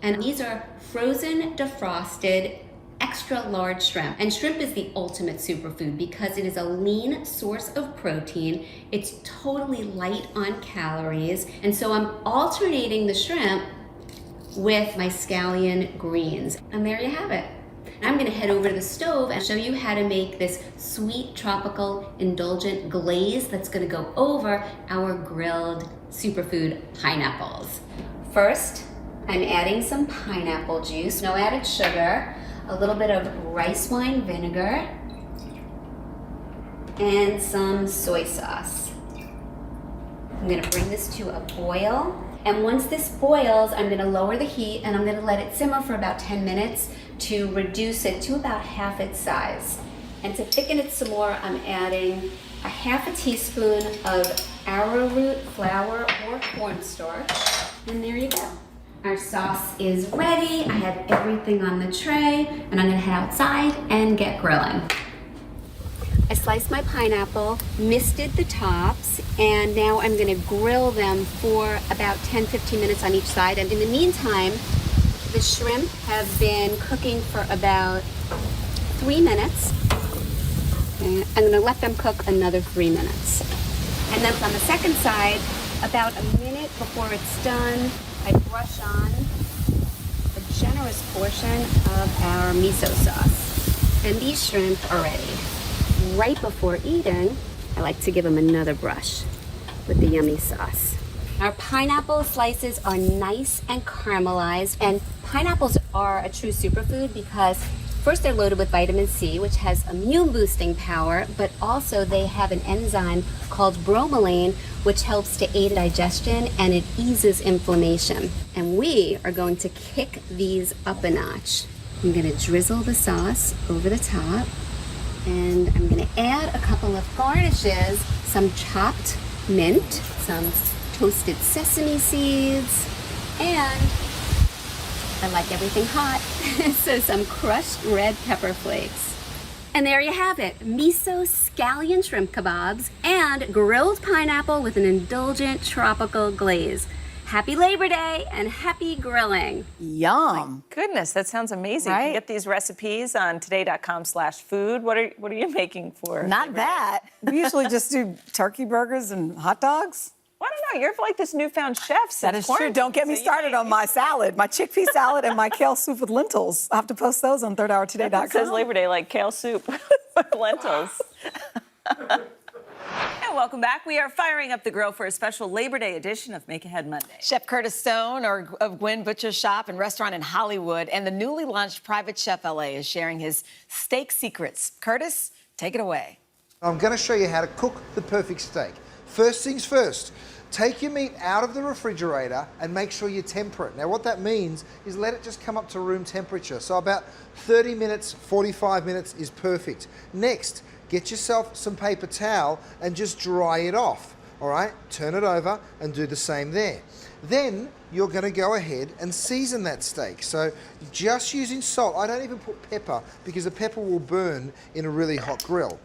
and these are frozen, defrosted, extra large shrimp. And shrimp is the ultimate superfood because it is a lean source of protein. It's totally light on calories. And so I'm alternating the shrimp with my scallion greens. And there you have it. I'm gonna head over to the stove and show you how to make this sweet, tropical, indulgent glaze that's gonna go over our grilled superfood pineapples. First, I'm adding some pineapple juice, no added sugar, a little bit of rice wine vinegar, and some soy sauce. I'm gonna bring this to a boil. And once this boils, I'm gonna lower the heat and I'm gonna let it simmer for about 10 minutes to reduce it to about half its size. And to thicken it some more, I'm adding a half a teaspoon of arrowroot flour or cornstarch. And there you go. Our sauce is ready. I have everything on the tray, and I'm gonna head outside and get grilling. I sliced my pineapple, misted the tops, and now I'm gonna grill them for about 10-15 minutes on each side. And in the meantime, the shrimp have been cooking for about 3 minutes. And I'm gonna let them cook another 3 minutes. And then on the second side, about a minute before it's done, I brush on a generous portion of our miso sauce. And these shrimp are ready. Right before eating, I like to give them another brush with the yummy sauce. Our pineapple slices are nice and caramelized, and pineapples are a true superfood because First, they're loaded with vitamin C, which has immune boosting power, but also they have an enzyme called bromelain, which helps to aid digestion and it eases inflammation. And we are going to kick these up a notch. I'm gonna drizzle the sauce over the top, and I'm gonna add a couple of garnishes, some chopped mint, some toasted sesame seeds, and I like everything hot, so some crushed red pepper flakes. And there you have it, miso scallion shrimp kebabs and grilled pineapple with an indulgent tropical glaze. Happy Labor Day and happy grilling. Yum. Goodness, that sounds amazing. You can get these recipes on today.com/food. What are you making for? Not that. We usually just do turkey burgers and hot dogs. Well, I don't know. You're like this newfound chef. That is true. Don't get me started on my salad, my chickpea salad and my kale soup with lentils. I have to post those on thirdhourtoday.com. It says Labor Day, like kale soup with lentils. And welcome back. We are firing up the grill for a special Labor Day edition of Make Ahead Monday. Chef Curtis Stone of Gwen Butcher's Shop and Restaurant in Hollywood and the newly launched Private Chef LA is sharing his steak secrets. Curtis, take it away. I'm going to show you how to cook the perfect steak. First things first, take your meat out of the refrigerator and make sure you temper it. Now what that means is let it just come up to room temperature. So about 30 minutes, 45 minutes is perfect. Next, get yourself some paper towel and just dry it off. All right, turn it over and do the same there. Then you're going to go ahead and season that steak. So just using salt. I don't even put pepper because the pepper will burn in a really hot grill.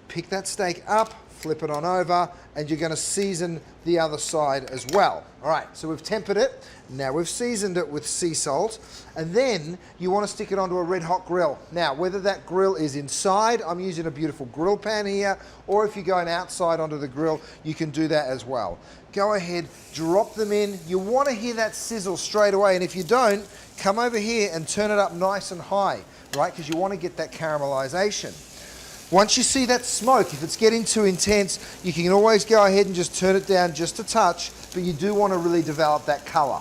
Pick that steak up, flip it on over, and you're going to season the other side as well. All right, so we've tempered it. Now we've seasoned it with sea salt, and then you want to stick it onto a red hot grill. Now, whether that grill is inside, I'm using a beautiful grill pan here, or if you're going outside onto the grill, you can do that as well. Go ahead, drop them in. You want to hear that sizzle straight away, and if you don't, come over here and turn it up nice and high, right? Because you want to get that caramelization. Once you see that smoke, if it's getting too intense, you can always go ahead and just turn it down just a touch, but you do want to really develop that color.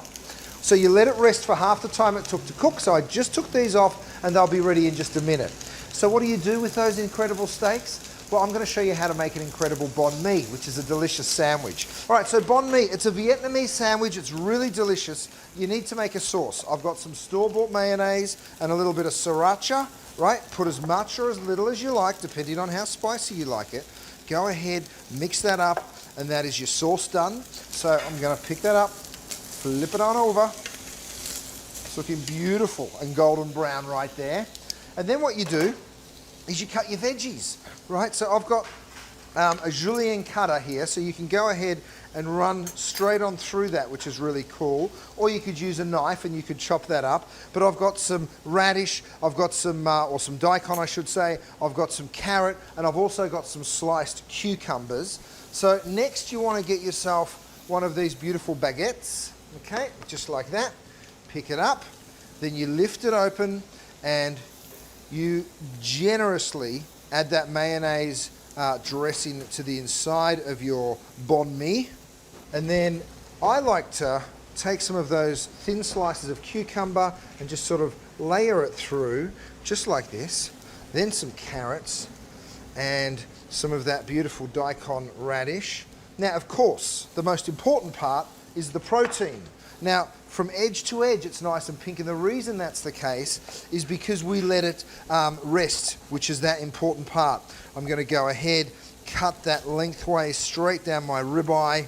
So you let it rest for half the time it took to cook. So I just took these off and they'll be ready in just a minute. So what do you do with those incredible steaks? Well, I'm going to show you how to make an incredible banh mi, which is a delicious sandwich. All right, so banh mi, it's a Vietnamese sandwich. It's really delicious. You need to make a sauce. I've got some store-bought mayonnaise and a little bit of sriracha. Right, put as much or as little as you like, depending on how spicy you like it. Go ahead, mix that up, and that is your sauce done. So I'm going to pick that up, flip it on over. It's looking beautiful and golden brown right there. And then what you do is you cut your veggies, right? So I've got a julienne cutter here, so you can go ahead and run straight on through that, which is really cool. Or you could use a knife and you could chop that up. But I've got some radish, I've got some, or some daikon I should say, I've got some carrot, and I've also got some sliced cucumbers. So next you want to get yourself one of these beautiful baguettes, okay, just like that. Pick it up, then you lift it open and you generously add that mayonnaise dressing to the inside of your banh mi. And then I like to take some of those thin slices of cucumber and just sort of layer it through, just like this. Then some carrots and some of that beautiful daikon radish. Now, of course, the most important part is the protein. Now, from edge to edge, it's nice and pink, and the reason that's the case is because we let it rest, which is that important part. I'm going to go ahead, cut that lengthways straight down my ribeye.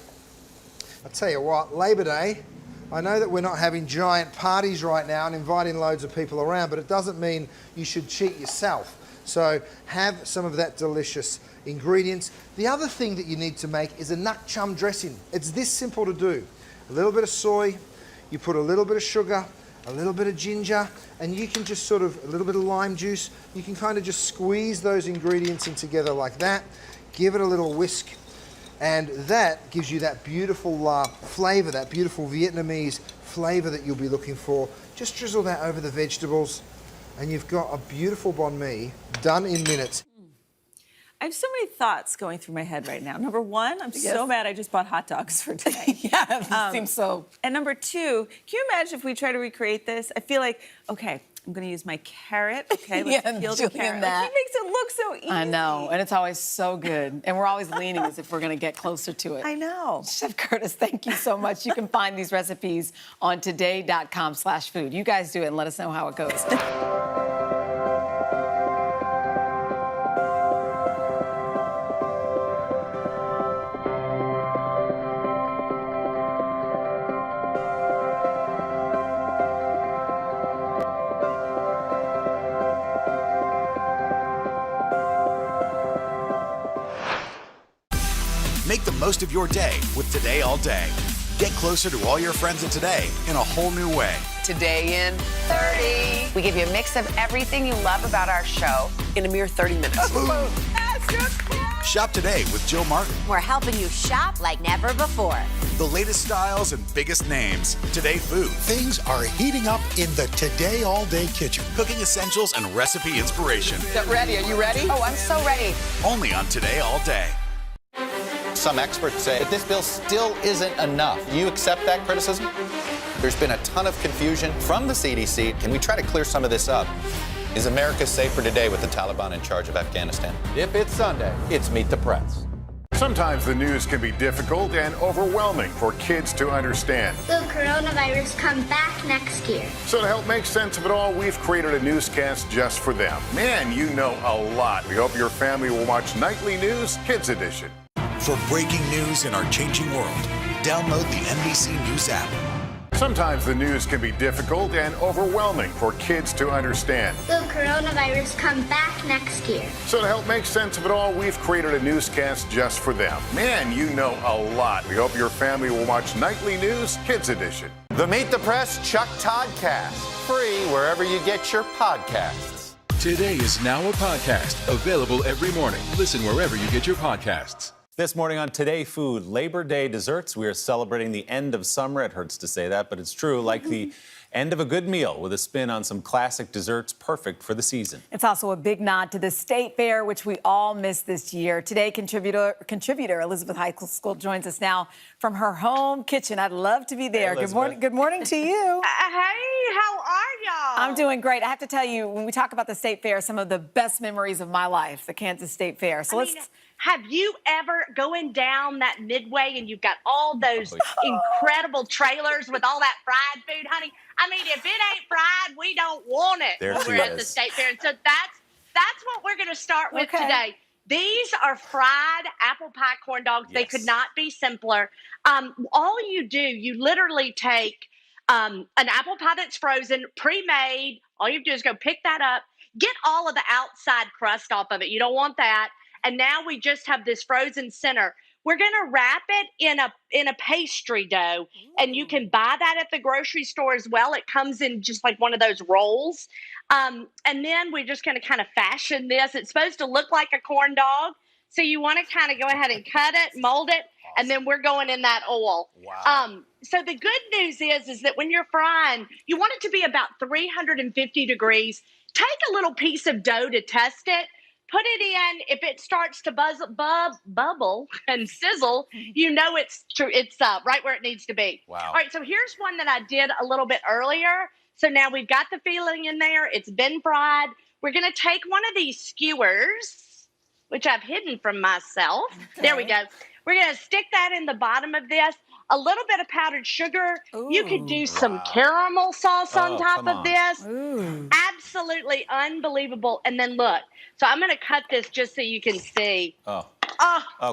I'll tell you what, Labor Day, I know that we're not having giant parties right now and inviting loads of people around, but it doesn't mean you should cheat yourself. So have some of that delicious ingredients. The other thing that you need to make is a nak chum dressing. It's this simple to do. A little bit of soy, you put a little bit of sugar, a little bit of ginger, and you can just sort of, a little bit of lime juice, you can kind of just squeeze those ingredients in together like that, give it a little whisk, and that gives you that beautiful flavor, that beautiful Vietnamese flavor that you'll be looking for. Just drizzle that over the vegetables, and you've got a beautiful banh mi done in minutes. I have so many thoughts going through my head right now. Number one, I'm so mad I just bought hot dogs for today. Yeah, it seems so. And number two, can you imagine if we try to recreate this? I feel like, okay, I'm going to use my carrot. Okay, let's peel the carrot. Like, he makes it look so easy. I know, and it's always so good. And we're always leaning as if we're going to get closer to it. I know. Chef Curtis, thank you so much. You can find these recipes on today.com/food. You guys do it and let us know how it goes. Make the most of your day with Today All Day. Get closer to all your friends at Today in a whole new way. Today in 30. We give you a mix of everything you love about our show in a mere 30 minutes. Shop today with Joe Martin. We're helping you shop like never before. The latest styles and biggest names. Today Food. Things are heating up in the Today All Day kitchen. Cooking essentials and recipe inspiration. Get ready. Are you ready? Oh, I'm so ready. Only on Today All Day. Some experts say that this bill still isn't enough. Do you accept that criticism? There's been a ton of confusion from the CDC. Can we try to clear some of this up? Is America safer today with the Taliban in charge of Afghanistan? If it's Sunday, it's Meet the Press. Sometimes the news can be difficult and overwhelming for kids to understand. Will coronavirus come back next year? So to help make sense of it all, we've created a newscast just for them. Man, you know a lot. We hope your family will watch Nightly News Kids Edition. For breaking news in our changing world, download the NBC News app. Sometimes the news can be difficult and overwhelming for kids to understand. Will coronavirus come back next year? So to help make sense of it all, we've created a newscast just for them. Man, you know a lot. We hope your family will watch Nightly News Kids Edition. The Meet the Press Chuck Toddcast. Free wherever you get your podcasts. Today is now a podcast, available every morning. Listen wherever you get your podcasts. This morning on Today Food, Labor Day desserts. We are celebrating the end of summer. It hurts to say that, but it's true. Like the end of a good meal with a spin on some classic desserts perfect for the season. It's also a big nod to the State Fair, which we all missed this year. Today, contributor Elizabeth High School joins us now from her home kitchen. I'd love to be there. Hey, Good morning to you. Hey, how are y'all? I'm doing great. I have to tell you, when we talk about the State Fair, some of the best memories of my life, the Kansas State Fair. So have you ever going down that midway and you've got all those incredible trailers with all that fried food, honey? I mean, if it ain't fried, we don't want it when we're at the State Fair. And so that's what we're going to start with today. These are fried apple pie corn dogs. Yes. They could not be simpler. All you do, you literally take an apple pie that's frozen, pre-made. All you do is go pick that up, get all of the outside crust off of it. You don't want that. And now we just have this frozen center. We're going to wrap it in a pastry dough, and you can buy that at the grocery store as well. It comes in just like one of those rolls. And then we're just going to kind of fashion this. It's supposed to look like a corn dog. So you want to kind of go ahead and cut it, mold it, and then we're going in that oil. Wow. So the good news is that when you're frying, you want it to be about 350 degrees. Take a little piece of dough to test it. Put it in. If it starts to bubble and sizzle, you know it's true. It's right where it needs to be. Wow. All right, so here's one that I did a little bit earlier. So now we've got the filling in there. It's been fried. We're going to take one of these skewers, which I've hidden from myself. Okay. There we go. We're going to stick that in the bottom of this. A little bit of powdered sugar. Ooh, you could do some caramel sauce on top of this. Ooh. Absolutely unbelievable. And then look. So I'm going to cut this just so you can see. Oh,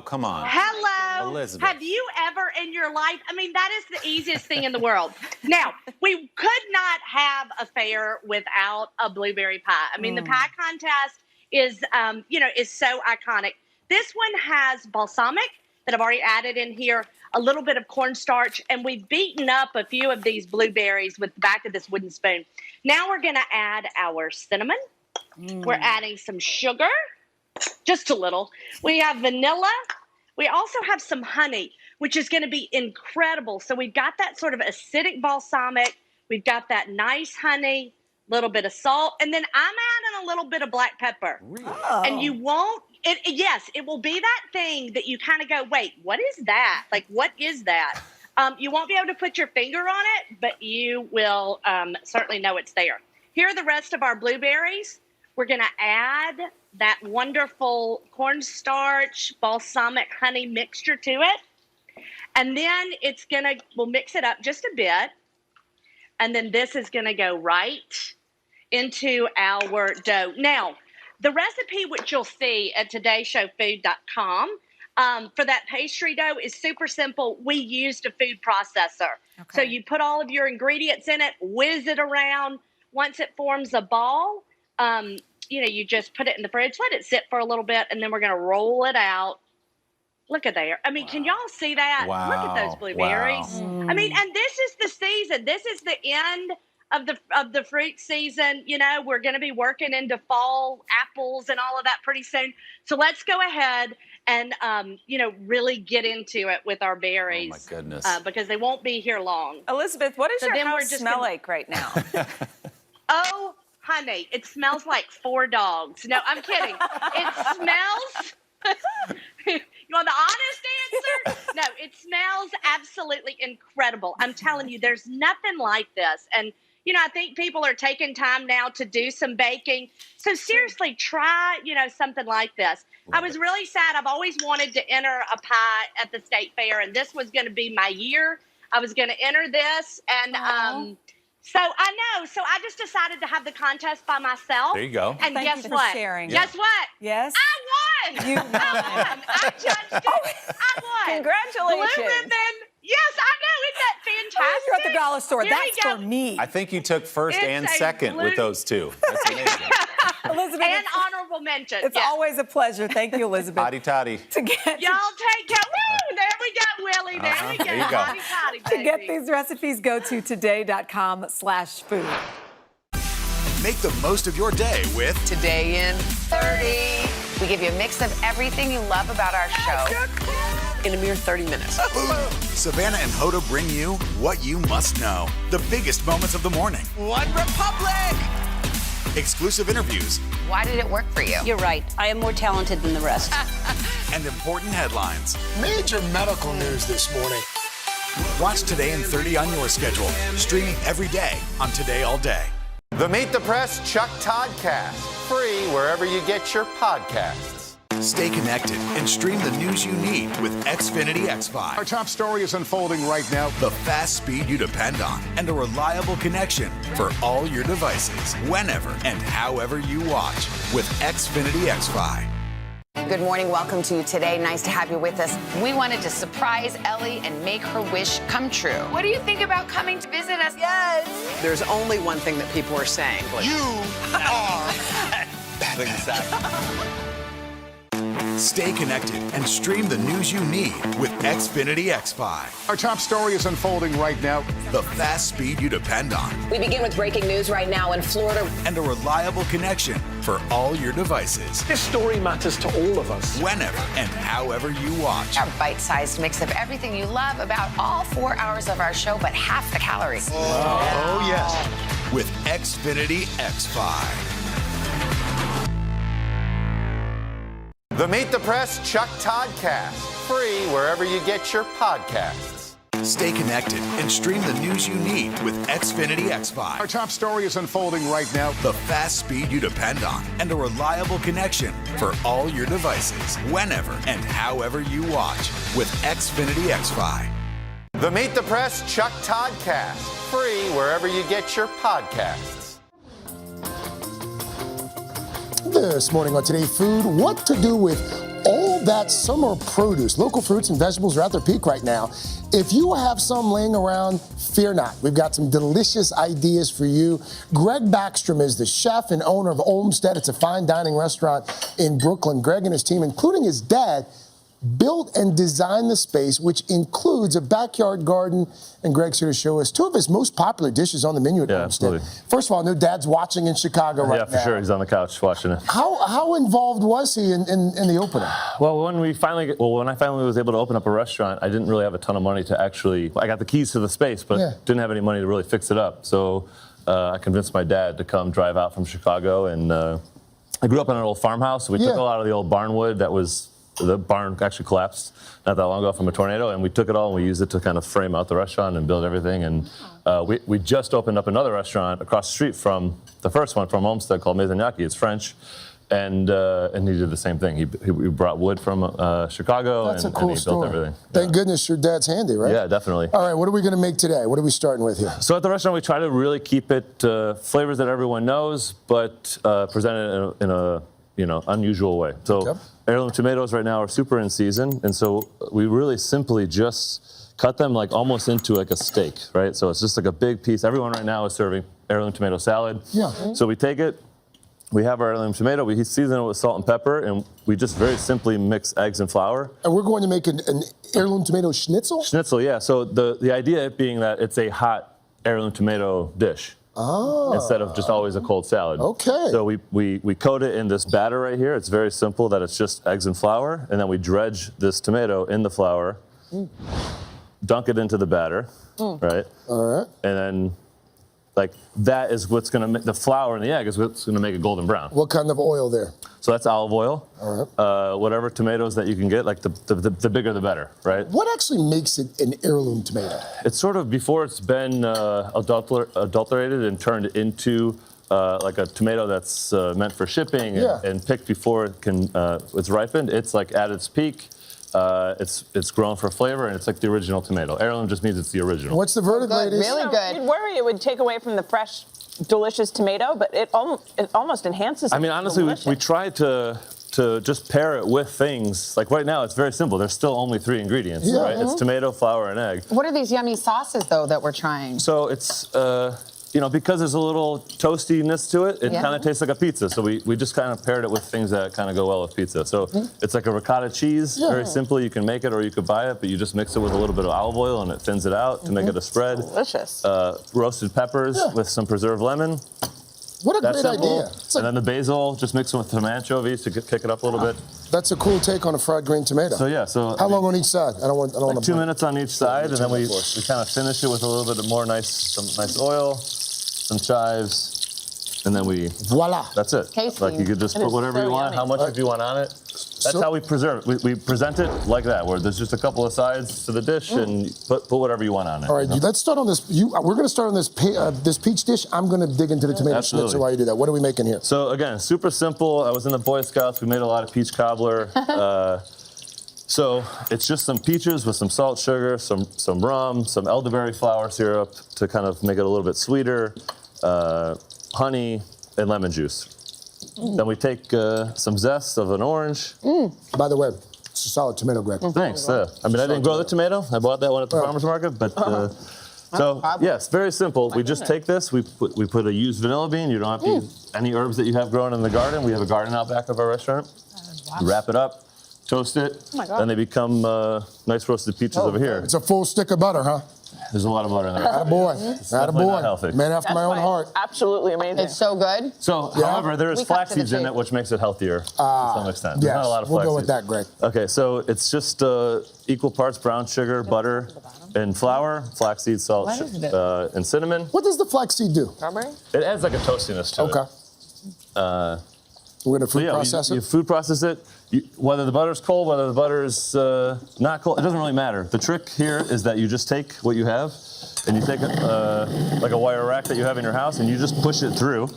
come on. Hello. Elizabeth. Have you ever in your life, I mean, that is the easiest thing in the world. Now, we could not have a fair without a blueberry pie. I mean, the pie contest is so iconic. This one has balsamic that I've already added in here, a little bit of cornstarch, and we've beaten up a few of these blueberries with the back of this wooden spoon. Now we're going to add our cinnamon. We're adding some sugar, just a little. We have vanilla. We also have some honey, which is going to be incredible. So we've got that sort of acidic balsamic. We've got that nice honey, a little bit of salt, and then I'm adding a little bit of black pepper. Really? Oh. And you won't, Yes, it will be that thing that you kind of go, wait, what is that? Like, what is that? You won't be able to put your finger on it, but you will certainly know it's there. Here are the rest of our blueberries. We're going to add that wonderful cornstarch, balsamic honey mixture to it. And then we'll mix it up just a bit. And then this is going to go right into our dough. Now, the recipe, which you'll see at todayshowfood.com, for that pastry dough is super simple. We used a food processor. Okay. So you put all of your ingredients in it, whiz it around. Once it forms a ball, you just put it in the fridge, let it sit for a little bit, and then we're going to roll it out. Look at there. I mean, Can y'all see that? Wow. Look at those blueberries. Wow. I mean, and this is the season. This is the end of the fruit season. We're going to be working into fall apples and all of that pretty soon. So let's go ahead and, really get into it with our berries. Oh, my goodness. Because they won't be here long. Elizabeth, what does your house smell like right now? Oh, honey, it smells like 4 dogs. No, I'm kidding. It smells... You want the honest answer? No, it smells absolutely incredible. I'm telling you, there's nothing like this. And, I think people are taking time now to do some baking. So seriously, try, something like this. I was really sad. I've always wanted to enter a pie at the state fair, and this was going to be my year. I was going to enter this, and so I know. So I just decided to have the contest by myself. There you go. And Thank guess you for what? sharing. Guess what? Yes. I won. You won. I judged it. I won. Congratulations. Blue ribbon. Yes, I know. Isn't that fantastic? You're at the dollar store. Here That's for me. I think you took first It's and a second with those two. That's amazing. Elizabeth, and honorable mention. It's always a pleasure. Thank you, Elizabeth. Hotty toddy. Y'all take care. Woo! There we go, Willie. There we go. There you go. Hotty toddy, To get baby. these recipes, go to today.com/food. Make the most of your day with Today in 30. We give you a mix of everything you love about our show in a mere 30 minutes. Savannah and Hoda bring you what you must know. The biggest moments of the morning. One Republic! Exclusive interviews. Why did it work for you? You're right. I am more talented than the rest. And important headlines. Major medical news this morning. Watch Today in 30 on your schedule. Streaming every day on Today All Day. The Meet the Press Chuck Toddcast, free wherever you get your podcasts. Stay connected and stream the news you need with Xfinity X5. Our top story is unfolding right now. The fast speed you depend on and a reliable connection for all your devices, whenever and however you watch with Xfinity X5. Good morning. Welcome to Today. Nice to have you with us. We wanted to surprise Ellie and make her wish come true. What do you think about coming to visit us? Yes. There's only one thing that people are saying. You are. Stay connected and stream the news you need with Xfinity X5. Our top story is unfolding right now. The fast speed you depend on. We begin with breaking news right now in Florida. And a reliable connection for all your devices. This story matters to all of us. Whenever and however you watch. Our bite-sized mix of everything you love about all 4 hours of our show, but half the calories. Oh, yes. With Xfinity X5. The Meet the Press Chuck Toddcast, free wherever you get your podcasts. Stay connected and stream the news you need with Xfinity X5. Our top story is unfolding right now. The fast speed you depend on and a reliable connection for all your devices, whenever and however you watch with Xfinity X5. The Meet the Press Chuck Toddcast, free wherever you get your podcasts. This morning on Today Food, what to do with all that summer produce. Local fruits and vegetables are at their peak right now. If you have some laying around, fear not. We've got some delicious ideas for you. Greg Backstrom is the chef and owner of Olmsted. It's a fine dining restaurant in Brooklyn. Greg and his team, including his dad, built and designed the space, which includes a backyard garden. And Greg's here to show us 2 of his most popular dishes on the menu at Olmsted. Absolutely. First of all, I know Dad's watching in Chicago right now. Yeah, for sure. He's on the couch watching it. How involved was he in the opening? Well, when I finally was able to open up a restaurant, I didn't really have a ton of money to actually. I got the keys to the space, but didn't have any money to really fix it up. So I convinced my dad to come drive out from Chicago and I grew up in an old farmhouse. So we took a lot of the old barn wood the barn actually collapsed not that long ago from a tornado, and we took it all and we used it to kind of frame out the restaurant and build everything. And we just opened up another restaurant across the street from the first one, from Homestead, called Maisonaki. It's French. And he did the same thing. He brought wood from Chicago. That's and a cool he story. built everything. Thank goodness your dad's handy, right? Yeah, definitely. All right, what are we going to make today? What are we starting with here? So at the restaurant, we try to really keep it flavors that everyone knows, but present it in a unusual way. So heirloom tomatoes right now are super in season, and so we really simply just cut them like almost into like a steak, right? So it's just like a big piece. Everyone right now is serving heirloom tomato salad. Yeah. So we take it. We have our heirloom tomato, we season it with salt and pepper, and we just very simply mix eggs and flour. And we're going to make an heirloom tomato schnitzel? Schnitzel, yeah. So the idea being that it's a hot heirloom tomato dish. Instead of just always a cold salad. Okay. So we coat it in this batter right here. It's very simple that it's just eggs and flour, and then we dredge this tomato in the flour, dunk it into the batter, right? All right. And then like that is what's going to make the flour and the egg is what's going to make it golden brown. What kind of oil there? So that's olive oil. All right. Whatever tomatoes that you can get, like the bigger the better, right? What actually makes it an heirloom tomato? It's sort of before it's been adulterated and turned into like a tomato that's meant for shipping and picked before it's ripened. It's like at its peak. It's grown for flavor, and it's like the original tomato. Heirloom just means it's the original. What's the verdict, ladies? Really good. You'd worry it would take away from the fresh, delicious tomato, but it almost enhances it. I mean, honestly, we tried to just pair it with things. Like right now, it's very simple. There's still only 3 ingredients, right? It's tomato, flour, and egg. What are these yummy sauces, though, that we're trying? So it's, because there's a little toastiness to it, it kind of tastes like a pizza. So we just kind of paired it with things that kind of go well with pizza. So it's like a ricotta cheese, very simple. You can make it or you could buy it, but you just mix it with a little bit of olive oil and it thins it out to make it a spread. Delicious. Roasted peppers with some preserved lemon. What a That's great simple. idea. And then the basil, just mix it with some anchovies to kick it up a little bit. That's a cool take on a fried green tomato. So so how long on each side? I don't want 2 minutes on each side, and then we kind of finish it with a little bit more some nice oil, some chives, and then voila. That's it. Tasty. Like you could just put whatever you want, how much if you want on it. That's how we preserve it. We present it like that, where there's just a couple of sides to the dish, and put whatever you want on it. All right, let's start on this. We're going to start on this peach dish. I'm going to dig into the tomato schnitzel while you do that. What are we making here? So again, super simple. I was in the Boy Scouts. We made a lot of peach cobbler. So it's just some peaches with some salt, sugar, some rum, some elderberry flower syrup to kind of make it a little bit sweeter, honey, and lemon juice. Then we take some zest of an orange. By the way, it's a solid tomato, Greg. Thanks. I mean, I didn't grow the tomato. I bought that one at the farmer's market, but so yes, very simple. We just take this. We put a used vanilla bean. You don't have to use any herbs that you have grown in the garden. We have a garden out back of our restaurant. You wrap it up, toast it, and they become nice roasted peaches over here. It's a full stick of butter, huh? There's a lot of butter in there. Attaboy. Man after my own heart. Absolutely amazing. It's so good. So, however, there is flax seeds in it, which makes it healthier to some extent. There's not a lot of flax we'll go with seeds. that, Greg. Okay, so it's just equal parts brown sugar, butter, and flour, flaxseed, salt, and cinnamon. What does the flaxseed do? Strawberry? It adds like a toastiness to it. Okay. We're going to food process it? You food process it. Whether the butter's cold, whether the butter's not cold, it doesn't really matter. The trick here is that you just take what you have, and you take like a wire rack that you have in your house, and you just push it through,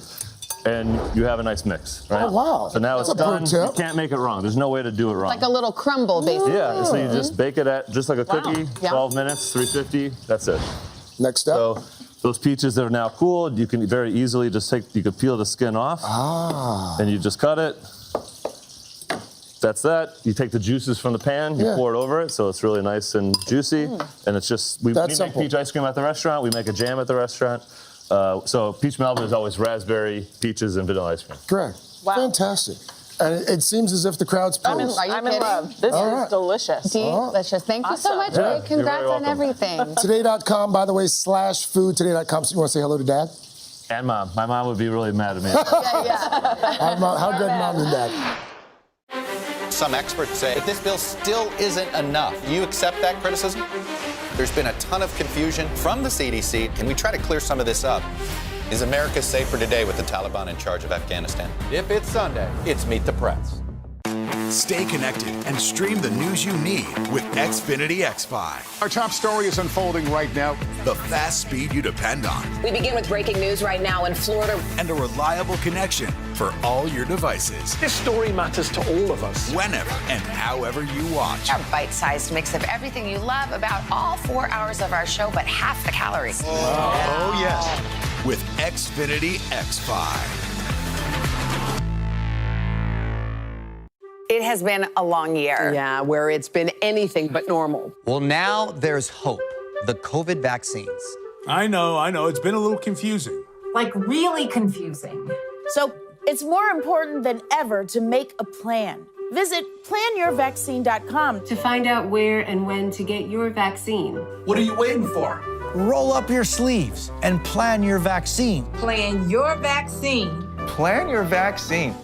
and you have a nice mix, right? Oh, wow. So now it's done. You can't make it wrong. There's no way to do it wrong. Like a little crumble, basically. Yeah, so you just bake it at, just like a cookie, 12 minutes, 350, that's it. Next step. So those peaches that are now cooled, you can very easily just you could peel the skin off, and you just cut it. That's that. You take the juices from the pan, you pour it over it, so it's really nice and juicy. And it's just, we make peach ice cream at the restaurant, we make a jam at the restaurant. So peach Melvin is always raspberry, peaches, and vanilla ice cream. Correct. Wow. Fantastic. And it seems as if the crowd's pleased. I'm in love. This is delicious. Delicious. Thank you so much, Greg. Congrats on everything. Today.com, by the way, /food. Today.com. So you want to say hello to Dad? And Mom. My mom would be really mad at me. How good Mom and Dad? Some experts say that this bill still isn't enough. You accept that criticism? There's been a ton of confusion from the CDC. Can we try to clear some of this up? Is America safer today with the Taliban in charge of Afghanistan? If it's Sunday, it's Meet the Press. Stay connected and stream the news you need with Xfinity X5. Our top story is unfolding right now. The fast speed you depend on. We begin with breaking news right now in Florida. And a reliable connection for all your devices. This story matters to all of us. Whenever and however you watch. Our bite-sized mix of everything you love about all 4 hours of our show, but half the calories. Oh, yes. With Xfinity X5. It has been a long year. Yeah, where it's been anything but normal. Well, now there's hope. The COVID vaccines. I know. It's been a little confusing. Like, really confusing. So it's more important than ever to make a plan. Visit planyourvaccine.com to find out where and when to get your vaccine. What are you waiting for? Roll up your sleeves and plan your vaccine. Plan your vaccine. Plan your vaccine.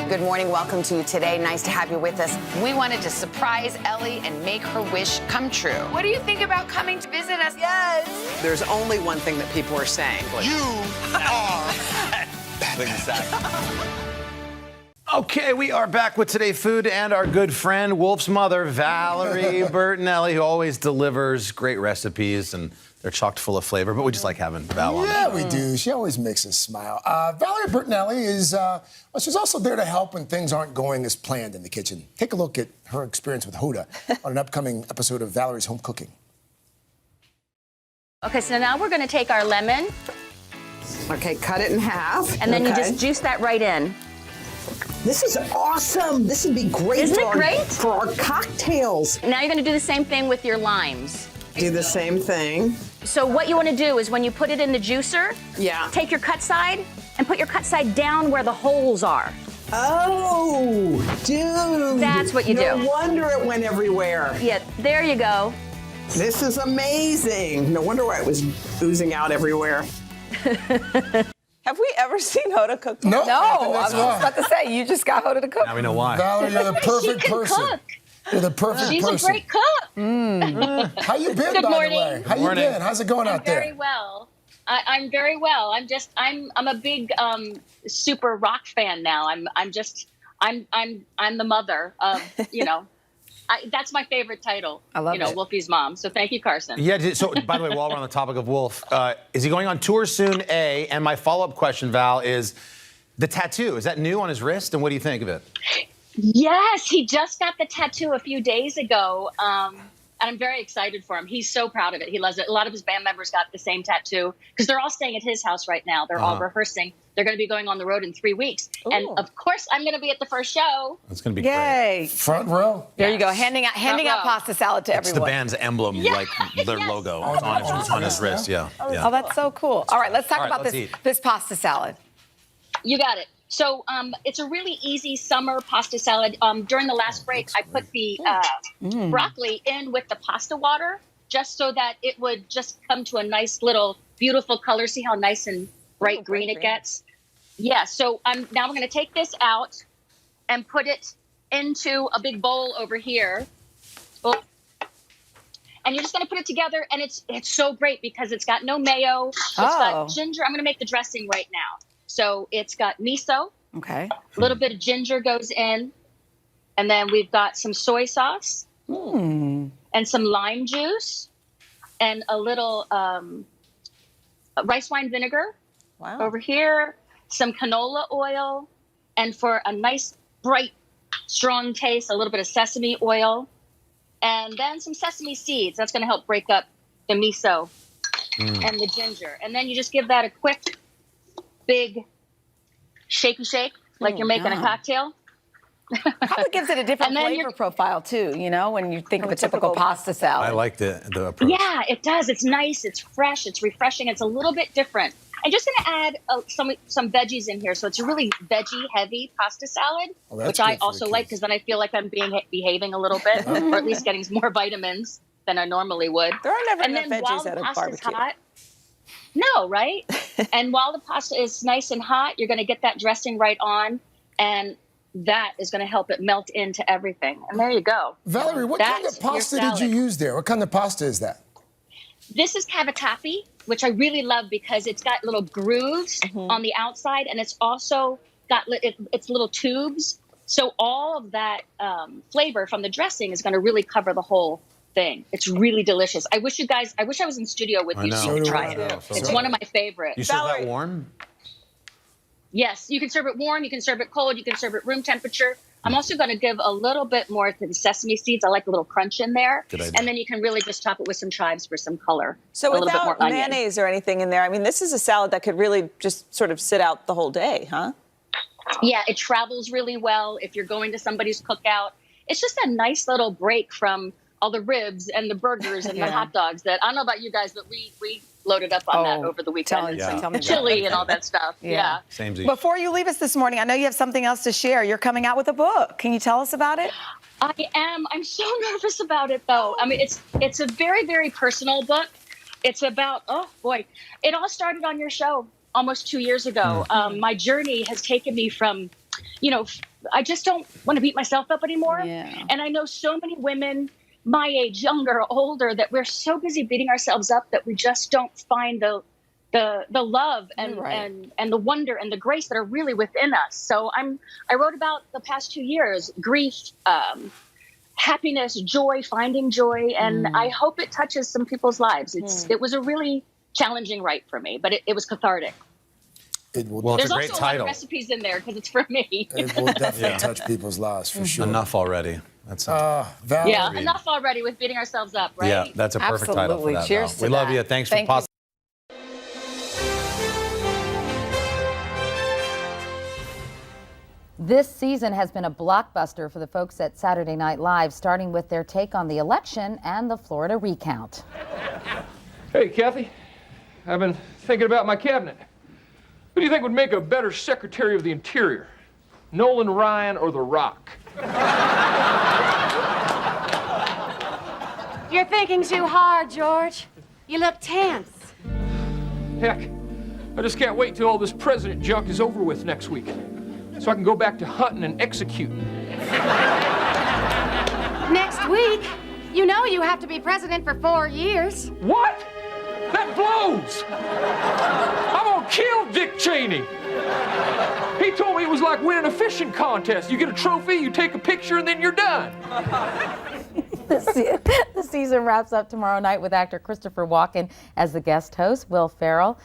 Good morning. Welcome to Today. Nice to have you with us. We wanted to surprise Ellie and make her wish come true. What do you think about coming to visit us? Yes. There's only one thing that people are saying. You are Exactly. Okay, we are back with Today Food and our good friend, Wolf's mother, Valerie Bertinelli, who always delivers great recipes, and they're chock full of flavor, but we just like having Val on. Yeah, we do. She always makes us smile. Valerie Bertinelli is, well, she's also there to help when things aren't going as planned in the kitchen. Take a look at her experience with Hoda on an upcoming episode of Valerie's Home Cooking. Okay, so now we're going to take our lemon. Okay, cut it in half. And then you just juice that right in. This is awesome. This would be great. Isn't it great? For our cocktails. Now you're going to do the same thing with your limes. Do the same thing. So what you want to do is when you put it in the juicer, take your cut side and put your cut side down where the holes are. Oh, dude. That's what you do. No wonder it went everywhere. Yeah, there you go. This is amazing. No wonder why it was oozing out everywhere. Have we ever seen Hoda cook? No. I was just about to say, you just got Hoda to cook. Now we know why. Valerie, you're the perfect person. Cook. You're the perfect She's person. a great cook. How you been, Good by morning. the way? How you been? How's it going out there? Very well. I'm very well. I'm a big super rock fan now. I'm the mother of, that's my favorite title. I love it. Wolfie's mom. So thank you, Carson. Yeah, so by the way, while we're on the topic of Wolf, is he going on tour soon, A? And my follow-up question, Val, is the tattoo, is that new on his wrist? And what do you think of it? Yes, he just got the tattoo a few days ago. And I'm very excited for him. He's so proud of it. He loves it. A lot of his band members got the same tattoo because they're all staying at his house right now. They're all rehearsing. They're going to be going on the road in 3 weeks. Ooh. And of course, I'm going to be at the first show. It's going to be Yay. great. Front row. There you go. Handing out pasta salad to It's everyone. the band's emblem, like their logo on his wrist. Yeah. Oh, that's so cool. All right, let's talk about let's eat. this pasta salad. You got it. So it's a really easy summer pasta salad. During the last break, I put the broccoli in with the pasta water just so that it would just come to a nice little beautiful color. See how nice and bright green it gets? Yeah, so now we're going to take this out and put it into a big bowl over here. Oh. And you're just going to put it together, and it's so great because it's got no mayo. It's got ginger. I'm going to make the dressing right now. So it's got miso. Okay. A little bit of ginger goes in. And then we've got some soy sauce and some lime juice and a little rice wine vinegar over here, some canola oil, and for a nice, bright, strong taste, a little bit of sesame oil, and then some sesame seeds. That's going to help break up the miso and the ginger. And then you just give that a quick, big shaky shake, like you're making a cocktail. Probably gives it a different flavor profile, too, when you think of a typical pasta salad. I like the approach. Yeah, it does. It's nice. It's fresh. It's refreshing. It's a little bit different. I'm just going to add some veggies in here. So it's a really veggie-heavy pasta salad, which I also like because then I feel like I'm behaving a little bit, or at least getting more vitamins than I normally would. There are never enough then veggies at a barbecue. Hot, no, right? And while the pasta is nice and hot, you're going to get that dressing right on, and that is going to help it melt into everything. And there you go. Valerie, what kind of pasta did you use there? What kind of pasta is that? This is cavatappi, which I really love because it's got little grooves on the outside, and it's also got it's little tubes. So all of that flavor from the dressing is going to really cover the whole thing. It's really delicious. I wish I was in studio with you so you could try it. It's one of my favorites. You serve that warm? Yes, you can serve it warm, you can serve it cold, you can serve it room temperature. I'm also going to give a little bit more to the sesame seeds. I like a little crunch in there. Good idea. And then you can really just top it with some chives for some color. So a little bit more without onion. mayonnaise or anything in there, I mean, this is a salad that could really just sort of sit out the whole day, huh? Yeah, it travels really well if you're going to somebody's cookout. It's just a nice little break from all the ribs and the burgers and the hot dogs that, I don't know about you guys, but we loaded up on that over the weekend. Tell me Chili and all that stuff. Yeah. Same as Before you leave us this morning, I know you have something else to share. You're coming out with a book. Can you tell us about it? I am. I'm so nervous about it, though. I mean, it's a very, very personal book. It's about, oh, boy. It all started on your show almost 2 years ago. My journey has taken me from, I just don't want to beat myself up anymore. Yeah. And I know so many women my age, younger, older, that we're so busy beating ourselves up that we just don't find the love and the wonder and the grace that are really within us. So I wrote about the past 2 years, grief, happiness, joy, finding joy, and I hope it touches some people's lives. It was a really challenging write for me, but it was cathartic. Well, it's There's a great also a lot title. of recipes in there because it's for me. It will definitely touch people's lives for sure. Enough already. That's Valerie. Yeah, enough already with beating ourselves up, right? Yeah, that's a perfect title for that. Cheers Val. to We love that. you. Thanks Thank for you. This season has been a blockbuster for the folks at Saturday Night Live, starting with their take on the election and the Florida recount. Hey, Kathy, I've been thinking about my cabinet. Who do you think would make a better Secretary of the Interior? Nolan Ryan or The Rock? You're thinking too hard, George. You look tense. Heck, I just can't wait till all this president junk is over with next week, so I can go back to hunting and executing. Next week? You know you have to be president for 4 years. What? That blows! I'm gonna kill Dick Cheney! He told me it was like winning a fishing contest. You get a trophy, you take a picture, and then you're done. The season wraps up tomorrow night with actor Christopher Walken as the guest host. Will Ferrell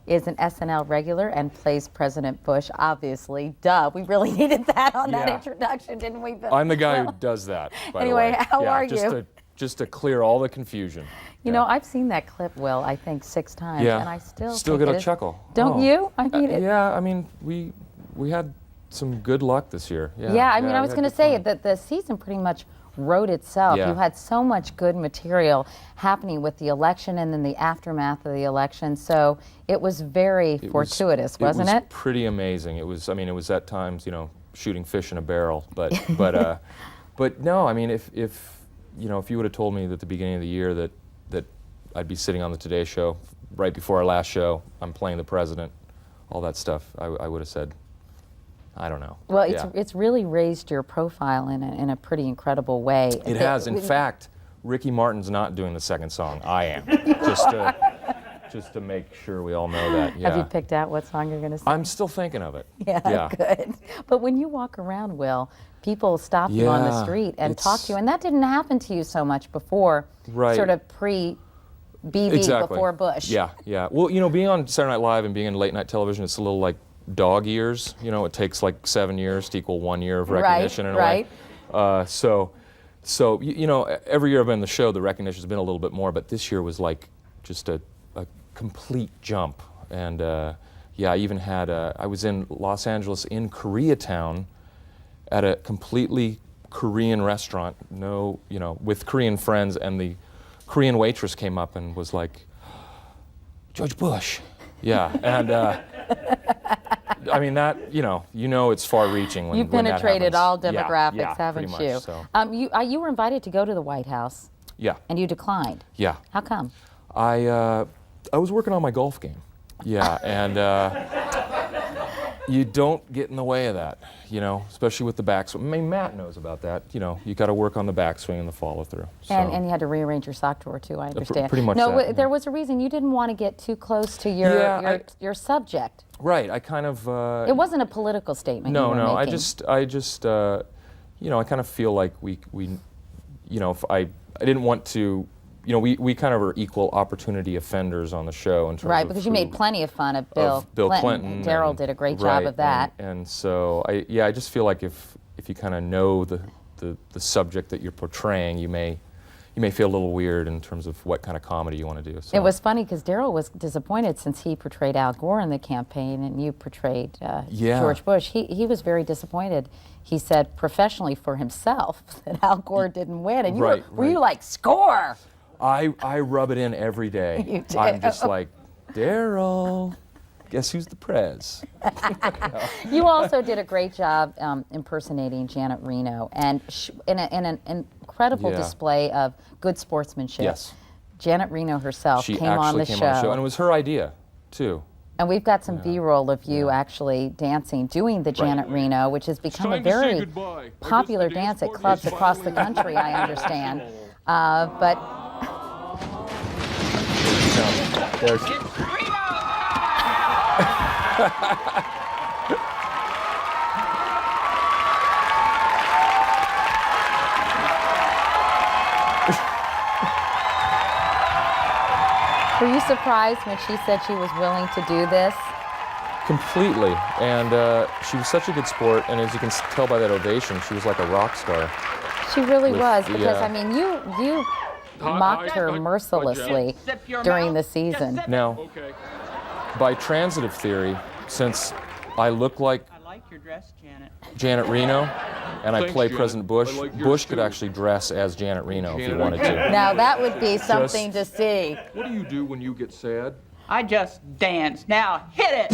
is an SNL regular and plays President Bush, obviously. Duh, we really needed that on that introduction, didn't we? But, I'm the guy who does that, by anyway, the way. how are you? Just to clear all the confusion. You know, I've seen that clip, Will, I think 6 times, and I still get think a chuckle. Don't you? I mean, yeah, I mean, we had some good luck this year. Yeah, I mean, I was going to say that the season pretty much wrote itself. Yeah. You had so much good material happening with the election and then the aftermath of the election. So it was very fortuitous, wasn't it? It was pretty amazing. It was at times, shooting fish in a barrel. But no, I mean, if you would have told me at the beginning of the year that I'd be sitting on the Today Show right before our last show, I'm playing the president, all that stuff, I would have said, I don't know. Well, it's really raised your profile in a pretty incredible way. It has. In fact, Ricky Martin's not doing the second song. I am. just to make sure we all know that. Yeah. Have you picked out what song you're going to sing? I'm still thinking of it. Yeah, good. But when you walk around, Will, people stop you on the street and talk to you, and that didn't happen to you so much before, sort of pre-BB, before Bush. Yeah. Well, being on Saturday Night Live and being in late night television, it's a little like dog years. It takes like 7 years to equal 1 year of recognition in a way. So every year I've been in the show, the recognition's been a little bit more, but this year was like just a complete jump. And I even had I was in Los Angeles in Koreatown at a completely Korean restaurant, with Korean friends, and the Korean waitress came up and was like, George Bush. Yeah, and I mean that, it's far-reaching when You've when that penetrated happens. all demographics, haven't pretty you? much, so. You were invited to go to the White House. Yeah. And you declined. Yeah. How come? I was working on my golf game. Yeah, and you don't get in the way of that, you know, especially with the backswing. I mean, Matt knows about that. You know, you got to work on the backswing and the follow through. So. And you had to rearrange your sock drawer too. I understand. Pretty much. No, that, there was a reason you didn't want to get too close to your subject. Right. I kind of. It wasn't a political statement. No, you were no. making. I just, you know, I kind of feel like we, you know, if I didn't want to. You know, we kind of are equal opportunity offenders on the show in terms right, of because you made plenty of fun of Bill Clinton. Daryl did a great job of that. And so I just feel like if you kind of know the subject that you're portraying, you may feel a little weird in terms of what kind of comedy you want to do. So. It was funny because Daryl was disappointed since he portrayed Al Gore in the campaign and you portrayed George Bush. He was very disappointed. He said professionally for himself that Al Gore didn't win, and were you like, score? I rub it in every day. You did. I'm just like, Daryl, guess who's the prez? You also did a great job impersonating Janet Reno, and in an incredible display of good sportsmanship. Yes. Janet Reno herself She came on the show. And it was her idea, too. And we've got some B-roll of you actually dancing, doing the Janet Reno, which has become a very popular dance at clubs across the country, I understand. But there's were you surprised when she said she was willing to do this? Completely. And she was such a good sport, and as you can tell by that ovation, she was like a rock star. She really was, because I mean, you mocked her mercilessly during the season. Now, by transitive theory, since I look like your dress, Janet Reno, and I play President Bush, Bush could actually dress as Janet Reno if he wanted to. Now that would be something to see. What do you do when you get sad? I just dance. Now hit it!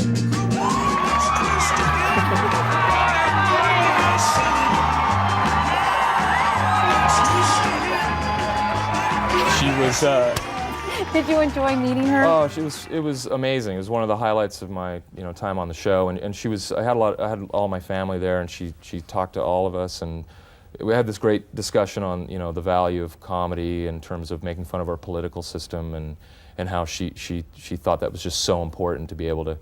She was. Did you enjoy meeting her? Oh, it was amazing. It was one of the highlights of my time on the show, and she was. I had all my family there, and she talked to all of us, and we had this great discussion on the value of comedy in terms of making fun of our political system, and how she thought that was just so important to be able to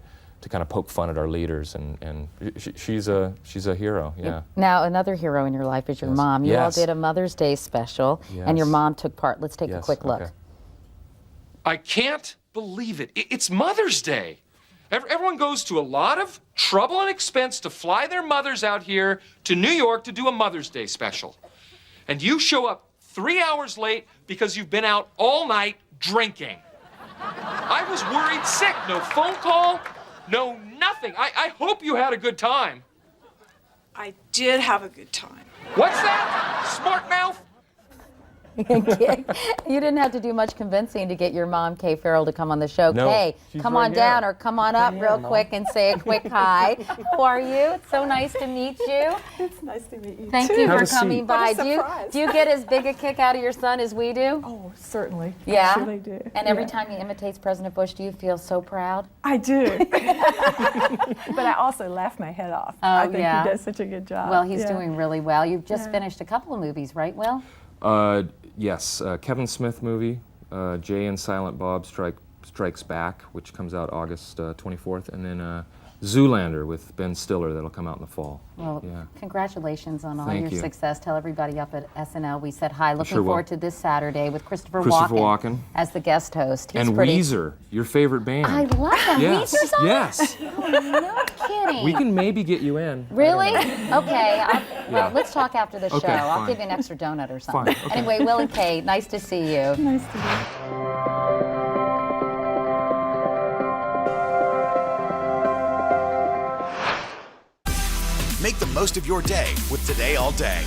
kind of poke fun at our leaders, and she's a hero. Yeah. Now another hero in your life is your mom. You all did a Mother's Day special, and your mom took part. Let's take a quick look. Okay. I can't believe it. It's Mother's Day. Everyone goes to a lot of trouble and expense to fly their mothers out here to New York to do a Mother's Day special. And you show up 3 hours late because you've been out all night drinking. I was worried sick. No phone call, no nothing. I hope you had a good time. I did have a good time. What's that? Smart mouth? You didn't have to do much convincing to get your mom, Kay Farrell, to come on the show. No, Kay, come on down or come on up real quick and say a quick hi. How are you? It's so nice to meet you. It's nice to meet you. Thank too. you for coming by. What a surprise. Do you get as big a kick out of your son as we do? Oh, certainly. Yeah? I surely do. And every time he imitates President Bush, do you feel so proud? I do. But I also laugh my head off. I think he does such a good job. Well, he's doing really well. You've just finished a couple of movies, right, Will? Yes, Kevin Smith movie, Jay and Silent Bob Strikes Back, which comes out August 24th, and then Zoolander with Ben Stiller that'll come out in the fall. Well, congratulations on all Thank your you. success. Tell everybody up at SNL we said hi. Looking sure will. forward to this Saturday with Christopher Walken as the guest host. He's and Weezer, your favorite band. I love that. Yes, Weezer's on? yes. Oh, no kidding. We can maybe get you in. Really? Okay. Well, let's talk after the show. Okay, I'll fine. give you an extra donut or something. Fine, okay. Anyway, Will and Kay, nice to see you. Nice to meet you. Make the most of your day with Today All Day.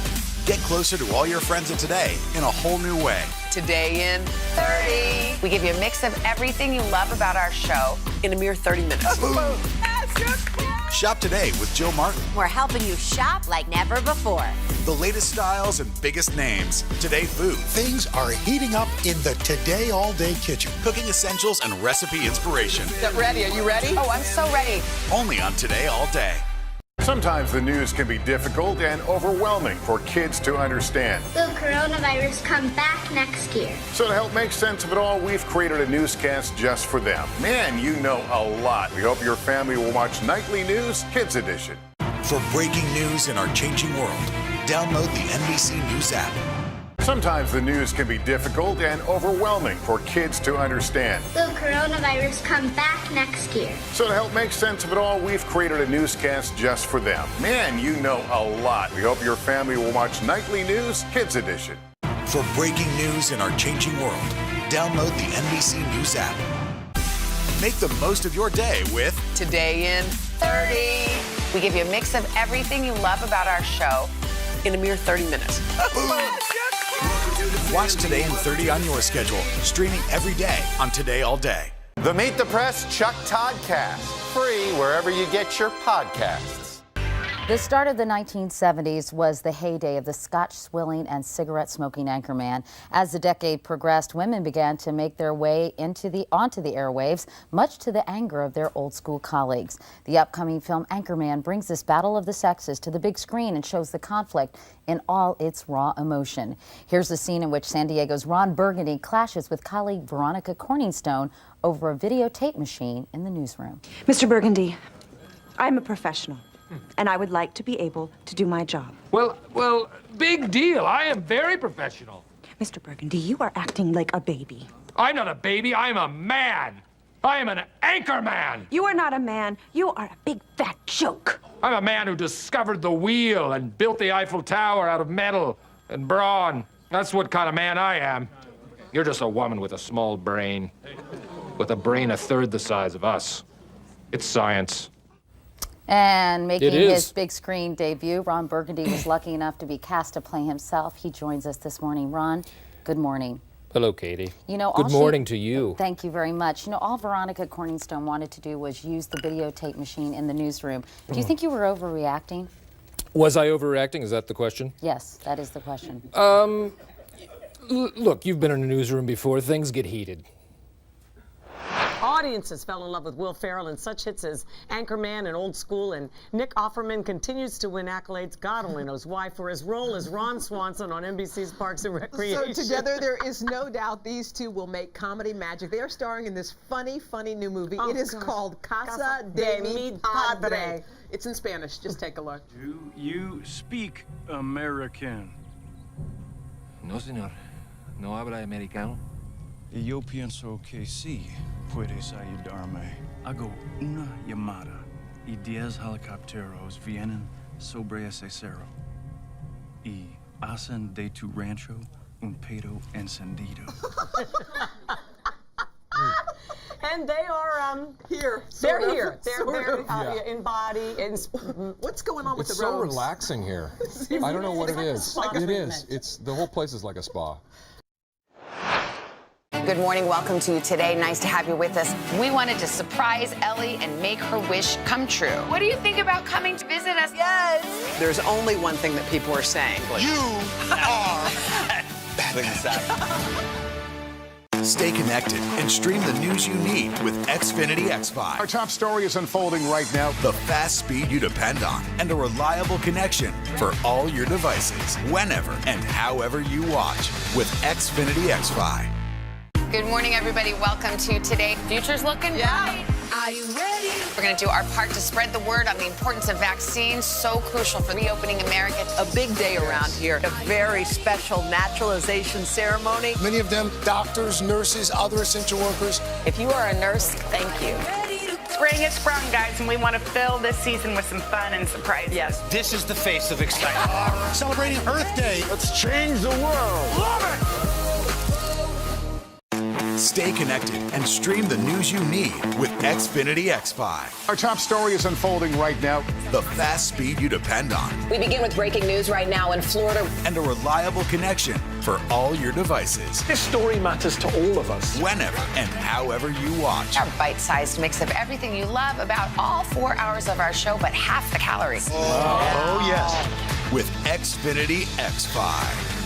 Get closer to all your friends at Today in a whole new way. Today in 30. We give you a mix of everything you love about our show in a mere 30 minutes. That's just Shop today with Jill Martin. We're helping you shop like never before. The latest styles and biggest names. Today Food. Things are heating up in the Today All Day kitchen. Cooking essentials and recipe inspiration. Get ready. Are you ready? Oh, I'm so ready. Only on Today All Day. Sometimes the news can be difficult and overwhelming for kids to understand. Will coronavirus come back next year? So to help make sense of it all, we've created a newscast just for them. Man, you know a lot. We hope your family will watch Nightly News Kids Edition. For breaking news in our changing world, download the NBC News app. Sometimes the news can be difficult and overwhelming for kids to understand. Will coronavirus come back next year? So to help make sense of it all, we've created a newscast just for them. Man, you know a lot. We hope your family will watch Nightly News Kids Edition. For breaking news in our changing world, download the NBC News app. Make the most of your day with Today in 30. We give you a mix of everything you love about our show in a mere 30 minutes. Watch Today in 30 on your schedule, streaming every day on Today All Day. The Meet the Press Chuck Toddcast, free wherever you get your podcasts. The start of the 1970s was the heyday of the Scotch swilling and cigarette smoking anchorman. As the decade progressed, women began to make their way onto the airwaves, much to the anger of their old school colleagues. The upcoming film Anchorman brings this battle of the sexes to the big screen and shows the conflict in all its raw emotion. Here's a scene in which San Diego's Ron Burgundy clashes with colleague Veronica Corningstone over a videotape machine in the newsroom. Mr. Burgundy, I'm a professional, and I would like to be able to do my job. Well, big deal. I am very professional. Mr. Burgundy, you are acting like a baby. I'm not a baby. I'm a man. I am an anchor man. You are not a man. You are a big fat joke. I'm a man who discovered the wheel and built the Eiffel Tower out of metal and brawn. That's what kind of man I am. You're just a woman with a small brain. With a brain a third the size of us. It's science. And making his big screen debut, Ron Burgundy was lucky enough to be cast to play himself. He joins us this morning. Ron, good morning. Hello, Katie. You know, good morning to you. Thank you very much. You know, all Veronica Corningstone wanted to do was use the videotape machine in the newsroom. Do you think you were overreacting? Was I overreacting? Is that the question? Yes, that is the question. Look, you've been in a newsroom before. Things get heated. Audiences fell in love with Will Ferrell in such hits as Anchorman and Old School, and Nick Offerman continues to win accolades, God only knows why, for his role as Ron Swanson on NBC's Parks and Recreation. So together, there is no doubt these two will make comedy magic. They are starring in this funny new movie. It is called Casa de mi Padre. It's in Spanish. Just take a look. Do you speak American? No, señor. No habla americano. Yo pienso que sí. Puedes ayudarme. Hago una llamada y 10 helicópteros vienen sobre ese cerro y hacen de tu rancho un pedo encendido. And they are here. They're here. They're in body. What's going on with it's the robes? So relaxing here. I don't know what it is. It is. It's the whole place is like a spa. Good morning. Welcome to Today. Nice to have you with us. We wanted to surprise Ellie and make her wish come true. What do you think about coming to visit us? Yes. There's only one thing that people are saying. You are. Stay connected and stream the news you need with Xfinity X5. Our top story is unfolding right now. The fast speed you depend on and a reliable connection for all your devices, whenever and however you watch with Xfinity X5. Good morning, everybody. Welcome to Today. Future's looking bright. Are you ready? We're going to do our part to spread the word on the importance of vaccines, so crucial for reopening America. A big day around here. A very special naturalization ceremony. Many of them doctors, nurses, other essential workers. If you are a nurse, thank you. Spring has sprung, guys, and we want to fill this season with some fun and surprises. Yes, this is the face of excitement. Celebrating Earth Day. Let's change the world. Love it! Stay connected and stream the news you need with Xfinity X5. Our top story is unfolding right now. The fast speed you depend on. We begin with breaking news right now in Florida. And a reliable connection for all your devices. This story matters to all of us. Whenever and however you watch. Our bite-sized mix of everything you love about all 4 hours of our show, but half the calories. Oh, yes. With Xfinity X5.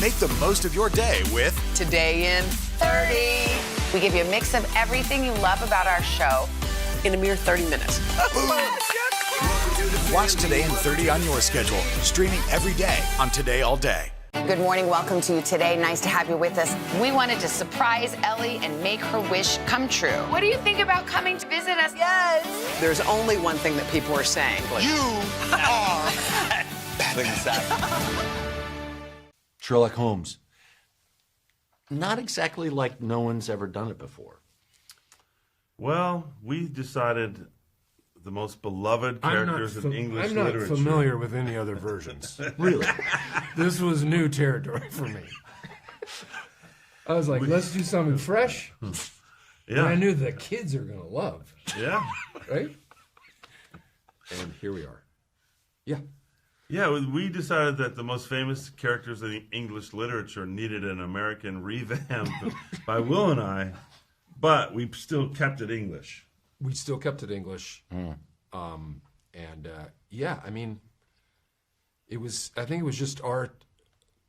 Make the most of your day with Today in 30. We give you a mix of everything you love about our show in a mere 30 minutes. Watch Today in 30 on your schedule, streaming every day on Today All Day. Good morning. Welcome to Today. Nice to have you with us. We wanted to surprise Ellie and make her wish come true. What do you think about coming to visit us? Yes. There's only one thing that people are saying. You are. Sherlock Holmes. Not exactly like no one's ever done it before. Well, we decided the most beloved characters in English literature. I'm not familiar with any other versions. Really? This was new territory for me. I was like, let's do something fresh. Yeah. And I knew the kids are going to love. Yeah. Right? And here we are. Yeah. Yeah, we decided that the most famous characters in English literature needed an American revamp by Will and I, but we still kept it English. We still kept it English. Yeah, I mean, I think it was just I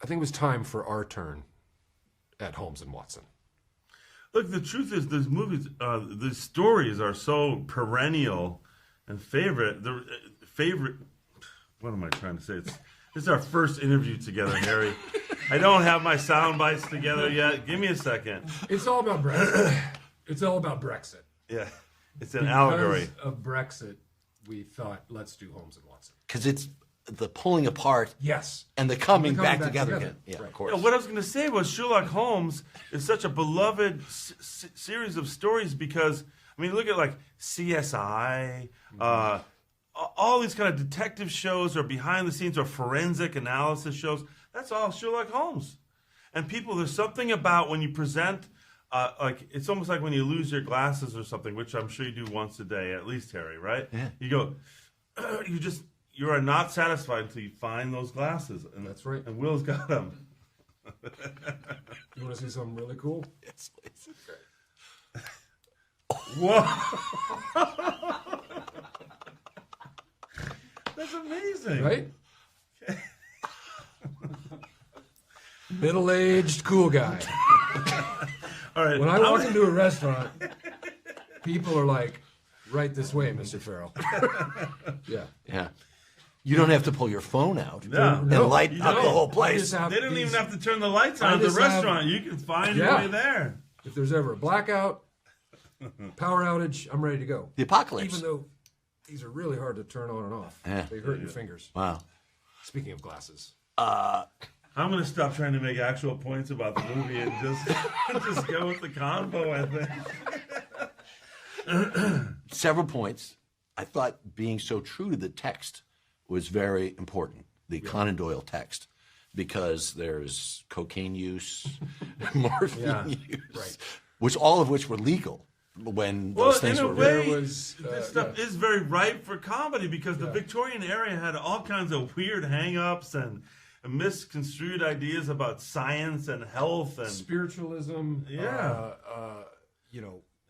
think it was time for our turn at Holmes and Watson. Look, the truth is, these movies, the stories are so perennial and favorite. What am I trying to say? This is our first interview together, Harry. I don't have my sound bites together yet. Give me a second. It's all about Brexit. It's all about Brexit. Yeah, it's an allegory. Because of Brexit, we thought, let's do Holmes and Watson. Because it's the pulling apart. Yes. And the coming back together again. Yeah, right. of course. Yeah, what I was going to say was Sherlock Holmes is such a beloved series of stories because, I mean, look at like CSI, all these kind of detective shows or behind the scenes or forensic analysis shows. That's all Sherlock Holmes. And people, there's something about when you present, like it's almost like when you lose your glasses or something, which I'm sure you do once a day, at least, Harry, right? Yeah. You go, you are not satisfied until you find those glasses. And that's right. And Will's got them. You want to see something really cool? Yes, please. Whoa. That's amazing. Right? Middle-aged cool guy. All right. When I walk into a restaurant, people are like, right this way, Mr. Farrell. Yeah. Yeah. You don't have to pull your phone out and No, light you up the don't. whole place. They don't even have to turn the lights on at the restaurant. You can find your way there. If there's ever a blackout, power outage, I'm ready to go. The apocalypse. Even though these are really hard to turn on and off. Yeah. They hurt your fingers. Wow. Speaking of glasses. I'm going to stop trying to make actual points about the movie and just go with the convo, I think. Several points. I thought being so true to the text was very important, the Conan Doyle text, because there's cocaine use, morphine use, all of which were legal when those things were real. This stuff is very ripe for comedy because the Victorian era had all kinds of weird hang-ups and misconstrued ideas about science and health and spiritualism. Yeah.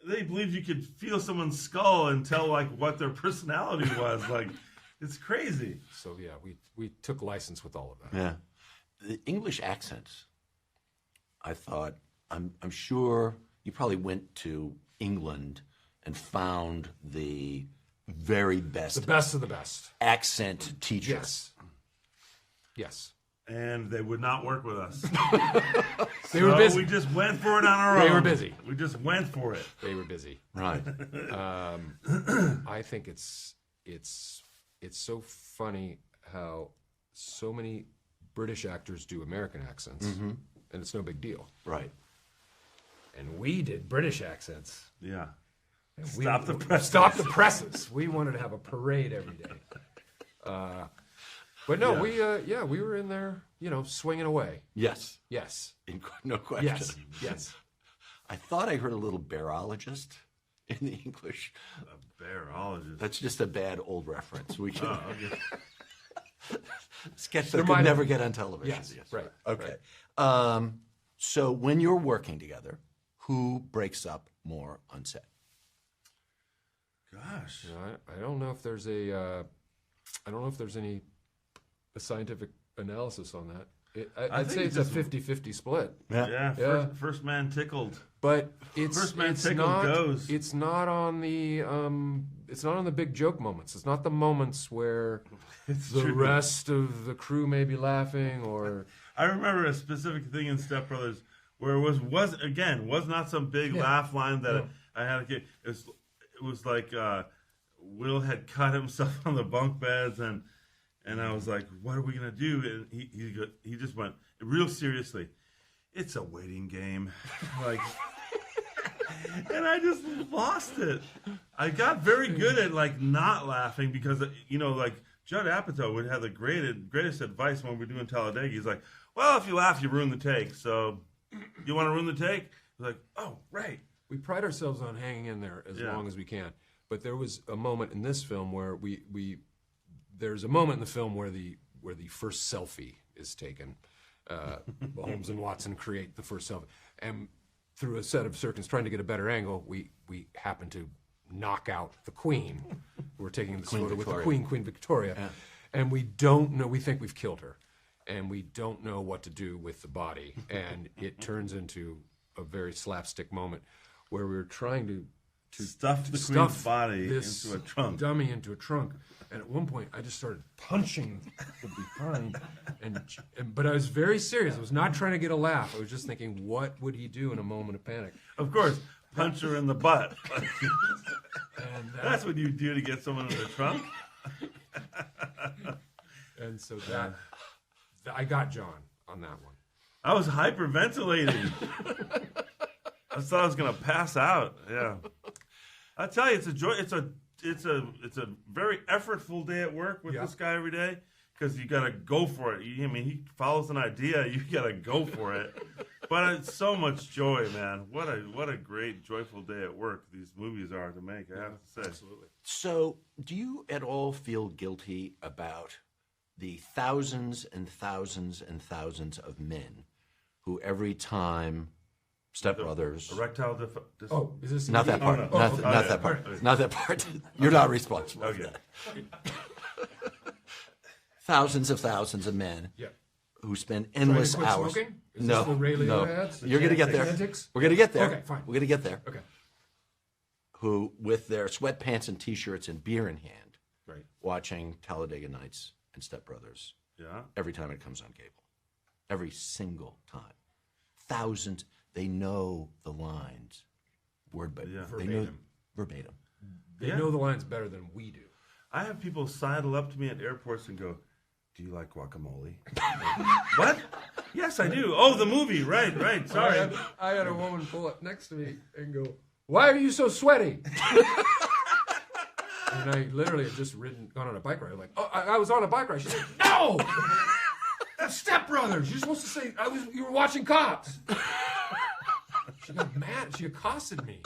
They believed you could feel someone's skull and tell like what their personality was. Like, it's crazy. So yeah, we took license with all of that. Yeah. The English accents, I thought, I'm sure you probably went to England and found the very best. The best of the best. Accent teacher. Yes. Yes. And they would not work with us. They were busy. We just went for it on our own. They were busy. We just went for it. They were busy. Right. I think it's so funny how so many British actors do American accents, and it's no big deal. Right. And we did British accents. Yeah. Stop the presses. We wanted to have a parade every day. But no, we were in there, swinging away. Yes. Yes. No question. Yes. Yes. I thought I heard a little bearologist in the English. A bearologist. That's just a bad old reference. We should. Okay. Sketch that could never get on television. Yes. Right. Okay. Right. So when you're working together, who breaks up more on set? Gosh. I don't know if there's any scientific analysis on that. I'd say it's a 50-50 split. Yeah. First man tickled. But it's first man it's tickled not, goes. It's not on the big joke moments. It's not the moments where the rest of the crew may be laughing or. I remember a specific thing in Step Brothers where it was not some big laugh line that I had to get. It was like Will had cut himself on the bunk beds and I was like, what are we gonna do? And he just went real seriously. It's a waiting game, like, and I just lost it. I got very good at like not laughing because like Judd Apatow would have the greatest advice when we're doing Talladega. He's like, well, if you laugh, you ruin the take. So you want to ruin the take? I was like, oh, right. We pride ourselves on hanging in there as long as we can. But there was a moment in this film where there's a moment in the film where the first selfie is taken. Holmes and Watson create the first selfie, and through a set of circumstances, trying to get a better angle, we happen to knock out the Queen. We're taking this photo with the Queen Victoria, and we don't know. We think we've killed her, and we don't know what to do with the body, and it turns into a very slapstick moment where we're trying to stuff the Queen's body into a trunk, dummy into a trunk. And at one point, I just started punching the behind, but I was very serious. I was not trying to get a laugh. I was just thinking, what would he do in a moment of panic? Of course, punch her in the butt. That's what you do to get someone in the trunk. And so I got John on that one. I was hyperventilating. I thought I was gonna pass out. Yeah, I tell you, it's a joy. It's a very effortful day at work with this guy every day because you gotta go for it. He follows an idea, you gotta go for it. But it's so much joy, man. What a great, joyful day at work these movies are to make. I have to say. Absolutely. So, do you at all feel guilty about the thousands and thousands and thousands of men who every time Step Brothers. Erectile is this not that part? Not that part. Not that part. You're not responsible for that. Thousands of men who spend endless hours. Smoking? Is this the Ray Liotta ads? You're gonna get there. We're gonna get there. Okay, fine. We're gonna get there. Okay. Who, with their sweatpants and T-shirts and beer in hand, watching Talladega Nights and Step Brothers. Yeah. Every time it comes on cable, every single time, thousands. They know the lines, word by word. They know verbatim. They know the lines better than we do. I have people sidle up to me at airports and go, "Do you like guacamole?" What? Yes, I do. Oh, the movie. Right. Sorry. I had a woman pull up next to me and go, "Why are you so sweaty?" And I literally had just gone on a bike ride. I'm like, "Oh, I was on a bike ride." She said, "No, that's Step Brothers. You're supposed to say you were watching Cops." She got mad. She accosted me.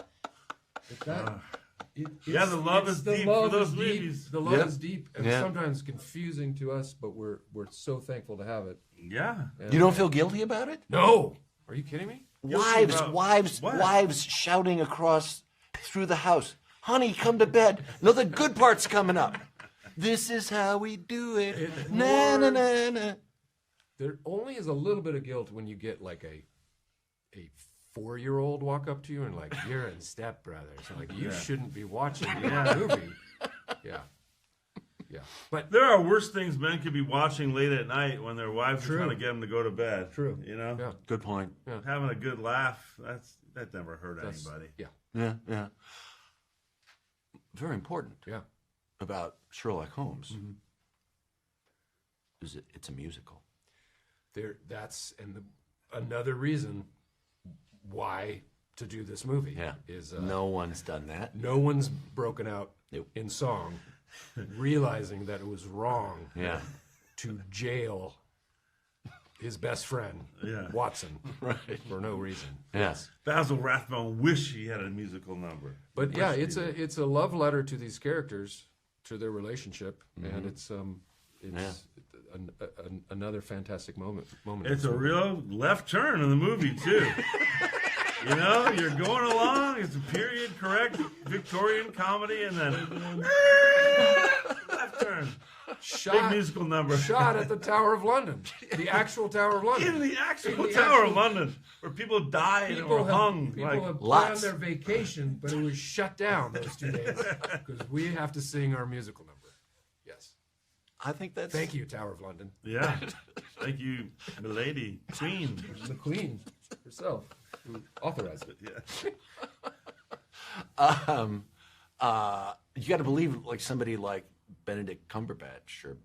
The love is deep for those movies. The love is deep and sometimes confusing to us, but we're so thankful to have it. Yeah. You don't feel guilty about it? No. Are you kidding me? Wives shouting across through the house, "Honey, come to bed. No, the good part's coming up. This is how we do it." Na na na na. There only is a little bit of guilt when you get like a 4-year-old walk up to you and like, "You're in Step Brothers." Like, you shouldn't be watching the movie. Yeah. But there are worse things men could be watching late at night when their wives are trying to get them to go to bed. True. Yeah. Good point. Yeah. Having a good laugh, that never hurt anybody. Yeah. Very important. Yeah. About Sherlock Holmes. Mm-hmm. It's a musical. Another reason why to do this movie is no one's done that. No one's broken out in song, realizing that it was wrong. Yeah. to jail his best friend, Watson, for no reason. Yes. Basil Rathbone wish he had a musical number. But yeah, it's a love letter to these characters, to their relationship, and it's another fantastic moment. It's a real left turn in the movie too. You know, you're going along. It's a period correct Victorian comedy, and then left turn. Big musical number. Shot at the Tower of London, the actual Tower of London. In the actual Tower of London, where people died or hung. People have planned their vacation, but it was shut down those 2 days because we have to sing our musical number. Yes. I think that's... Thank you, Tower of London. Yeah. Thank you, the lady, Queen. The Queen herself, who authorized it. Yeah. You got to believe like somebody like Benedict Cumberbatch or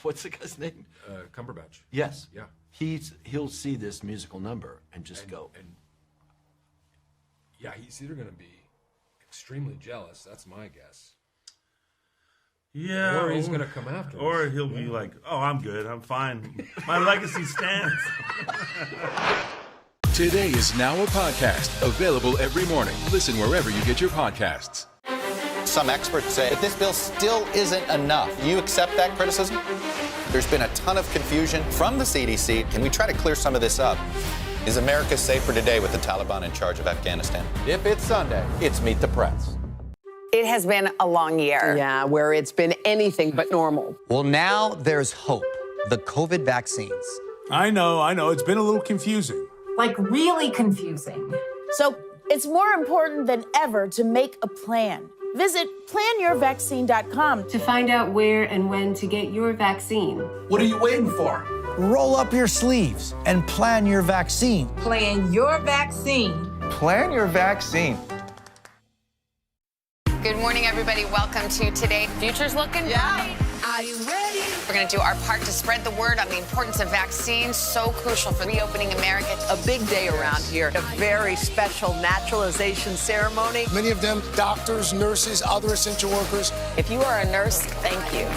what's the guy's name? Cumberbatch. Yes. Yeah. He'll see this musical number and just go. Yeah, he's either going to be extremely jealous. That's my guess. Yeah. Or he's going to come after us. Or he'll be like, "Oh, I'm good. I'm fine. My legacy stands." Today is now a podcast available every morning. Listen wherever you get your podcasts. Some experts say that this bill still isn't enough. Do you accept that criticism? There's been a ton of confusion from the CDC. Can we try to clear some of this up? Is America safer today with the Taliban in charge of Afghanistan? If it's Sunday, it's Meet the Press. It has been a long year. Yeah, where it's been anything but normal. Well, now there's hope. The COVID vaccines. I know. It's been a little confusing. Like really confusing. So it's more important than ever to make a plan. Visit planyourvaccine.com to find out where and when to get your vaccine. What are you waiting for? Roll up your sleeves and plan your vaccine. Plan your vaccine. Plan your vaccine. Good morning, everybody. Welcome to Today. Future's looking bright. Are you ready? We're going to do our part to spread the word on the importance of vaccines, so crucial for reopening America. A big day around here. A very special naturalization ceremony. Many of them doctors, nurses, other essential workers. If you are a nurse, thank you.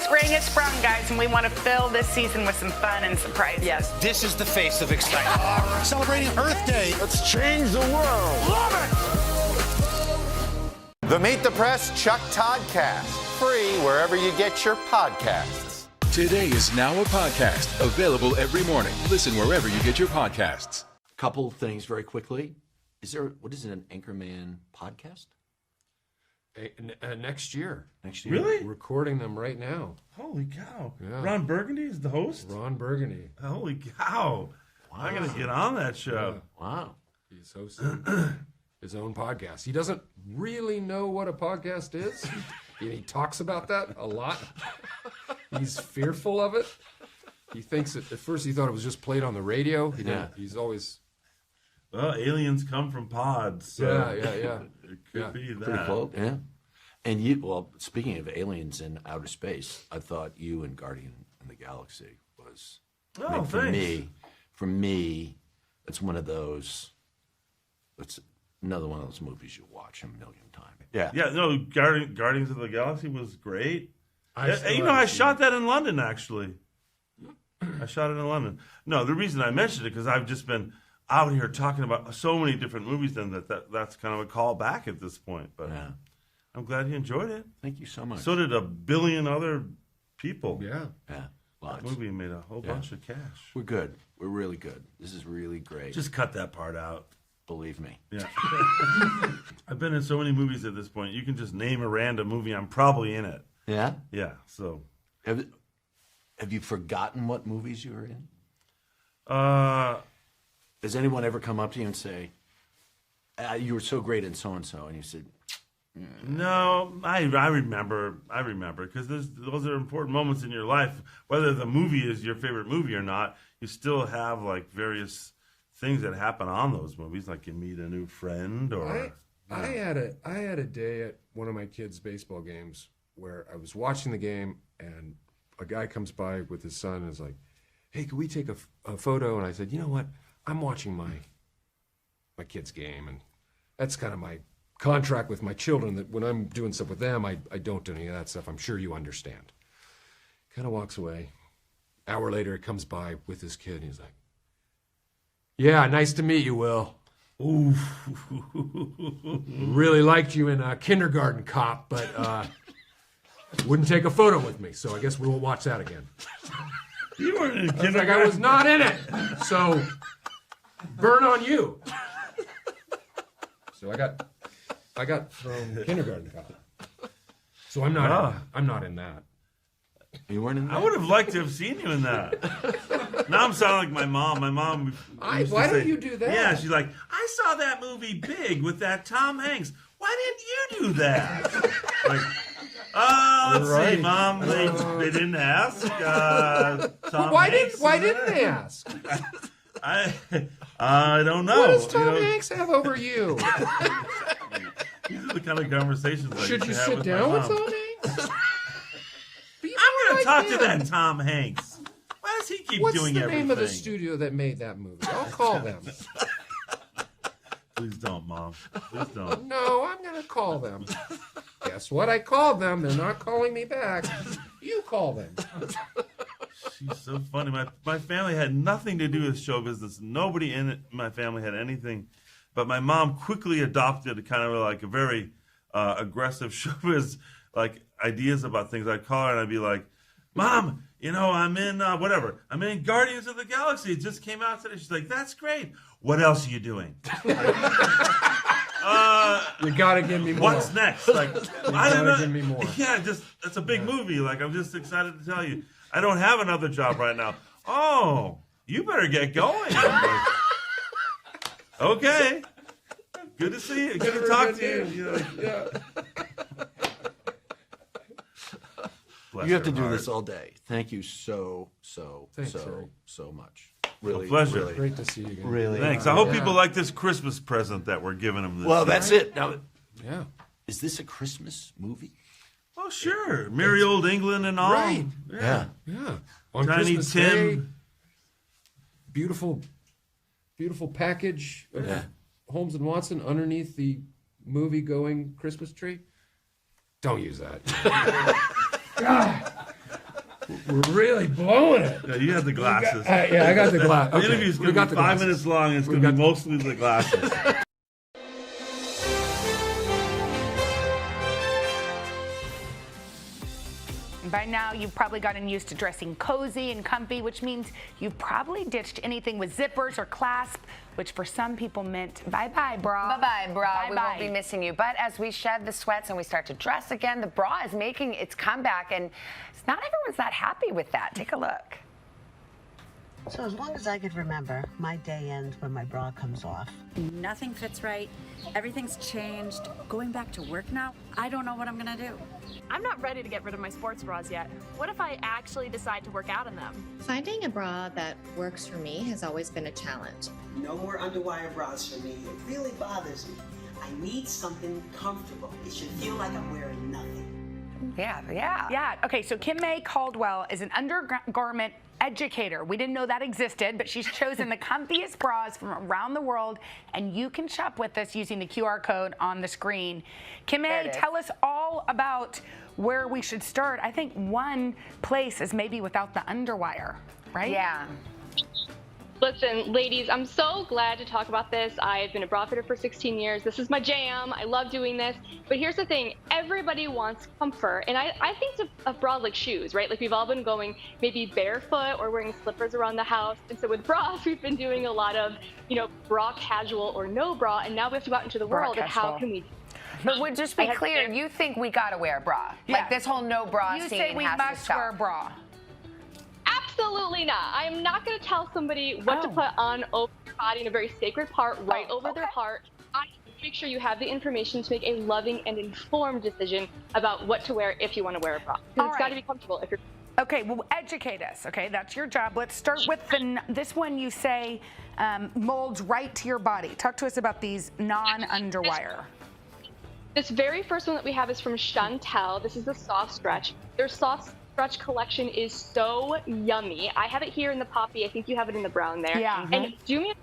Spring has sprung, guys, and we want to fill this season with some fun and surprises. Yes. This is the face of excitement. Celebrating Earth Day. Let's change the world. Love it! The Meet the Press Chuck Toddcast. Free wherever you get your podcasts. Today is now a podcast available every morning. Listen wherever you get your podcasts. Couple things very quickly. What is it, an Anchorman podcast? Next year. Next year. Really? Recording them right now. Holy cow. Yeah. Ron Burgundy is the host? Ron Burgundy. Holy cow. Wow. I got to get on that show. Yeah. Wow. He's hosting his own podcast. He doesn't really know what a podcast is. He talks about that a lot. He's fearful of it. He thinks at first he thought it was just played on the radio. He's always... Well, aliens come from pods. So yeah. It could be that. Pretty close, yeah. And speaking of aliens in outer space, I thought you and Guardian in the Galaxy was... For me, it's one of those... It's another one of those movies you watch a million times. Yeah. Yeah, no, Guardians of the Galaxy was great. I shot that in London, actually. I shot it in London. No, the reason I mentioned it, because I've just been out here talking about so many different movies, then that's kind of a call back at this point. But I'm glad you enjoyed it. Thank you so much. So did a billion other people. Yeah. Yeah. That movie made a whole bunch of cash. We're good. We're really good. This is really great. Just cut that part out. Believe me. Yeah. I've been in so many movies at this point. You can just name a random movie. I'm probably in it. Yeah? Yeah. So have you forgotten what movies you were in? Has anyone ever come up to you and say, you were so great in so-and-so, and you said... No, I remember because those are important moments in your life. Whether the movie is your favorite movie or not, you still have like various things that happen on those movies, like you meet a new friend or... I had a day at one of my kids' baseball games where I was watching the game and a guy comes by with his son and is like, "Hey, can we take a photo?" And I said, "You know what? I'm watching my kid's game, and that's kind of my contract with my children, that when I'm doing stuff with them, I don't do any of that stuff. I'm sure you understand." Kind of walks away, Hour later, he comes by with his kid, and he's like, "Yeah, nice to meet you, Will. Ooh. Really liked you in Kindergarten Cop, but wouldn't take a photo with me, so I guess we won't watch that again." You weren't in Kindergarten. Like I was not in it, so burn on you. So I got thrown Kindergarten Cop. So I'm not in that. You weren't in that? I would have liked to have seen you in that. Now I'm sounding like my mom. My mom. Why don't you do that? Yeah, she's like, I saw that movie Big with that Tom Hanks. Why didn't you do that? Like, let's see, Mom. They didn't ask. Tom Hanks. Why didn't they ask? I don't know. What does Tom Hanks have over you? These are the kind of conversations. Should you sit down with Tom Hanks? I'm going to talk to that Tom Hanks. Why does he keep doing everything? What's the name of the studio that made that movie? I'll call them. Please don't, Mom. Please don't. No, I'm going to call them. Guess what? I called them. They're not calling me back. You call them. She's so funny. My family had nothing to do with show business. Nobody in my family had anything. But my mom quickly adopted kind of like a very aggressive show business, like ideas about things. I'd call her and I'd be like, Mom, I'm in whatever. I'm in Guardians of the Galaxy. It just came out today. She's like, that's great. What else are you doing? You got to give me more. What's next? Like, I don't know. Give me more. Yeah, it's a big movie. Like, I'm just excited to tell you. I don't have another job right now. Oh, you better get going. Like, okay. Good to see you. Good to talk to you. Yeah. You have to do this all day. Thank you so much. Really, pleasure. Really. Great to see you again. Really. Thanks. I hope people like this Christmas present that we're giving them. Well, that's it. Now, yeah. Is this a Christmas movie? Oh, sure. Merry Old England and all. Right. Yeah. On Tiny Christmas Tim. Day, beautiful package of Holmes and Watson underneath the movie-going Christmas tree. Don't use that. God, we're really blowing it. Yeah, you have the glasses. Yeah, I got the glasses. The interview's going to be 5 minutes long, and it's going to be mostly the glasses. By now, you've probably gotten used to dressing cozy and comfy, which means you've probably ditched anything with zippers or clasp, which for some people meant bye-bye, bra. Bye-bye, bra. We Bye-bye. won't be missing you. But as we shed the sweats and we start to dress again, the bra is making its comeback, and not everyone's that happy with that. Take a look. So as long as I could remember, my day ends when my bra comes off. Nothing fits right. Everything's changed. Going back to work now, I don't know what I'm gonna do. I'm not ready to get rid of my sports bras yet. What if I actually decide to work out in them? Finding a bra that works for me has always been a challenge. No more underwire bras for me. It really bothers me. I need something comfortable. It should feel like I'm wearing nothing. Yeah. Okay, so Kim May Caldwell is an undergarment educator. We didn't know that existed, but she's chosen the comfiest bras from around the world, and you can shop with us using the QR code on the screen. Kim May, tell us all about where we should start. I think one place is maybe without the underwire, right? Yeah. Listen, ladies, I'm so glad to talk about this. I've been a bra fitter for 16 years. This is my jam. I love doing this. But here's the thing. Everybody wants comfort. And I think of bras like shoes, right? Like we've all been going maybe barefoot or wearing slippers around the house. And so with bras, we've been doing a lot of, bra casual or no bra. And now we have to go out into the world and how can we... But would just be clear, you think we got to wear a bra? Yeah. Like this whole no bra You scene say we has to must stop. wear a bra. Absolutely not. I'm not going to tell somebody what to put on over their body in a very sacred part right over their heart. I make sure you have the information to make a loving and informed decision about what to wear if you want to wear a bra. It's got to be comfortable if you're... Okay, well, educate us. Okay, that's your job. Let's start with this one. You say molds right to your body. Talk to us about these non-underwire. This very first one that we have is from Chantel. This is the soft stretch. Their soft stretch collection is so yummy. I have it here in the poppy. I think you have it in the brown there. Yeah. And do me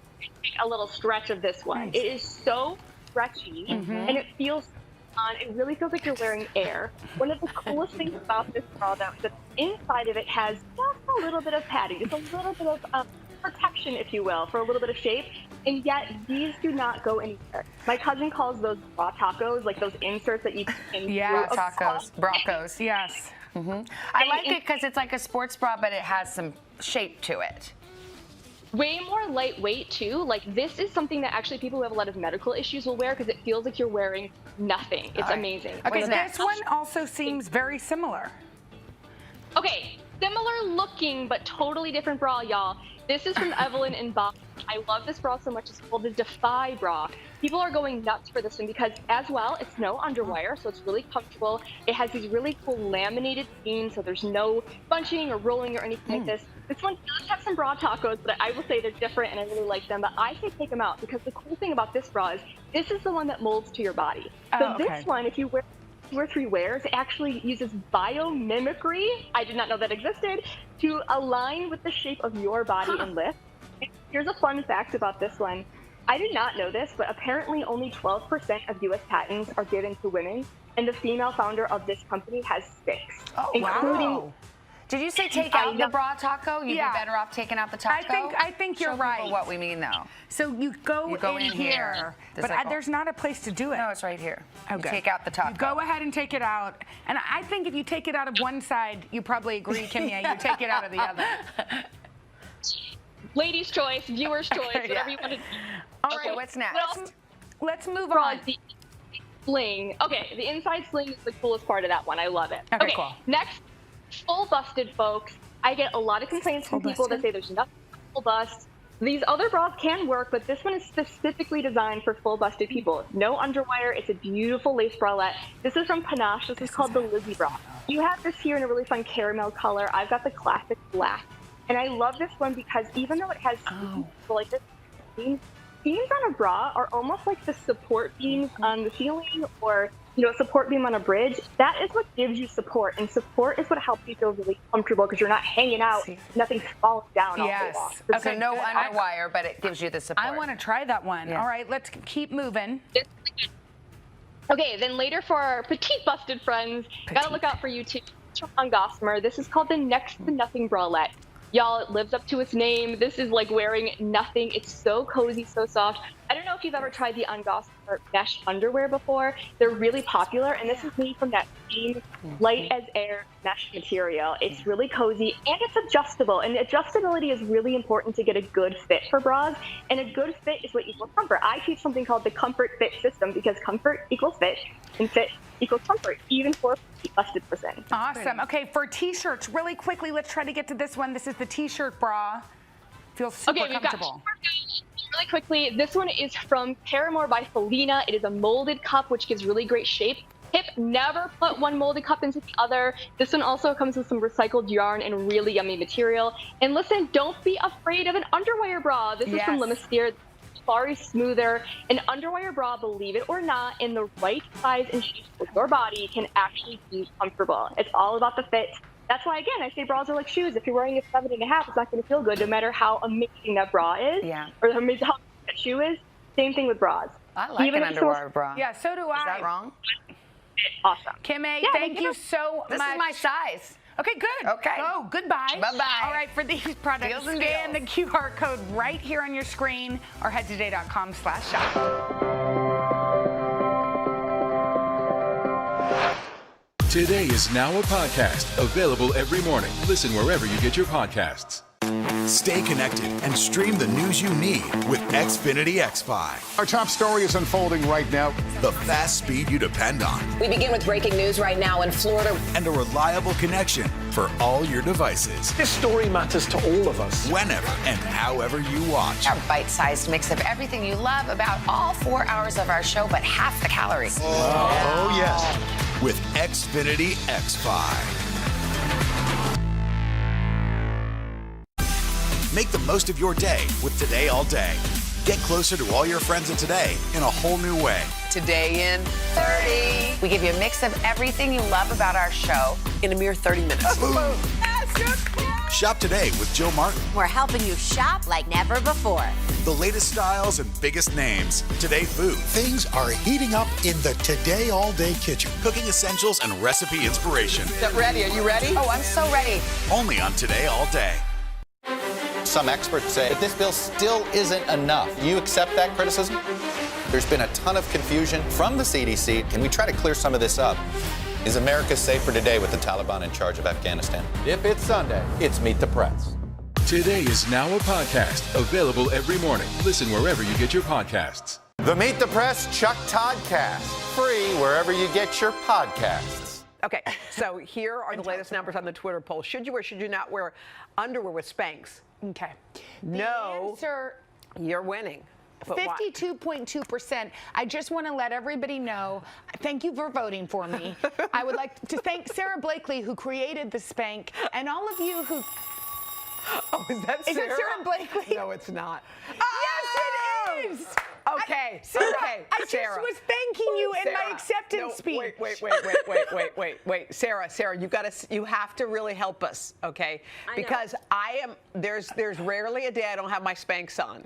a little stretch of this one. Nice. It is so stretchy and it feels on. It really feels like you're wearing air. One of the coolest things about this bra, though, is that the inside of it has just a little bit of padding, just a little bit of protection, if you will, for a little bit of shape. And yet these do not go anywhere. My cousin calls those bra tacos, like those inserts that you can tacos, bracos. Yes. I like it because it's like a sports bra, but it has some shape to it. Way more lightweight too. Like this is something that actually people who have a lot of medical issues will wear because it feels like you're wearing nothing. It's amazing. Okay, this one also seems very similar. Okay, similar looking but totally different bra, y'all. This is from Evelyn and Bob. I love this bra so much. It's called the Defy bra. People are going nuts for this one because, as well, it's no underwire, so it's really comfortable. It has these really cool laminated seams, so there's no bunching or rolling or anything like this. This one does have some bra tacos, but I will say they're different and I really like them. But I say take them out because the cool thing about this bra is this is the one that molds to your body. So this one, if you wear 2 or 3 wears, it actually uses biomimicry, I did not know that existed, to align with the shape of your body and lift. Here's a fun fact about this one. I did not know this, but apparently only 12% of U.S. patents are given to women, and the female founder of this company has 6. Oh, including. wow. Did you say take out the bra taco? You'd be better off taking out the taco? I think you're right. Show what we mean, though. So you go in here, but there's not a place to do it. No, it's right here. Okay. You take out the taco. You go ahead and take it out. And I think if you take it out of one side, you probably agree, Kimya, you take it out of the other. Ladies' choice, viewer's choice, whatever you want to do. All right, what's next? Let's move on. The sling. Okay, the inside sling is the coolest part of that one. I love it. Okay, cool. Next, full busted, folks. I get a lot of complaints from people that say there's nothing full bust. These other bras can work, but this one is specifically designed for full busted people. No underwire. It's a beautiful lace bralette. This is from Panache. This is called the Lizzie bra. You have this here in a really fun caramel color. I've got the classic black. And I love this one because even though it has seams, like this, seams on a bra are almost like the support beams on the ceiling or, a support beam on a bridge. That is what gives you support. And support is what helps you feel really comfortable because you're not hanging out, nothing's falling down all day long. Okay, no underwire, but it gives you the support. I want to try that one. Yeah. All right, let's keep moving. Okay, then later for our petite busted friends, gotta look out for you too. It's from Ungossamer. This is called the Next to Nothing bralette. Y'all, it lives up to its name. This is like wearing nothing. It's so cozy, so soft. I don't know if you've ever tried the Ungossamer mesh underwear before. They're really popular, and this is made from that same light as air mesh material. It's really cozy, and it's adjustable. And adjustability is really important to get a good fit for bras, and a good fit is what equals comfort. I teach something called the comfort fit system because comfort equals fit, and fit equals comfort, even for a busted person. Awesome. Okay, for t-shirts, really quickly, let's try to get to this one. This is the t-shirt bra. Feels super comfortable. Really quickly, this one is from Paramore by Felina. It is a molded cup, which gives really great shape. Hip, never put one molded cup into the other. This one also comes with some recycled yarn and really yummy material. And listen, don't be afraid of an underwire bra. This is from Lemisteer. Far smoother. An underwire bra, believe it or not, in the right size and shape for your body can actually be comfortable. It's all about the fit. That's why, again, I say bras are like shoes. If you're wearing a 7.5, it's not going to feel good no matter how amazing that bra is or how amazing that shoe is. Same thing with bras. I like an underwire bra. Yeah, so do I. Is that wrong? Awesome. Kim A, thank you so much. This is my size. Okay, good. Okay. Go. Goodbye. Bye-bye. All right, for these products, Deals and scan deals. the QR code right here on your screen or head to today.com/shop. Today is now a podcast available every morning. Listen wherever you get your podcasts. Stay connected and stream the news you need with Xfinity X5. Our top story is unfolding right now. The fast speed you depend on. We begin with breaking news right now in Florida. And a reliable connection for all your devices. This story matters to all of us. Whenever and however you watch. Our bite-sized mix of everything you love about all 4 hours of our show, but half the calories. Oh yes. With Xfinity X5. Make the most of your day with Today All Day. Get closer to all your friends at Today in a whole new way. Today in 30. We give you a mix of everything you love about our show in a mere 30 minutes. Yes, Shop today with Jill Martin. We're helping you shop like never before. The latest styles and biggest names. Today Food. Things are heating up in the Today All Day kitchen. Cooking essentials and recipe inspiration. Get ready. Are you ready? Oh, I'm so ready. Only on Today All Day. Some experts say that this bill still isn't enough. You accept that criticism? There's been a ton of confusion from the CDC. Can we try to clear some of this up? Is America safer today with the Taliban in charge of Afghanistan? If it's Sunday, it's Meet the Press. Today is now a podcast, available every morning. Listen wherever you get your podcasts. The Meet the Press Chuck Toddcast, free wherever you get your podcasts. Okay, so here are the latest numbers on the Twitter poll. Should you or should you not wear underwear with Spanx? Okay. No. Answer, you're winning. 52.2%. I just want to let everybody know, thank you for voting for me. I would like to thank Sarah Blakely, who created the Spank, and all of you who... Oh, is that Sarah? Is it Sarah Blakely? No, it's not. Yes, it is! Okay, Sarah, okay, I just Sarah. was thanking you in my Sarah. acceptance speech. Wait. Sarah, you have to really help us, okay? Because there's rarely a day I don't have my Spanx on.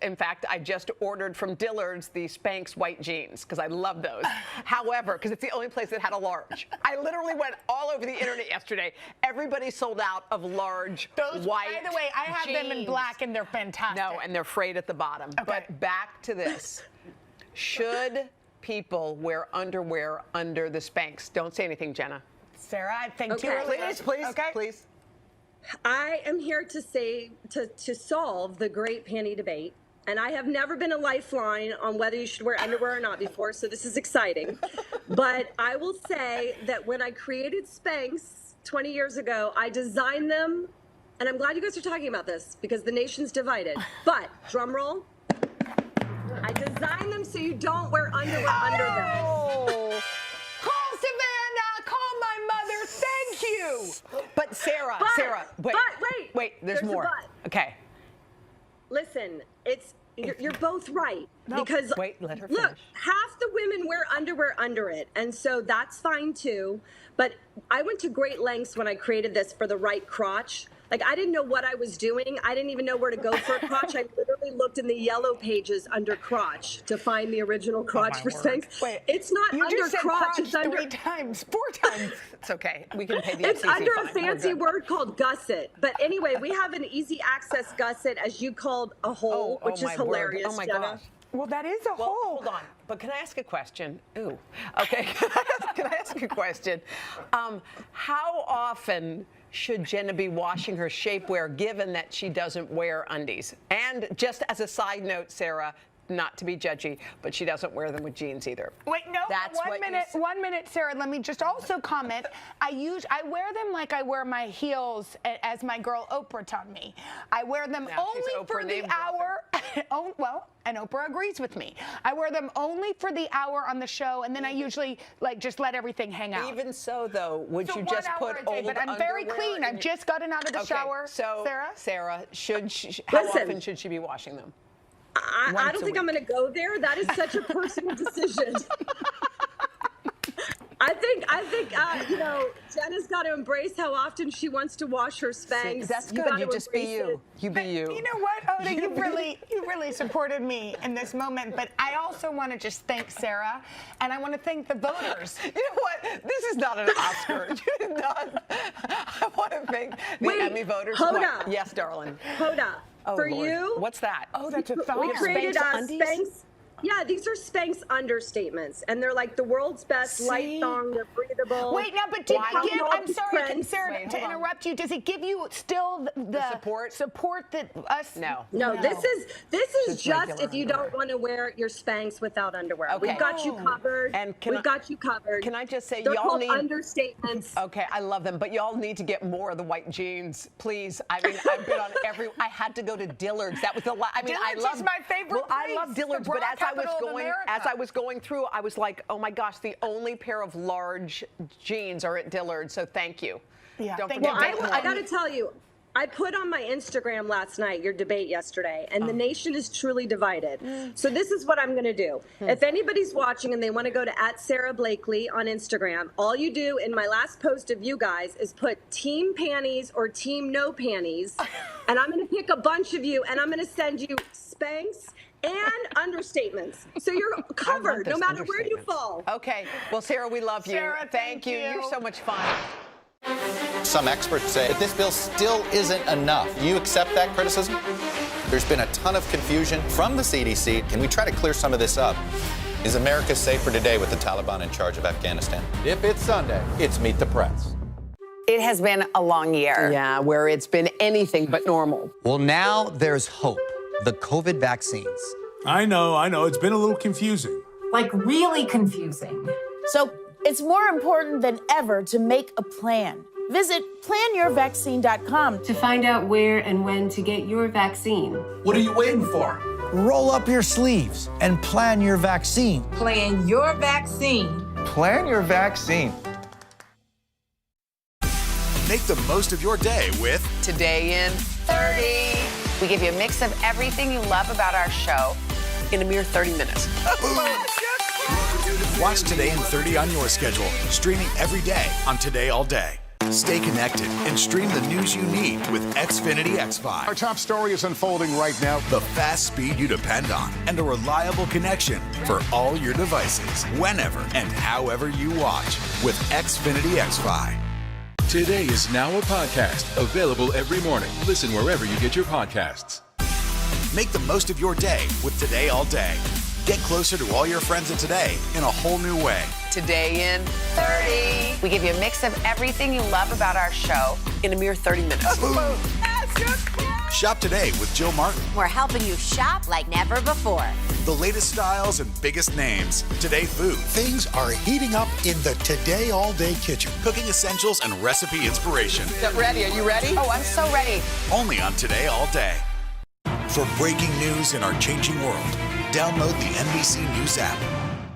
In fact, I just ordered from Dillard's the Spanx white jeans because I love those. However, because it's the only place that had a large. I literally went all over the internet yesterday. Everybody sold out of large white By the way, I have them in jeans. black and they're fantastic. No, and they're frayed at the bottom. Okay. But back to this. Should people wear underwear under the Spanx? Don't say anything, Jenna. Sarah, I think too Okay. early. Please. I am here to say to solve the great panty debate. And I have never been a lifeline on whether you should wear underwear or not before, so this is exciting. But I will say that when I created Spanx 20 years ago, I designed them, and I'm glad you guys are talking about this because the nation's divided. But, drum roll, I designed them so you don't wear underwear under them. Call Savannah, call my mother, thank you. But Sarah, wait, there's more. But. Okay. Listen, you're both right. No. Because Wait, let her look, finish. half the women wear underwear under it, and so that's fine too. But I went to great lengths when I created this for the right crotch. Like, I didn't know what I was doing. I didn't even know where to go for a crotch. I literally looked in the yellow pages under crotch to find the original crotch for Spanx. Wait, it's not you under just said crotch. It's under 3 times, 4 times. It's okay. We can pay the It's FCC under fine. a fancy word called gusset. But anyway, we have an easy access gusset, as you called a hole, which is my hilarious. Word. Oh my Jenna. gosh. Well, that is a hole. Hold on. But can I ask a question? Ooh. Okay. Can I ask a question? How often should Jenna be washing her shapewear, given that she doesn't wear undies? And just as a side note, Sarah, not to be judgy, but she doesn't wear them with jeans either. Wait, no, That's what you 1 minute, Sarah. Let me just also comment. I wear them like I wear my heels, as my girl Oprah taught me. I wear them Now she's only Oprah for the name hour. Well, and Oprah agrees with me. I wear them only for the hour on the show, and then I usually just let everything hang out. Even so, though, would you 1 just hour put a day, old but I'm very underwear clean. in I've just gotten out of the shower. So, Sarah, how Listen. often should she be washing them? I don't think I'm going to go there. That is such a personal decision. I think Jenna's got to embrace how often she wants to wash her Spanx. That's good. gotta You just be embrace you. it. You be you. You know what, Oda? You really supported me in this moment. But I also want to just thank Sarah, and I want to thank the voters. You know what? This is not an Oscar. You did not. I want to thank the Emmy voters. Hoda. Yes, darling. Hoda, for Lord. you. What's that? Oh, that's a thong. We created undies? Spanx. Yeah, these are Spanx understatements, and they're like the world's best light thong. They're breathable. Wait, now, but did it give? I'm sorry, Friends. Sarah, to interrupt you. Does it give you still the support that us? No, this is just if you don't want to wear your Spanx without underwear. Okay. We've got you covered. And we've got you covered. Can I just say, They're y'all called need understatements. Okay, I love them, but y'all need to get more of the white jeans, please. I mean, I've been on I had to go to Dillard's. That was the last. I mean, Dillard's I love is my favorite I love place, Dillard's, the but bra as I was capital of going through, I was like, oh my gosh, the only pair of large jeans are at Dillard's. So thank you. Yeah, Don't thank forget. Well, I got to tell you, I put on my Instagram last night your debate yesterday, and the nation is truly divided. So this is what I'm going to do. If anybody's watching and they want to go to @SarahBlakely on Instagram, all you do in my last post of you guys is put team panties or team no panties, and I'm going to pick a bunch of you, and I'm going to send you spanks and understatements. So you're covered no matter where you fall. Okay. Well, Sarah, we love you. Sarah, thank you. You're so much fun. Some experts say that this bill still isn't enough. Do you accept that criticism? There's been a ton of confusion from the CDC. Can we try to clear some of this up? Is America safer today with the Taliban in charge of Afghanistan? If it's Sunday, it's Meet the Press. It has been a long year. Yeah, where it's been anything but normal. Well, now there's hope. The COVID vaccines. I know. It's been a little confusing. Like really confusing. So it's more important than ever to make a plan. Visit planyourvaccine.com to find out where and when to get your vaccine. What are you waiting for? Roll up your sleeves and plan your vaccine. Plan your vaccine. Plan your vaccine. Make the most of your day with Today in 30. We give you a mix of everything you love about our show in a mere 30 minutes. Watch Today in 30 on your schedule, streaming every day on Today All Day. Stay connected and stream the news you need with Xfinity X5. Our top story is unfolding right now. The fast speed you depend on and a reliable connection for all your devices, whenever and however you watch with Xfinity X5. Today is now a podcast, available every morning. Listen wherever you get your podcasts. Make the most of your day with Today All Day. Get closer to all your friends at Today in a whole new way. Today in 30. We give you a mix of everything you love about our show in a mere 30 minutes. Shop today with Jill Martin. We're helping you shop like never before. The latest styles and biggest names. Today food. Things are heating up in the Today All Day kitchen. Cooking essentials and recipe inspiration. Get ready. Are you ready? Oh, I'm so ready. Only on Today All Day. For breaking news in our changing world, download the NBC News app.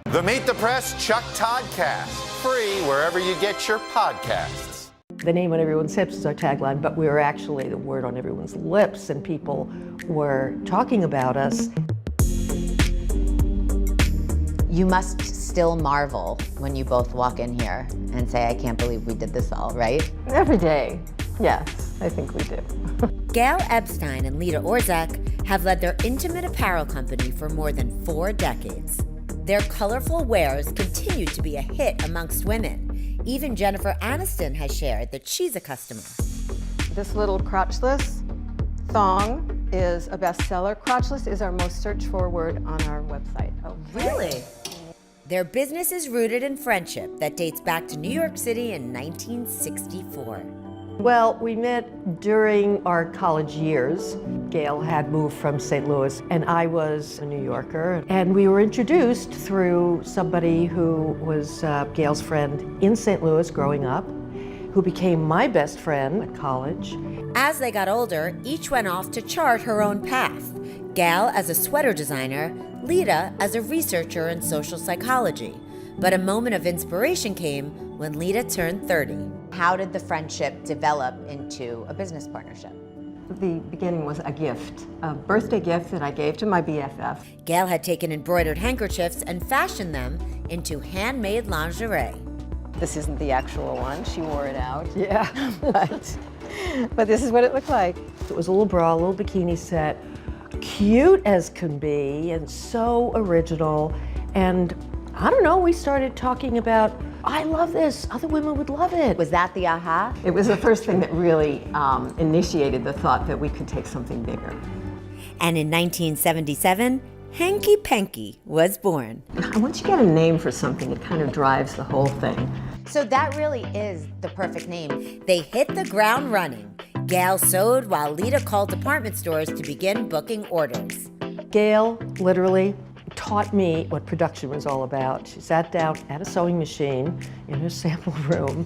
The Meet the Press Chuck Toddcast, free wherever you get your podcasts. The name on everyone's hips is our tagline, but we were actually the word on everyone's lips, and people were talking about us. You must still marvel when you both walk in here and say, I can't believe we did this all, right? Every day. Yes, I think we do. Gail Epstein and Lita Orzak have led their intimate apparel company for more than 4 decades. Their colorful wares continue to be a hit amongst women. Even Jennifer Aniston has shared that she's a customer. This little crotchless thong is a bestseller. Crotchless is our most searched for word on our website. Oh, really? Their business is rooted in friendship that dates back to New York City in 1964. Well, we met during our college years. Gail had moved from St. Louis, and I was a New Yorker. And we were introduced through somebody who was Gail's friend in St. Louis growing up, who became my best friend at college. As they got older, each went off to chart her own path. Gal as a sweater designer, Lita as a researcher in social psychology. But a moment of inspiration came when Lita turned 30. How did the friendship develop into a business partnership? The beginning was a gift, a birthday gift that I gave to my BFF. Gail had taken embroidered handkerchiefs and fashioned them into handmade lingerie. This isn't the actual one. She wore it out. Yeah, but this is what it looked like. It was a little bra, a little bikini set, cute as can be, and so original. And I don't know, we started talking about, I love this, other women would love it. Was that the aha? It was the first thing that really initiated the thought that we could take something bigger. And in 1977, Hanky Panky was born. Once you get a name for something, it kind of drives the whole thing. So that really is the perfect name. They hit the ground running. Gail sewed while Lita called department stores to begin booking orders. Gail literally taught me what production was all about. She sat down at a sewing machine in her sample room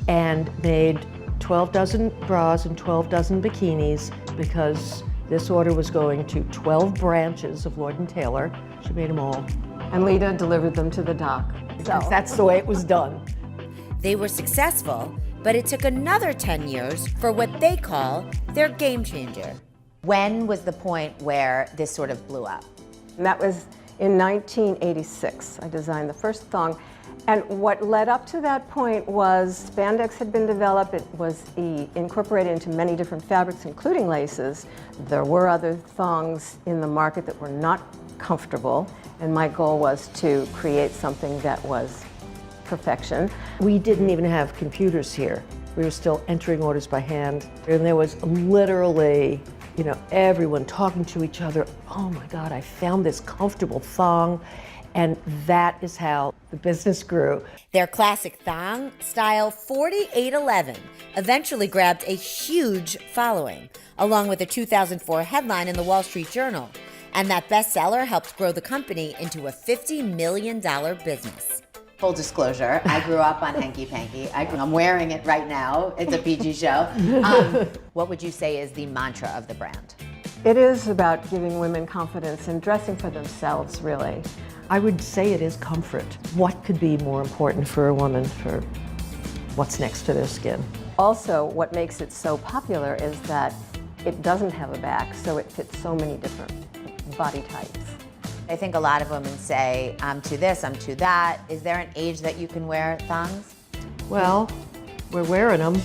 and made 12 dozen bras and 12 dozen bikinis because this order was going to 12 branches of Lord & Taylor. She made them all. And Lita delivered them to the dock. So that's the way it was done. They were successful, But it took another 10 years for what they call their game changer. When was the point where this sort of blew up? And that was in 1986. I designed the first thong. And what led up to that point was spandex had been developed. It was incorporated into many different fabrics, including laces. There were other thongs in the market that were not comfortable, and my goal was to create something that was perfection. We didn't even have computers here. We were still entering orders by hand, and there was literally, everyone talking to each other. Oh my God, I found this comfortable thong. And that is how the business grew. Their classic thong, style 4811, eventually grabbed a huge following, along with a 2004 headline in the Wall Street Journal. And that bestseller helped grow the company into a $50 million business. Full disclosure, I grew up on Hanky Panky. I'm wearing it right now. It's a PG show. What would you say is the mantra of the brand? It is about giving women confidence and dressing for themselves, really. I would say it is comfort. What could be more important for a woman for what's next to their skin? Also, what makes it so popular is that it doesn't have a back, so it fits so many different body types. I think a lot of women say, I'm to this, I'm to that. Is there an age that you can wear thongs? Well, we're wearing them.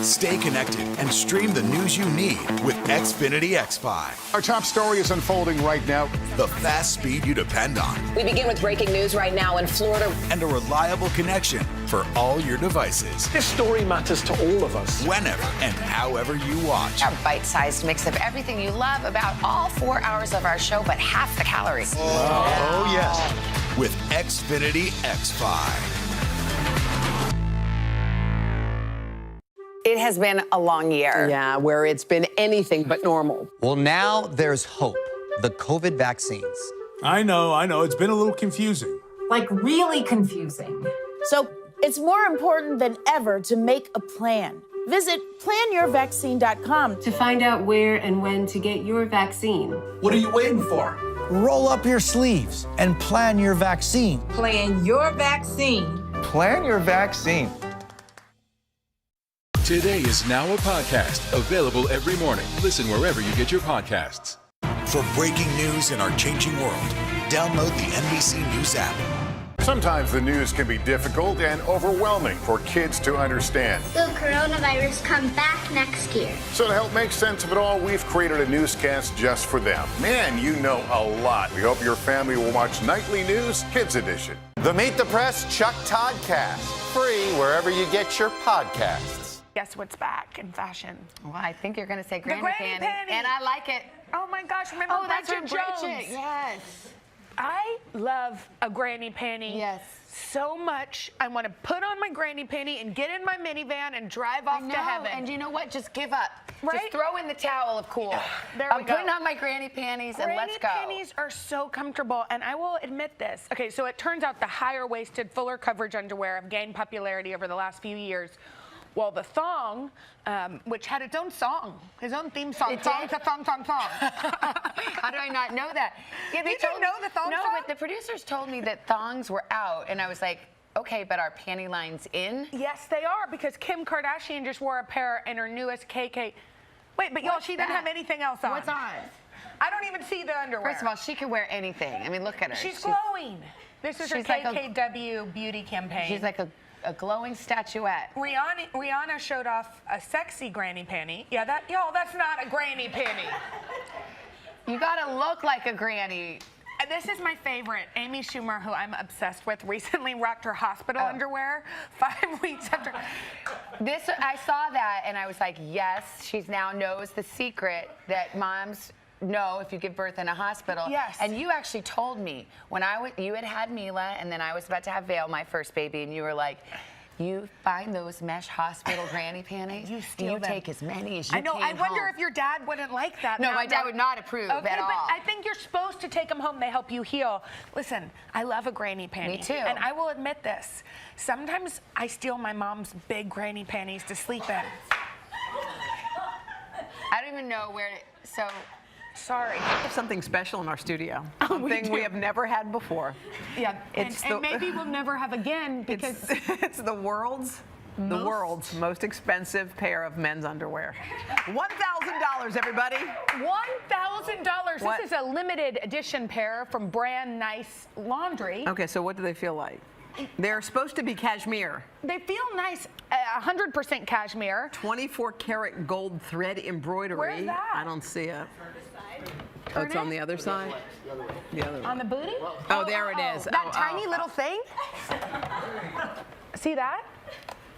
Stay connected and stream the news you need with Xfinity X5. Our top story is unfolding right now. The fast speed you depend on. We begin with breaking news right now in Florida. And a reliable connection for all your devices. This story matters to all of us. Whenever and however you watch. A bite-sized mix of everything you love about all 4 hours of our show, but half the calories. Oh yes. With Xfinity X5. It has been a long year. Yeah, where it's been anything but normal. Well, now there's hope. The COVID vaccines. I know. It's been a little confusing. Like really confusing. So it's more important than ever to make a plan. Visit planyourvaccine.com to find out where and when to get your vaccine. What are you waiting for? Roll up your sleeves and plan your vaccine. Plan your vaccine. Plan your vaccine. Today is now a podcast available every morning. Listen wherever you get your podcasts. For breaking news in our changing world, download the NBC News app. Sometimes the news can be difficult and overwhelming for kids to understand. Will coronavirus come back next year? So to help make sense of it all, we've created a newscast just for them. Man, you know a lot. We hope your family will watch Nightly News Kids Edition. The Meet the Press Chuck Toddcast, free wherever you get your podcasts. Guess what's back in fashion? Well, I think you're going to say granny panty. And I like it. Oh my gosh, remember Bridget Jones? Yes. I love a granny panty. Yes. So much. I want to put on my granny panty and get in my minivan and drive off to heaven. And you know what? Just give up. Right? Just throw in the towel of cool. I'm putting on my granny panties and let's go. Granny panties are so comfortable, and I will admit this. Okay, so it turns out the higher-waisted, fuller coverage underwear have gained popularity over the last few years. Well, the thong, which had its own song, his own theme song. Thong. How do I not know that? Yeah, you didn't know the thong song? No, but the producers told me that thongs were out, and I was like, okay, but are panty lines in? Yes, they are, because Kim Kardashian just wore a pair in her newest KK. Wait, but y'all, she didn't have anything else on. What's on? I don't even see the underwear. First of all, she can wear anything. I mean, look at her. She's glowing. This is her KKW beauty campaign. She's like a glowing statuette. Rihanna showed off a sexy granny panty. Yeah, that's not a granny panty. You gotta look like a granny. This is my favorite. Amy Schumer, who I'm obsessed with, recently rocked her hospital underwear 5 weeks after. I saw that and I was like, yes, she now knows the secret that moms know if you give birth in a hospital. Yes. And you actually told me when you had Mila and then I was about to have Vale, my first baby, and you were like, you find those mesh hospital granny panties, you steal them. Take as many as you can. I know. I wonder if your dad wouldn't like that. No, my dad would not approve at all. But I think you're supposed to take them home. They help you heal. Listen, I love a granny panty. Me too. And I will admit this. Sometimes I steal my mom's big granny panties to sleep in. I don't even know where to. So Sorry. We have something special in our studio. Something we have never had before. Yeah, and maybe we'll never have again because it's the world's most expensive pair of men's underwear. $1,000, everybody. $1,000. This is a limited edition pair from Brand Nice Laundry. Okay, so what do they feel like? They're supposed to be cashmere. They feel nice, 100% cashmere. 24 karat gold thread embroidery. Where's that? I don't see it. Oh, it's on the other side? The other one. On the booty? Oh, there it is. That tiny little thing? See that?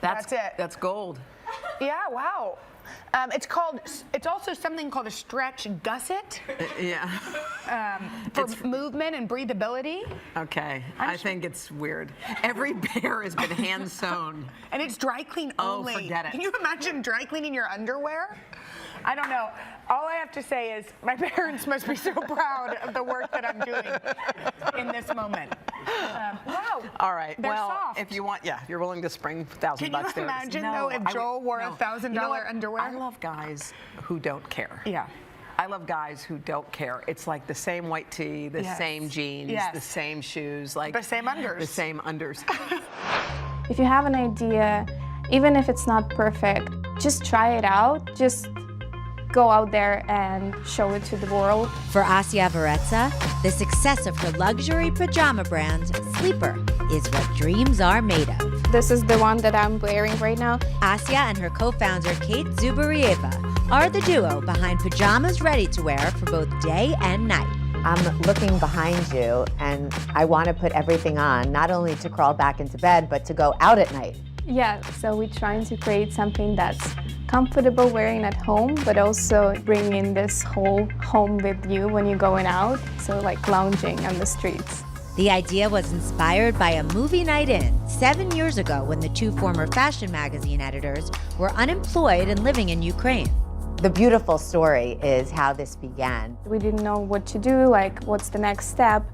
That's it. That's gold. Yeah, wow. It's also something called a stretch gusset. Yeah. For movement and breathability. Okay. I think it's weird. Every pair has been hand sewn. And it's dry clean only. Oh, forget it. Can you imagine dry cleaning your underwear? I don't know. All I have to say is my parents must be so proud of the work that I'm doing in this moment. Wow. All right. They're well, soft. if you want, if you're willing to spring $1,000 Can there. you imagine, though, if Joel wore $1,000 underwear? I love guys who don't care. Yeah. I love guys who don't care. It's like the same white tee, the same jeans, the same shoes, like the same unders. The same unders. If you have an idea, even if it's not perfect, just try it out. Just go out there and show it to the world. For Asia Varezza, the success of her luxury pajama brand, Sleeper, is what dreams are made of. This is the one that I'm wearing right now. Asia and her co-founder, Kate Zubarieva, are the duo behind pajamas ready to wear for both day and night. I'm looking behind you, and I want to put everything on, not only to crawl back into bed, but to go out at night. Yeah, so we're trying to create something that's comfortable wearing at home, but also bring in this whole home with you when you're going out, so like lounging on the streets. The idea was inspired by a movie night in 7 years ago when the two former fashion magazine editors were unemployed and living in Ukraine. The beautiful story is how this began. We didn't know what to do, like what's the next step.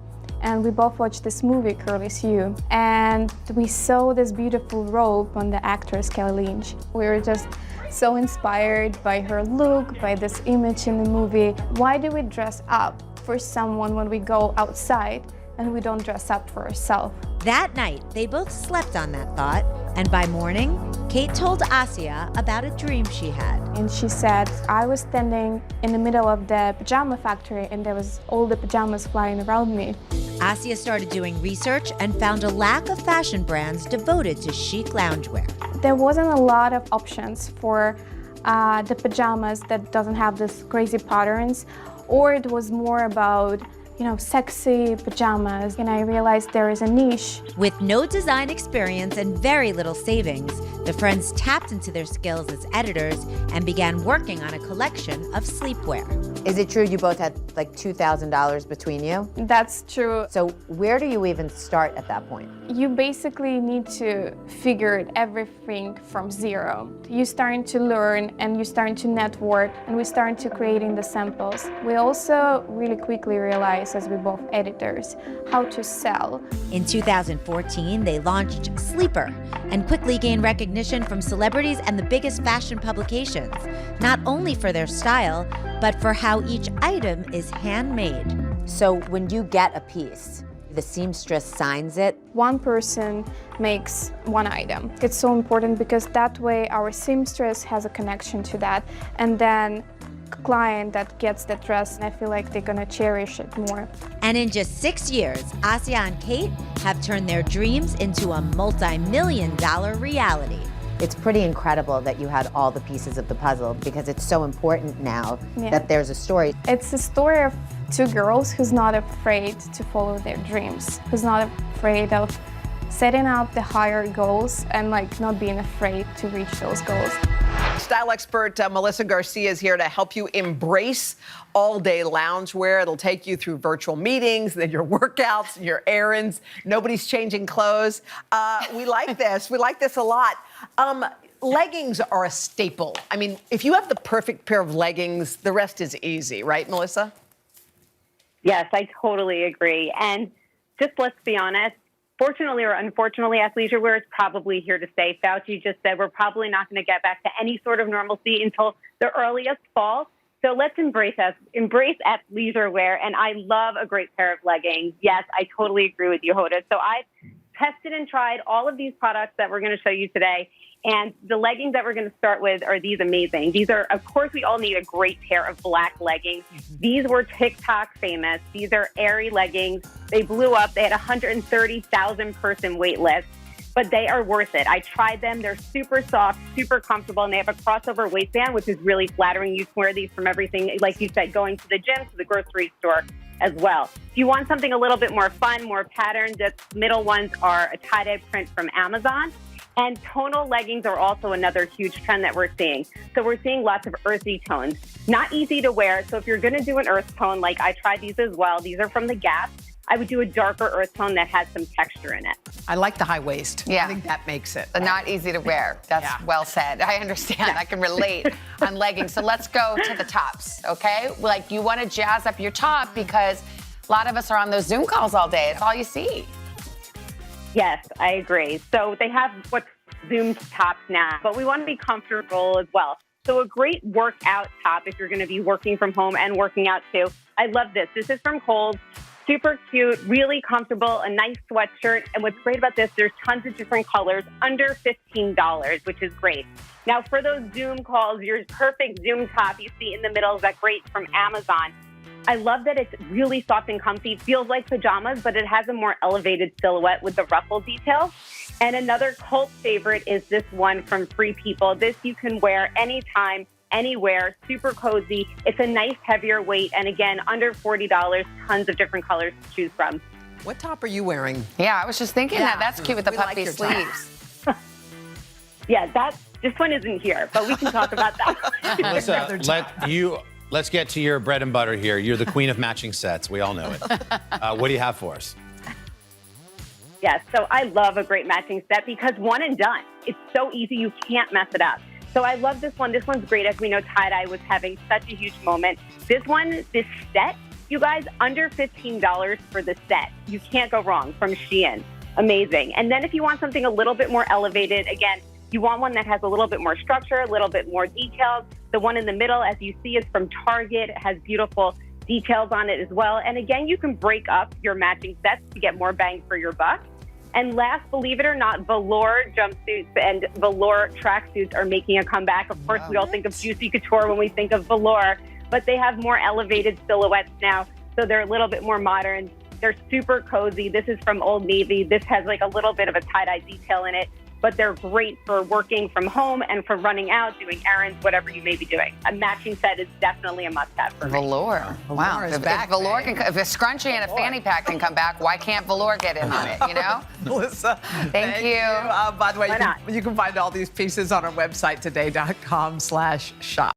And we both watched this movie, Curly's Hue, and we saw this beautiful robe on the actress Kelly Lynch. We were just so inspired by her look, by this image in the movie. Why do we dress up for someone when we go outside and we don't dress up for ourselves? That night, they both slept on that thought, and by morning, Kate told Asia about a dream she had. And she said, I was standing in the middle of the pajama factory and there was all the pajamas flying around me. Asia started doing research and found a lack of fashion brands devoted to chic loungewear. There wasn't a lot of options for the pajamas that doesn't have this crazy patterns, or it was more about sexy pajamas, and I realized there is a niche. With no design experience and very little savings, the friends tapped into their skills as editors and began working on a collection of sleepwear. Is it true you both had like $2,000 between you? That's true. So where do you even start at that point? You basically need to figure everything from zero. You're starting to learn and you're starting to network, and we're starting to creating the samples. We also really quickly realized, as we're both editors, how to sell. In 2014, they launched Sleeper and quickly gained recognition from celebrities and the biggest fashion publications, not only for their style, but for how each item is handmade. So when you get a piece, the seamstress signs it? One person makes one item. It's so important because that way our seamstress has a connection to that, and then client that gets the dress, and I feel like they're gonna cherish it more. And in just 6 years, Asia and Kate have turned their dreams into a multi-million-dollar reality. It's pretty incredible that you had all the pieces of the puzzle, because it's so important now that there's a story. It's a story of two girls who's not afraid to follow their dreams, who's not afraid of setting up the higher goals and not being afraid to reach those goals. Style expert Melissa Garcia is here to help you embrace all-day loungewear. It'll take you through virtual meetings, then your workouts, your errands. Nobody's changing clothes. We like this. We like this a lot. Leggings are a staple. I mean, if you have the perfect pair of leggings, the rest is easy, right, Melissa? Yes, I totally agree. And just let's be honest, fortunately or unfortunately, athleisure wear is probably here to stay. Fauci just said we're probably not going to get back to any sort of normalcy until the earliest fall. So let's embrace athleisure wear, and I love a great pair of leggings. Yes, I totally agree with you, Hoda. So I've tested and tried all of these products that we're going to show you today, and the leggings that we're going to start with are these amazing. These are, of course, we all need a great pair of black leggings. These were TikTok famous. These are airy leggings. They blew up. They had a 130,000 person wait list. But they are worth it. I tried them. They're super soft, super comfortable, and they have a crossover waistband, which is really flattering. You can wear these from everything, like you said, going to the gym, to the grocery store as well. If you want something a little bit more fun, more patterned, the middle ones are a tie-dye print from Amazon. And tonal leggings are also another huge trend that we're seeing. So we're seeing lots of earthy tones. Not easy to wear. So if you're going to do an earth tone, like I tried these as well. These are from the Gap. I would do a darker earth tone that has some texture in it. I like the high waist. Yeah. I think that makes it. Not easy to wear. That's well said. I understand. I can relate on leggings. So let's go to the tops, okay? Like, you want to jazz up your top because a lot of us are on those Zoom calls all day. It's all you see. Yes, I agree. So they have what's Zoom tops now, but we want to be comfortable as well. So a great workout top if you're going to be working from home and working out too. I love this. This is from Kohl's. Super cute, really comfortable, a nice sweatshirt. And what's great about this, there's tons of different colors, under $15, which is great. Now, for those Zoom calls, your perfect Zoom top you see in the middle is that great from Amazon. I love that it's really soft and comfy. Feels like pajamas, but it has a more elevated silhouette with the ruffle detail. And another cult favorite is this one from Free People. This you can wear anytime, anywhere, super cozy. It's a nice heavier weight, and again, under $40, tons of different colors to choose from. What top are you wearing? Yeah, I was just thinking that. That's cute with the We puffy like your sleeves. Yeah, this one isn't here, but we can talk about that. Melissa, let's get to your bread and butter here. You're the queen of matching sets. We all know it. What do you have for us? Yes, so I love a great matching set because one and done. It's so easy, you can't mess it up. So I love this one. This one's great. As we know, tie-dye was having such a huge moment. This set, you guys, under $15 for the set. You can't go wrong, from Shein. Amazing. And then if you want something a little bit more elevated, again, you want one that has a little bit more structure, a little bit more details. The one in the middle, as you see, is from Target. It has beautiful details on it as well. And again, you can break up your matching sets to get more bang for your buck. And last, believe it or not, velour jumpsuits and velour tracksuits are making a comeback. Of course, we all think of Juicy Couture when we think of velour, but they have more elevated silhouettes now, so they're a little bit more modern. They're super cozy. This is from Old Navy. This has like a little bit of a tie-dye detail in it, but they're great for working from home and for running out, doing errands, whatever you may be doing. A matching set is definitely a must-have for me. Velour. Wow. If velour can, if a scrunchie and a fanny pack can come back, why can't velour get in on it, you know? Melissa, thank you. By the way, you can find all these pieces on our website today.com/shop.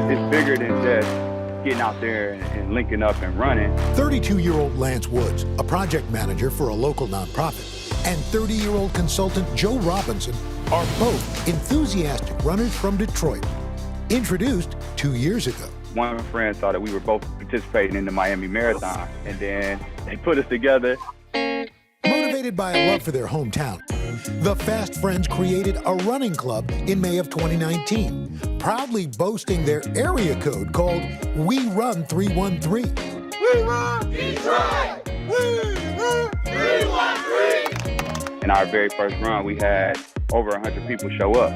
It's bigger than just getting out there and linking up and running. 32-year-old Lance Woods, a project manager for a local nonprofit, and 30-year-old consultant Joe Robinson are both enthusiastic runners from Detroit. Introduced 2 years ago. One friend saw that we were both participating in the Miami Marathon, and then they put us together. Motivated by a love for their hometown, the Fast Friends created a running club in May of 2019, proudly boasting their area code called We Run 313. We run Detroit! We run 313! In our very first run, we had over 100 people show up.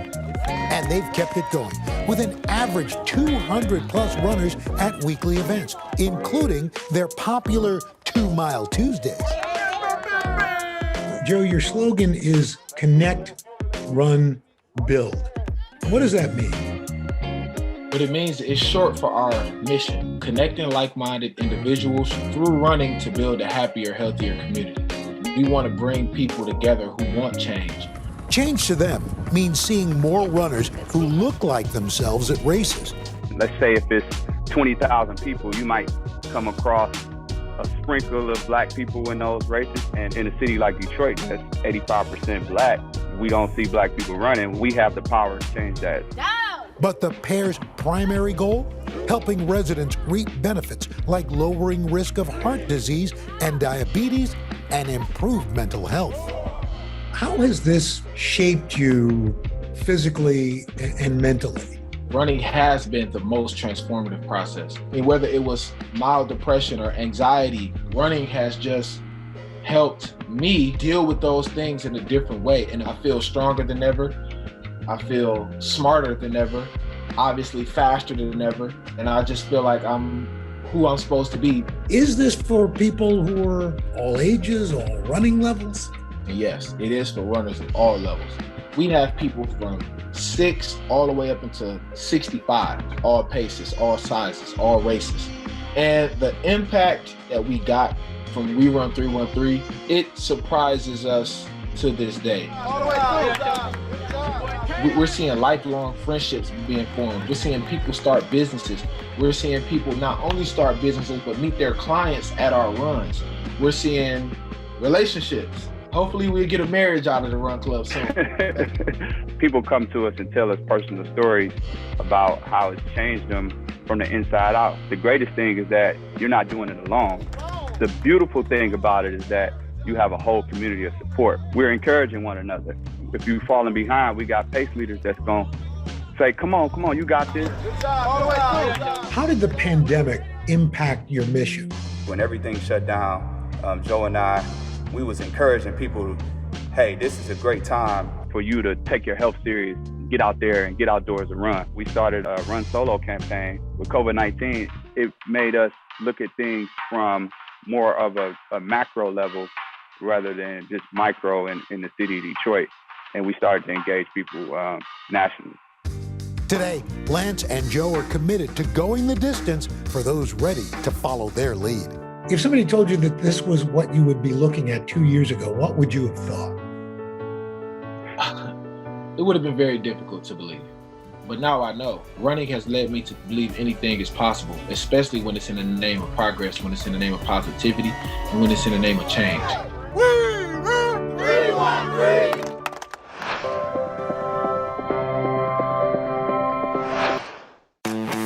And they've kept it going with an average 200 plus runners at weekly events, including their popular 2 Mile Tuesdays. Joe, your slogan is connect, run, build. What does that mean? What it means is short for our mission, connecting like-minded individuals through running to build a happier, healthier community. We want to bring people together who want change. Change to them means seeing more runners who look like themselves at races. Let's say if it's 20,000 people, you might come across a sprinkle of black people in those races. And in a city like Detroit, that's 85% black, we don't see black people running. We have the power to change that. But the pair's primary goal? Helping residents reap benefits like lowering risk of heart disease and diabetes and improved mental health. How has this shaped you physically and mentally? Running has been the most transformative process. I mean, whether it was mild depression or anxiety, running has just helped me deal with those things in a different way. And I feel stronger than ever. I feel smarter than ever, obviously faster than ever. And I just feel like I'm who I'm supposed to be. Is this for people who are all ages, all running levels? Yes, it is for runners at all levels. We have people from 6 all the way up into 65, all paces, all sizes, all races. And the impact that we got from We Run 313, it surprises us to this day. We're seeing lifelong friendships being formed. We're seeing people start businesses. We're seeing people not only start businesses, but meet their clients at our runs. We're seeing relationships. Hopefully we'll get a marriage out of the Run Club soon. People come to us and tell us personal stories about how it's changed them from the inside out. The greatest thing is that you're not doing it alone. The beautiful thing about it is that you have a whole community of support. We're encouraging one another. If you're falling behind, we got pace leaders that's going to say, come on, you got this. How did the pandemic impact your mission? When everything shut down, Joe and I, we was encouraging people, hey, this is a great time for you to take your health serious, get out there and get outdoors and run. We started a Run Solo campaign. With COVID-19, it made us look at things from more of a macro level rather than just micro in the city of Detroit. And we started to engage people nationally. Today, Lance and Joe are committed to going the distance for those ready to follow their lead. If somebody told you that this was what you would be looking at 2 years ago, what would you have thought? It would have been very difficult to believe. But now I know. Running has led me to believe anything is possible, especially when it's in the name of progress, when it's in the name of positivity, and when it's in the name of change. We run 313.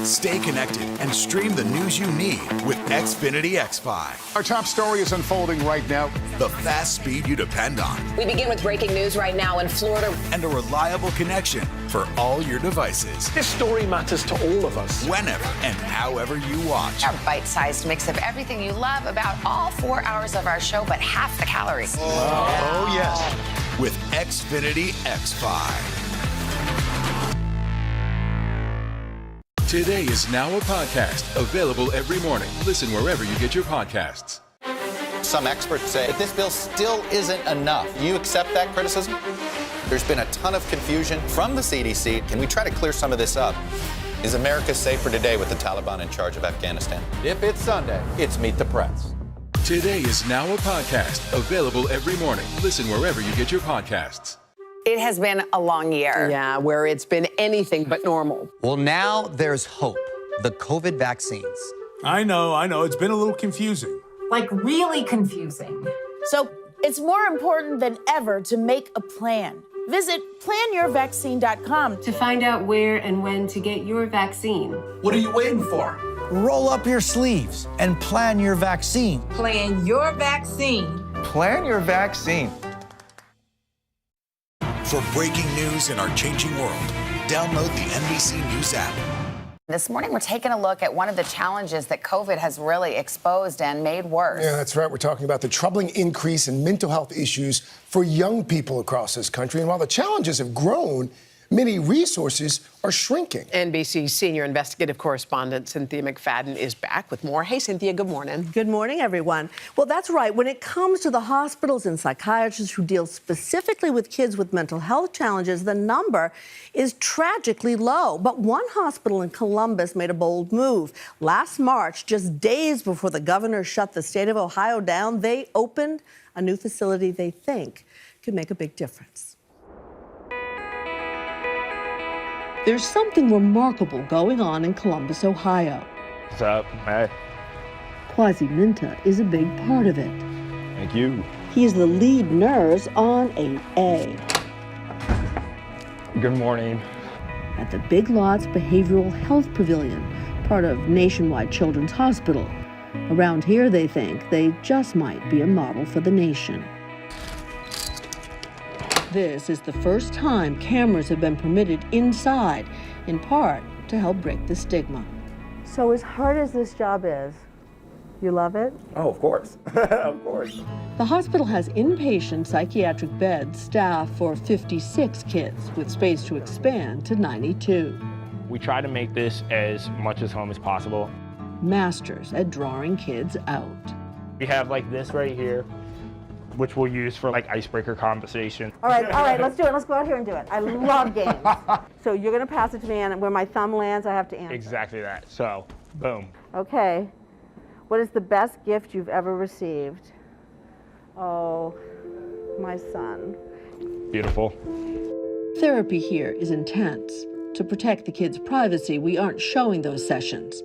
Stay connected and stream the news you need with Xfinity X5. Our top story is unfolding right now. The fast speed you depend on. We begin with breaking news right now in Florida. And a reliable connection for all your devices. This story matters to all of us. Whenever and however you watch. Our bite-sized mix of everything you love about all 4 hours of our show, but half the calories. Oh yes. With Xfinity X5. Today is now a podcast available every morning. Listen wherever you get your podcasts. Some experts say that this bill still isn't enough. You accept that criticism? There's been a ton of confusion from the CDC. Can we try to clear some of this up? Is America safer today with the Taliban in charge of Afghanistan? If it's Sunday, it's Meet the Press. Today is now a podcast available every morning. Listen wherever you get your podcasts. It has been a long year. Yeah, where it's been anything but normal. Well, now there's hope. The COVID vaccines. I know. It's been a little confusing. Like really confusing. So it's more important than ever to make a plan. Visit planyourvaccine.com to find out where and when to get your vaccine. What are you waiting for? Roll up your sleeves and plan your vaccine. Plan your vaccine. Plan your vaccine. For breaking news in our changing world, download the NBC News app. This morning, we're taking a look at one of the challenges that COVID has really exposed and made worse. Yeah, that's right. We're talking about the troubling increase in mental health issues for young people across this country. And while the challenges have grown, many resources are shrinking. NBC's senior investigative correspondent Cynthia McFadden is back with more. Hey, Cynthia, good morning. Good morning, everyone. Well, that's right. When it comes to the hospitals and psychiatrists who deal specifically with kids with mental health challenges, the number is tragically low. But one hospital in Columbus made a bold move. Last March, just days before the governor shut the state of Ohio down, they opened a new facility they think could make a big difference. There's something remarkable going on in Columbus, Ohio. What's up, Matt? Kwasi Minta is a big part of it. Thank you. He is the lead nurse on 8A. Good morning. At the Big Lots Behavioral Health Pavilion, part of Nationwide Children's Hospital. Around here, they think they just might be a model for the nation. This is the first time cameras have been permitted inside, in part to help break the stigma. So as hard as this job is, you love it? Oh, of course. Of course. The hospital has inpatient psychiatric beds staffed for 56 kids, with space to expand to 92. We try to make this as much as home as possible. Masters at drawing kids out. We have like this right here, which we'll use for like icebreaker conversation. All right, let's do it. Let's go out here and do it. I love games. So you're going to pass it to me, and where my thumb lands, I have to answer. Exactly that. So, boom. Okay. What is the best gift you've ever received? Oh, my son. Beautiful. Therapy here is intense. To protect the kids' privacy, we aren't showing those sessions.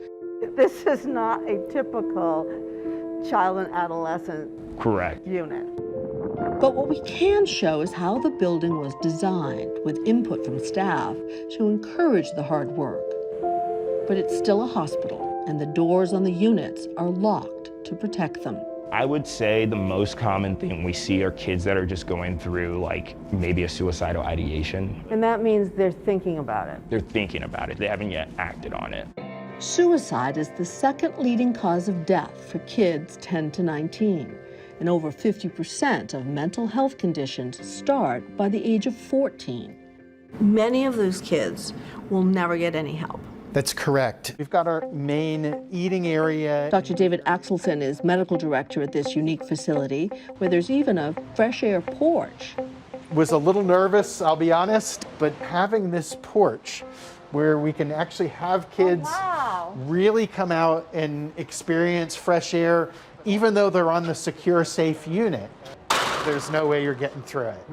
This is not a typical child and adolescent Correct. unit. But what we can show is how the building was designed, with input from staff to encourage the hard work. But it's still a hospital, and the doors on the units are locked to protect them. I would say the most common thing we see are kids that are just going through like maybe a suicidal ideation. And that means they're thinking about it. They're thinking about it. They haven't yet acted on it. Suicide is the second leading cause of death for kids 10 to 19. And over 50% of mental health conditions start by the age of 14. Many of those kids will never get any help. That's correct. We've got our main eating area. Dr. David Axelson is medical director at this unique facility, where there's even a fresh air porch. Was a little nervous, I'll be honest, but having this porch where we can actually have kids really come out and experience fresh air, even though they're on the secure, safe unit, there's no way you're getting through it.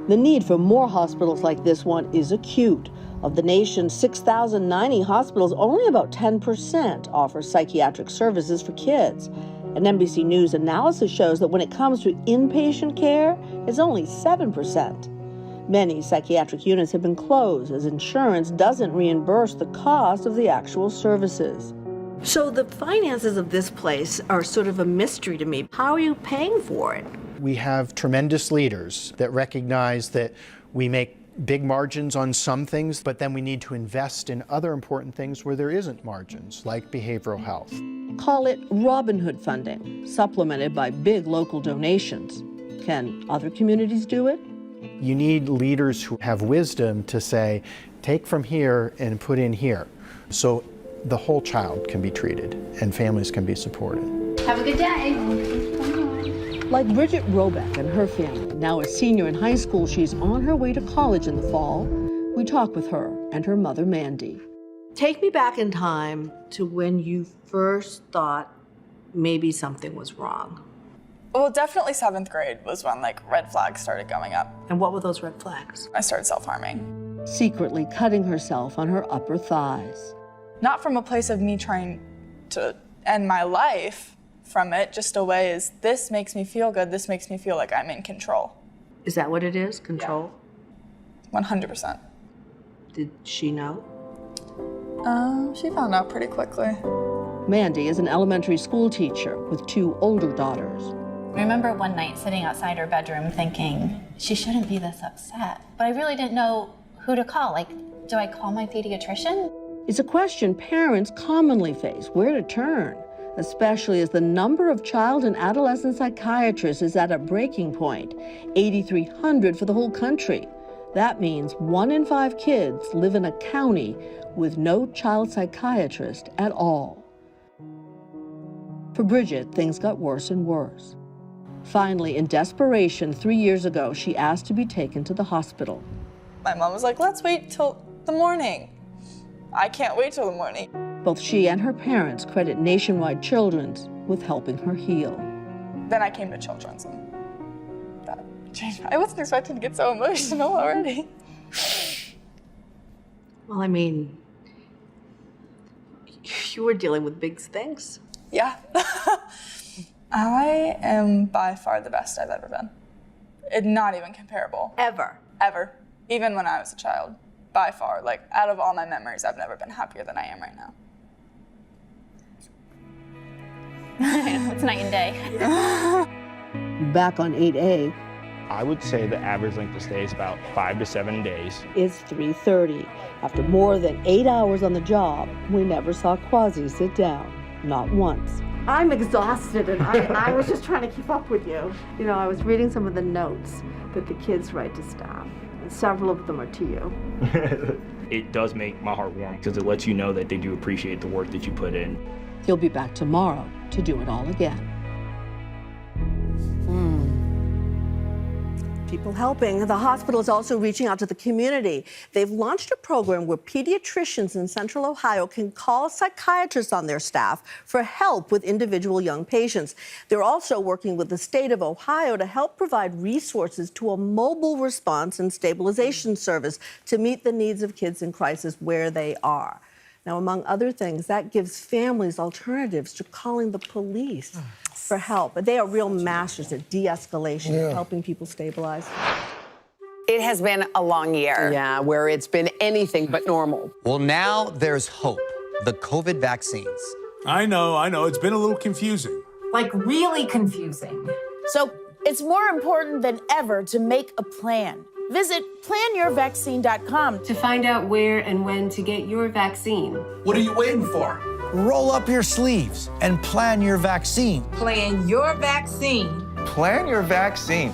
The need for more hospitals like this one is acute. Of the nation's 6,090 hospitals, only about 10% offer psychiatric services for kids. An NBC News analysis shows that when it comes to inpatient care, it's only 7%. Many psychiatric units have been closed as insurance doesn't reimburse the cost of the actual services. So the finances of this place are sort of a mystery to me. How are you paying for it? We have tremendous leaders that recognize that we make big margins on some things, but then we need to invest in other important things where there isn't margins, like behavioral health. Call it Robin Hood funding, supplemented by big local donations. Can other communities do it? You need leaders who have wisdom to say, take from here and put in here, so the whole child can be treated and families can be supported. Have a good day. Like Bridget Robeck and her family, now a senior in high school, she's on her way to college in the fall. We talk with her and her mother, Mandy. Take me back in time to when you first thought maybe something was wrong. Well, definitely 7th grade was when red flags started going up. And what were those red flags? I started self-harming. Secretly cutting herself on her upper thighs. Not from a place of me trying to end my life from it, just a way is, this makes me feel good, this makes me feel like I'm in control. Is that what it is, control? Yeah. 100%. Did she know? She found out pretty quickly. Mandy is an elementary school teacher with 2 older daughters. I remember one night sitting outside her bedroom thinking, she shouldn't be this upset. But I really didn't know who to call. Do I call my pediatrician? It's a question parents commonly face, where to turn, especially as the number of child and adolescent psychiatrists is at a breaking point, 8,300 for the whole country. That means 1 in 5 kids live in a county with no child psychiatrist at all. For Bridget, things got worse and worse. Finally, in desperation, 3 years ago, she asked to be taken to the hospital. My mom was like, let's wait till the morning. I can't wait till the morning. Both she and her parents credit Nationwide Children's with helping her heal. Then I came to Children's and that changed. I wasn't expecting to get so emotional already. Well, I mean, you were dealing with big things. Yeah. I am by far the best I've ever been. It's not even comparable. Ever? Ever. Even when I was a child. By far. Out of all my memories, I've never been happier than I am right now. It's night and day. Back on 8A, I would say the average length of stay is about 5 to 7 days. It's 3:30. After more than 8 hours on the job, we never saw Quasi sit down, not once. I'm exhausted, and I was just trying to keep up with you. You know, I was reading some of the notes that the kids write to staff, and several of them are to you. It does make my heart warm because it lets you know that they do appreciate the work that you put in. He'll be back tomorrow to do it all again. People helping. The hospital is also reaching out to the community. They've launched a program where pediatricians in Central Ohio can call psychiatrists on their staff for help with individual young patients. They're also working with the state of Ohio to help provide resources to a mobile response and stabilization service to meet the needs of kids in crisis where they are. Now, among other things, that gives families alternatives to calling the police for help. But they are real masters at de-escalation, helping people stabilize. It has been a long year. Yeah, where it's been anything but normal. Well, now there's hope. The COVID vaccines. I know. It's been a little confusing. Like really confusing. So it's more important than ever to make a plan. Visit planyourvaccine.com to find out where and when to get your vaccine. What are you waiting for? Roll up your sleeves and plan your vaccine. Plan your vaccine. Plan your vaccine.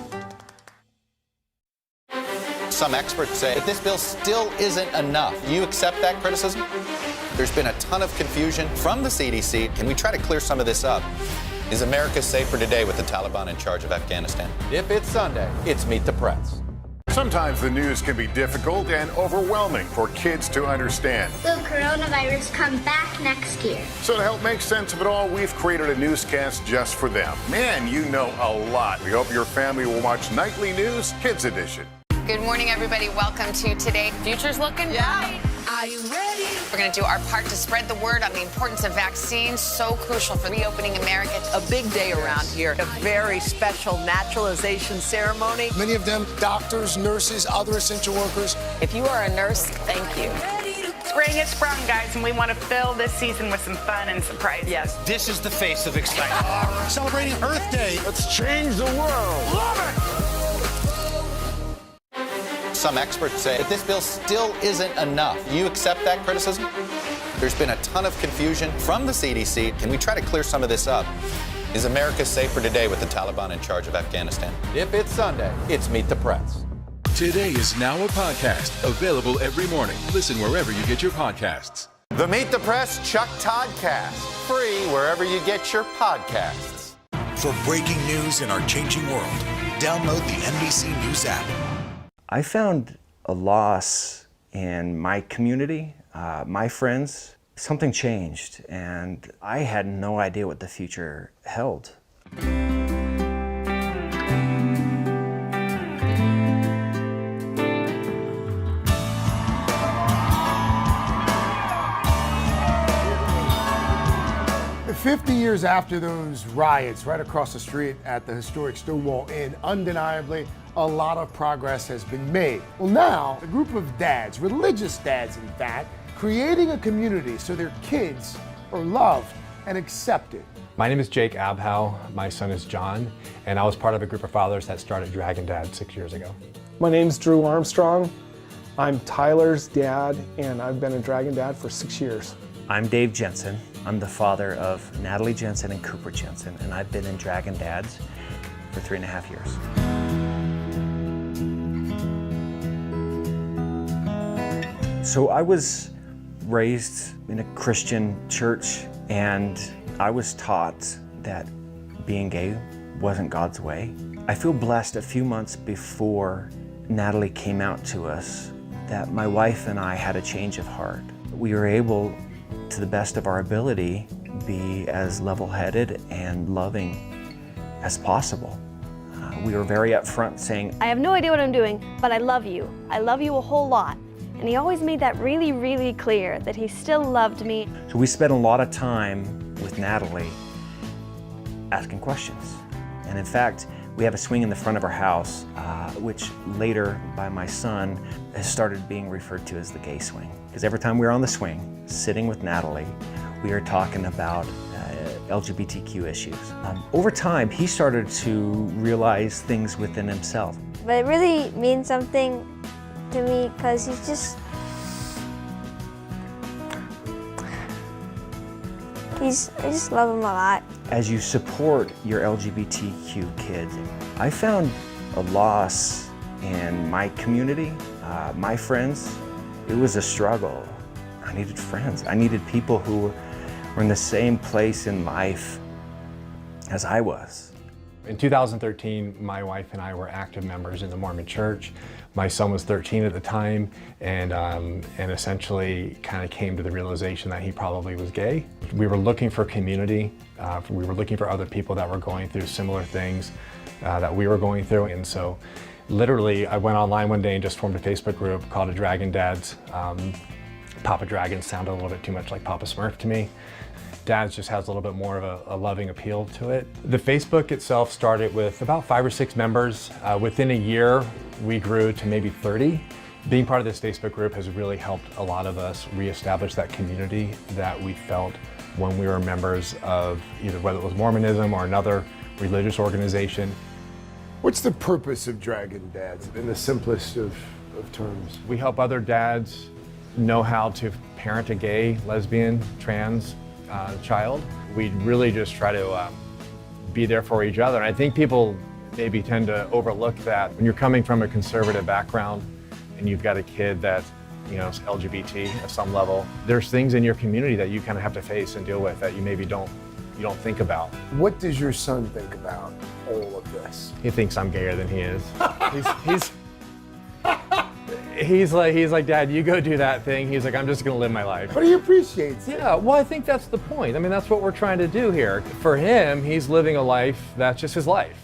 Some experts say that this bill still isn't enough. Do you accept that criticism? There's been a ton of confusion from the CDC. Can we try to clear some of this up? Is America safer today with the Taliban in charge of Afghanistan? If it's Sunday, it's Meet the Press. Sometimes the news can be difficult and overwhelming for kids to understand. Will coronavirus come back next year? So to help make sense of it all, we've created a newscast just for them. Man, you know a lot. We hope your family will watch Nightly News Kids Edition. Good morning, everybody. Welcome to today. Future's looking bright. Are you ready? We're going to do our part to spread the word on the importance of vaccines, so crucial for reopening America. A big day around here, a very special naturalization ceremony. Many of them doctors, nurses, other essential workers. If you are a nurse, thank you. Spring has sprung, guys, and we want to fill this season with some fun and surprises. Yes. This is the face of excitement. Celebrating Earth Day. Let's change the world. Love it! Some experts say that this bill still isn't enough. Do you accept that criticism? There's been a ton of confusion from the CDC. Can we try to clear some of this up? Is America safer today with the Taliban in charge of Afghanistan? If it's Sunday, it's Meet the Press. Today is now a podcast available every morning. Listen wherever you get your podcasts. The Meet the Press Chuck Toddcast, free wherever you get your podcasts. For breaking news in our changing world, download the NBC News app. I found a loss in my community, my friends. Something changed, and I had no idea what the future held. 50 years after those riots right across the street at the historic Stonewall Inn, undeniably, a lot of progress has been made. Well, now, a group of dads, religious dads in fact, creating a community so their kids are loved and accepted. My name is Jake Abhow, my son is John, and I was part of a group of fathers that started Dragon Dad 6 years ago. My name's Drew Armstrong. I'm Tyler's dad, and I've been a Dragon Dad for 6 years. I'm Dave Jensen. I'm the father of Natalie Jensen and Cooper Jensen, and I've been in Dragon Dads for 3.5 years. So I was raised in a Christian church, and I was taught that being gay wasn't God's way. I feel blessed a few months before Natalie came out to us that my wife and I had a change of heart. We were able, to the best of our ability, be as level-headed and loving as possible. We were very upfront saying, I have no idea what I'm doing, but I love you. I love you a whole lot. And he always made that really, really clear that he still loved me. So we spent a lot of time with Natalie asking questions. And in fact, we have a swing in the front of our house, which later by my son has started being referred to as the gay swing. Because every time we were on the swing, sitting with Natalie, we were talking about LGBTQ issues. Over time, he started to realize things within himself. But it really means something to me because he's just... I just love him a lot. As you support your LGBTQ kids, I found a loss in my community, my friends. It was a struggle. I needed friends. I needed people who were in the same place in life as I was. In 2013, my wife and I were active members in the Mormon Church. My son was 13 at the time, and essentially kind of came to the realization that he probably was gay. We were looking for community. We were looking for other people that were going through similar things that we were going through, and so literally I went online one day and just formed a Facebook group called A Dragon Dads. Papa Dragon sounded a little bit too much like Papa Smurf to me. Dads just has a little bit more of a loving appeal to it. The Facebook itself started with about 5 or 6 members. Within a year, we grew to maybe 30. Being part of this Facebook group has really helped a lot of us reestablish that community that we felt when we were members of either whether it was Mormonism or another religious organization. What's the purpose of Dragon Dads in the simplest of terms? We help other dads know how to parent a gay, lesbian, trans child. We really just try to be there for each other. And I think people maybe tend to overlook that. When you're coming from a conservative background and you've got a kid that, you know, is LGBT at some level, there's things in your community that you kind of have to face and deal with that you maybe don't think about. What does your son think about all of this? He thinks I'm gayer than he is. He's like, Dad, you go do that thing. He's like, I'm just gonna live my life. But he appreciates it. Yeah, well, I think that's the point. I mean, that's what we're trying to do here. For him, he's living a life that's just his life.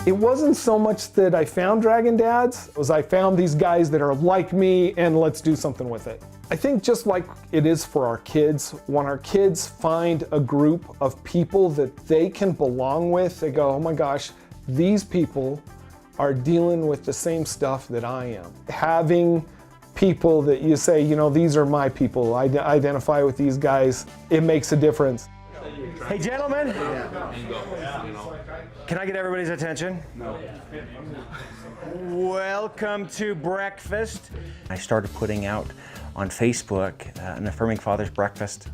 It wasn't so much that I found Dragon Dads, it was I found these guys that are like me and let's do something with it. I think just like it is for our kids, when our kids find a group of people that they can belong with, they go, oh my gosh, these people are dealing with the same stuff that I am. Having people that you say, you know, these are my people, I identify with these guys, it makes a difference. Hey gentlemen, can I get everybody's attention? No. Welcome to breakfast. I started putting out on Facebook an Affirming Fathers breakfast,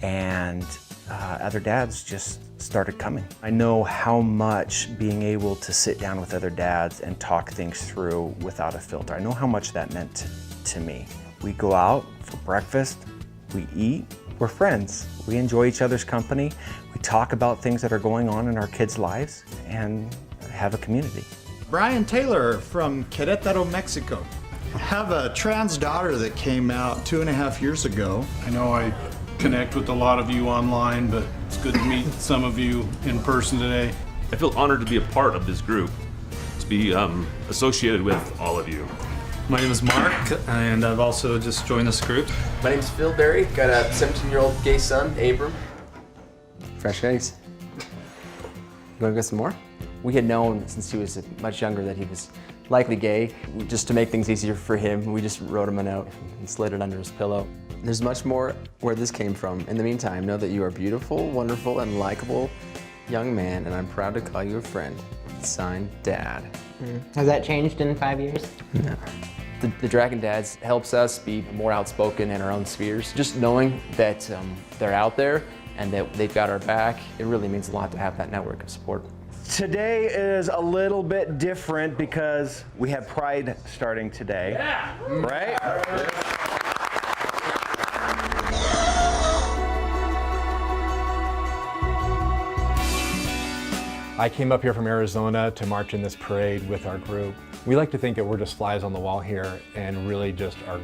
and other dads just started coming. I know how much being able to sit down with other dads and talk things through without a filter, I know how much that meant to me. We go out for breakfast, we eat, we're friends. We enjoy each other's company, we talk about things that are going on in our kids' lives, and have a community. Brian Taylor from Querétaro, Mexico. I have a trans daughter that came out 2.5 years ago. I know I connect with a lot of you online, but it's good to meet some of you in person today. I feel honored to be a part of this group, to be associated with all of you. My name is Mark, and I've also just joined this group. My name's Phil Berry, got a 17-year-old gay son, Abram. Fresh eggs. You wanna get some more? We had known since he was much younger that he was likely gay. Just to make things easier for him, we just wrote him a note and slid it under his pillow. There's much more where this came from. In the meantime, know that you are a beautiful, wonderful, and likable young man, and I'm proud to call you a friend. Signed, Dad. Has that changed in 5 years? No. The Dragon Dads helps us be more outspoken in our own spheres. Just knowing that they're out there and that they've got our back, it really means a lot to have that network of support. Today is a little bit different because we have Pride starting today, right? I came up here from Arizona to march in this parade with our group. We like to think that we're just flies on the wall here and really just are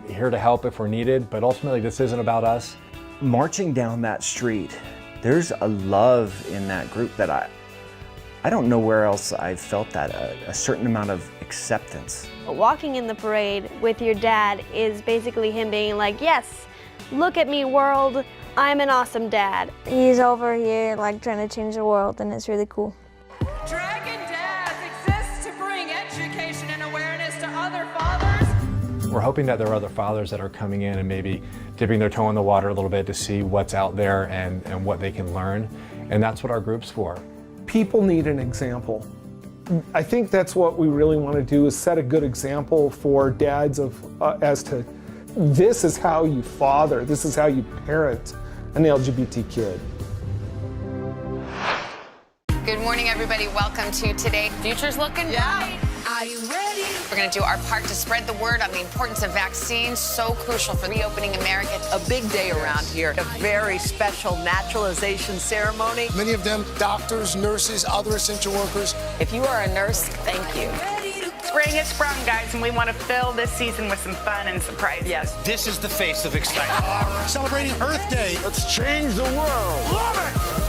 here to help if we're needed, but ultimately this isn't about us. Marching down that street, there's a love in that group that I don't know where else I've felt that, a certain amount of acceptance. Walking in the parade with your dad is basically him being like, yes, look at me world, I'm an awesome dad. He's over here like trying to change the world, and it's really cool. Dragon Dads exists to bring education and awareness to other fathers. We're hoping that there are other fathers that are coming in and maybe dipping their toe in the water a little bit to see what's out there and what they can learn. And that's what our group's for. People need an example. I think that's what we really want to do, is set a good example for dads as to this is how you father, this is how you parent an LGBT kid. Good morning, everybody. Welcome to Today. Future's looking bright. Are you ready? We're going to do our part to spread the word on the importance of vaccines, so crucial for reopening America. A big day around here, a very special naturalization ceremony. Many of them doctors, nurses, other essential workers. If you are a nurse, thank you. Spring has sprung, guys, and we want to fill this season with some fun and surprises. Yes. This is the face of excitement. Celebrating Earth Day. Let's change the world. Love it!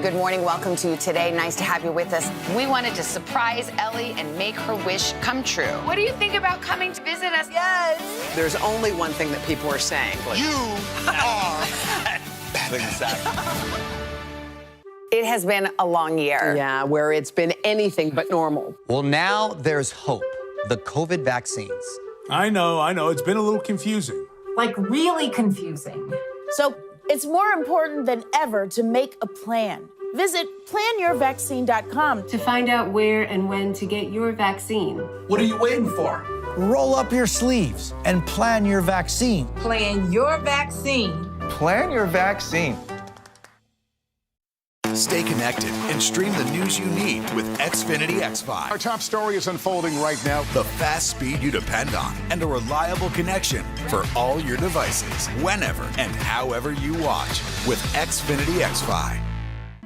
Good morning. Welcome to Today. Nice to have you with us. We wanted to surprise Ellie and make her wish come true. What do you think about coming to visit us? Yes. There's only one thing that people are saying. You are exactly. It has been a long year. Yeah, where it's been anything but normal. Well, now there's hope. The COVID vaccines. I know. It's been a little confusing. Like really confusing. So it's more important than ever to make a plan. Visit planyourvaccine.com to find out where and when to get your vaccine. What are you waiting for? Roll up your sleeves and plan your vaccine. Plan your vaccine. Plan your vaccine. Stay connected and stream the news you need with Xfinity X5. Our top story is unfolding right now. The fast speed you depend on and a reliable connection for all your devices, whenever and however you watch with Xfinity X5.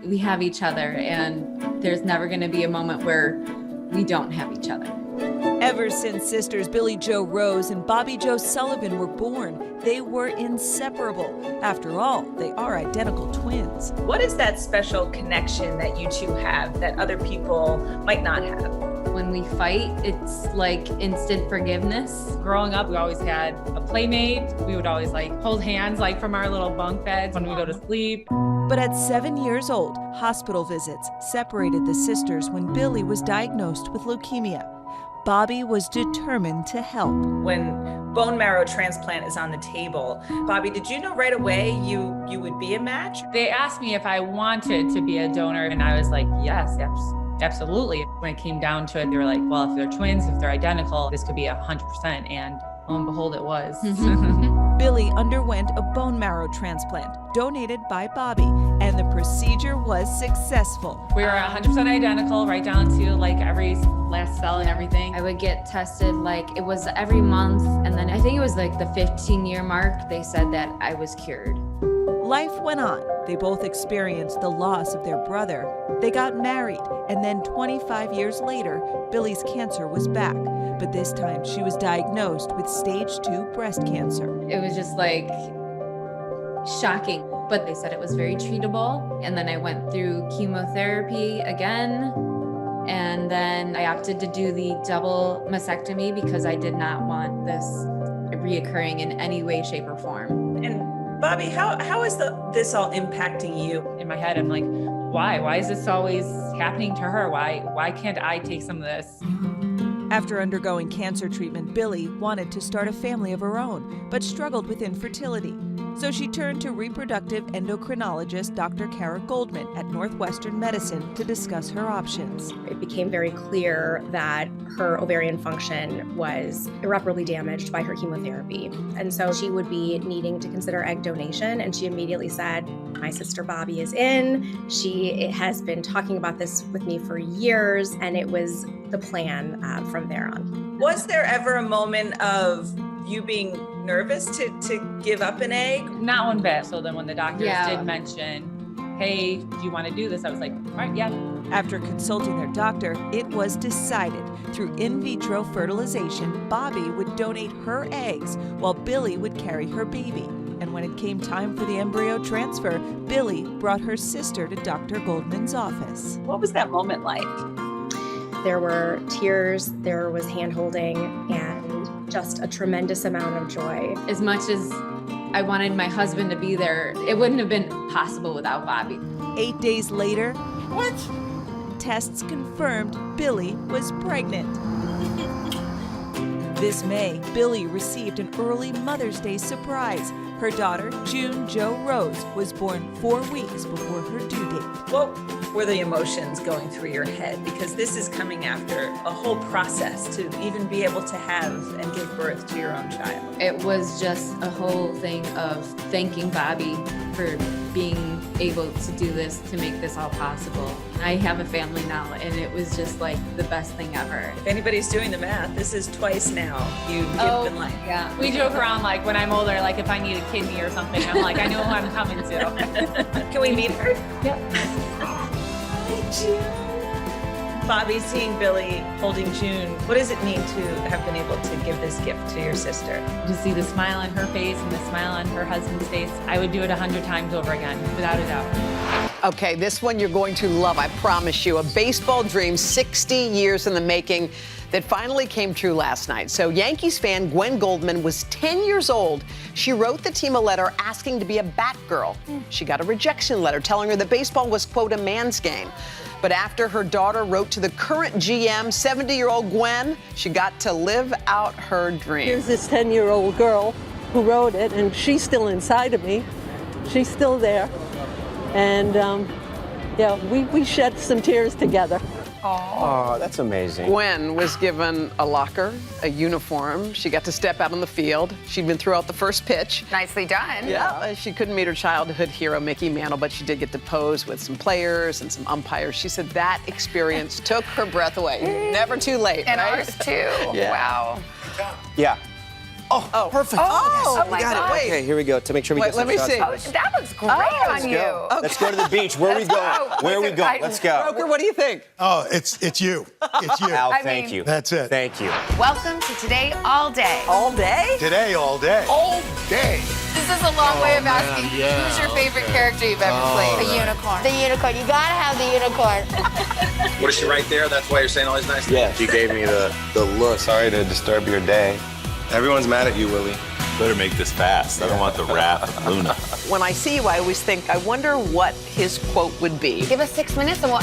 We have each other, and there's never going to be a moment where we don't have each other. Ever since sisters Billie Joe Rose and Bobby Joe Sullivan were born, they were inseparable. After all, they are identical twins. What is that special connection that you two have that other people might not have? When we fight, it's like instant forgiveness. Growing up, we always had a playmate. We would always hold hands from our little bunk beds when we go to sleep. But at 7 years old, hospital visits separated the sisters when Billie was diagnosed with leukemia. Bobby was determined to help. When bone marrow transplant is on the table, Bobby, did you know right away you would be a match? They asked me if I wanted to be a donor, and I was like, yes, absolutely. When it came down to it, they were like, well, if they're twins, if they're identical, this could be 100%. And lo and behold, it was. Billie underwent a bone marrow transplant donated by Bobby, and the procedure was successful. We were 100% identical, right down to every last cell and everything. I would get tested it was every month, and then I think it was the 15-year mark, they said that I was cured. Life went on. They both experienced the loss of their brother. They got married, and then 25 years later, Billie's cancer was back. But this time, she was diagnosed with stage 2 breast cancer. It was just shocking, but they said it was very treatable. And then I went through chemotherapy again. And then I opted to do the double mastectomy because I did not want this reoccurring in any way, shape, or form. And Bobby, how is this all impacting you? In my head, I'm like, why? Why is this always happening to her? Why can't I take some of this? After undergoing cancer treatment, Billie wanted to start a family of her own, but struggled with infertility. So she turned to reproductive endocrinologist Dr. Kara Goldman at Northwestern Medicine to discuss her options. It became very clear that her ovarian function was irreparably damaged by her chemotherapy. And so she would be needing to consider egg donation. And she immediately said, my sister Bobby is in. She has been talking about this with me for years. And it was the plan from there on. Was there ever a moment of you being nervous to give up an egg? Not one bit. So then when the doctors did mention, hey, do you want to do this? I was like, all right, yeah. After consulting their doctor, it was decided. Through in vitro fertilization, Bobby would donate her eggs while Billie would carry her baby. And when it came time for the embryo transfer, Billie brought her sister to Dr. Goldman's office. What was that moment like? There were tears, there was hand-holding, and just a tremendous amount of joy. As much as I wanted my husband to be there, it wouldn't have been possible without Bobby. 8 days later, tests confirmed Billie was pregnant. This May, Billy received an early Mother's Day surprise. Her daughter, June Jo Rose, was born 4 weeks before her due date. What were the emotions going through your head? Because this is coming after a whole process to even be able to have and give birth to your own child. It was just a whole thing of thanking Bobby for being able to do this, to make this all possible. I have a family now, and it was just like the best thing ever. If anybody's doing the math, this is twice now you've given life. Yeah, we joke around like when I'm older, like if I need a kidney or something, I'm like, I know who I'm coming to. Can we meet her? Yep. Bobby, seeing Billy holding June, what does it mean to have been able to give this gift to your sister? To see the smile on her face and the smile on her husband's face, I would do it 100 times over again, without a doubt. Okay, this one you're going to love, I promise you. A baseball dream 60 years in the making that finally came true last night. So Yankees fan Gwen Goldman was 10 years old. She wrote the team a letter asking to be a Batgirl. She got a rejection letter telling her that baseball was, quote, a man's game. But after her daughter wrote to the current GM, 70-year-old Gwen, she got to live out her dream. Here's this 10-year-old girl who wrote it, and she's still inside of me. She's still there. And, yeah, we shed some tears together. Oh, that's amazing. Gwen was given a locker, a uniform. She got to step out on the field. She'd been through out the first pitch. Nicely done. Yeah, she couldn't meet her childhood hero, Mickey Mantle, but she did get to pose with some players and some umpires. She said that experience took her breath away. Never too late, And right? ours too. Yeah. Wow. Yeah. Oh, perfect. Oh, we my got God. it. Okay, here we go. To make sure we Wait, get some let me shots. see. Oh, that looks great on you. Go. Let's go to the beach. Where are we going? Where are we going? Let's go. Broker, what do you think? Oh, it's you. It's you. Al, I thank mean- you. That's it. Thank you. Welcome to Today All Day. All day? Today, all day. All day. This is a long way of man, asking yeah, who's your favorite character you've ever played. The unicorn. The unicorn. You gotta have the unicorn. What is she right there? That's why you're saying all these nice things? Yeah, she gave me the look. Sorry to disturb your day. Everyone's mad at you, Willie. Better make this fast. I don't want the wrath of Luna. When I see you, I always think, I wonder what his quote would be. Give us 6 minutes and we'll